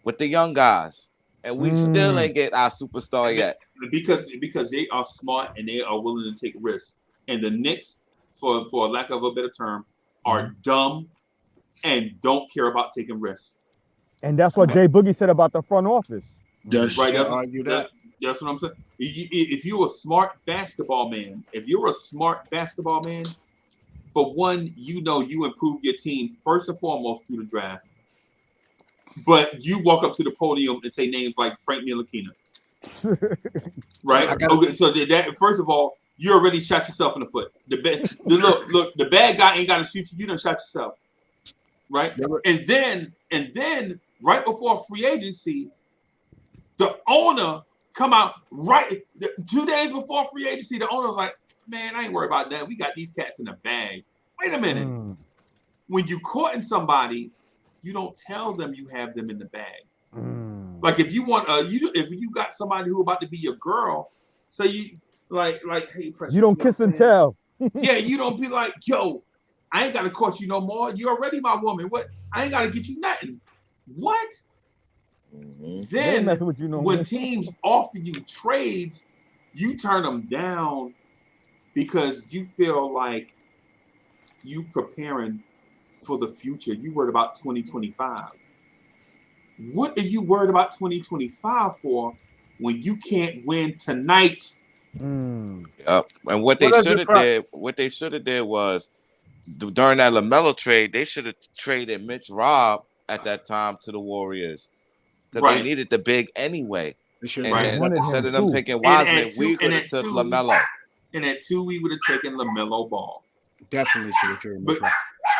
with the young guys, and we still ain't get our superstar yet because they are smart and they are willing to take risks. And the Knicks, for lack of a better term, are dumb and don't care about taking risks. And that's what Jay Boogie said about the front office. That's right. That's what I'm saying. If you're a smart basketball man, for one, you know you improve your team first and foremost through the draft. But you walk up to the podium and say names like Frank Ntilikina, right? Okay, so that first of all, you already shot yourself in the foot. The bad guy ain't got to shoot you. You done shot yourself, right? And then right before free agency, the owner come out 2 days before free agency. The owner was like, "Man, I ain't worried about that. We got these cats in the bag." Wait a minute. When you courting somebody, you don't tell them you have them in the bag. Like if you want if you got somebody who about to be your girl, so you like hey, Precious, you don't kiss and tell. Yeah, you don't be like, yo, I ain't gotta court you no more. You're already my woman. What? I ain't gotta get you nothing. What? Then when teams offer you trades, you turn them down because you feel like you preparing for the future. You worried about 2025. What are you worried about 2025 for when you can't win tonight? And what they should have did was during that LaMelo trade, they should have traded Mitch Robb at that time to the Warriors because they needed the big anyway. And instead of them picking Wiseman, we could have took LaMelo. And at 2, we would have taken LaMelo Ball. Definitely should have traded Mitch Robb.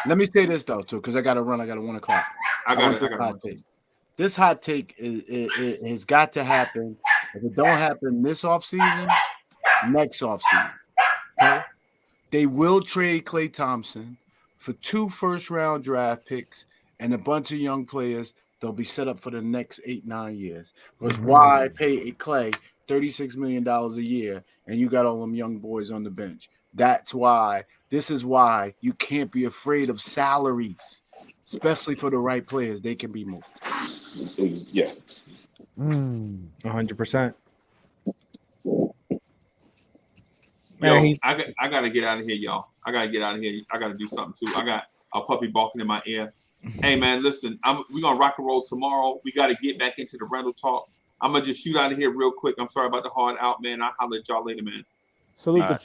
Let me say this though, too, because I got to run. I got a 1 o'clock. I got it. This hot take has got to happen. If it don't happen this offseason, next offseason. Okay? They will trade Klay Thompson for 2 first-round draft picks and a bunch of young players. They'll be set up for the next 8-9 years. Because why pay a Klay $36 million a year and you got all them young boys on the bench? That's why. This is why you can't be afraid of salaries, especially for the right players. They can be moved. Yeah. 100%. Man, I gotta get out of here, y'all. I gotta get out of here. I gotta do something too. I got a puppy barking in my ear. Hey man, listen, we're gonna rock and roll tomorrow. We gotta get back into the Randle talk. I'm gonna just shoot out of here real quick. I'm sorry about the hard out, man. I'll holler at y'all later, man. Salute the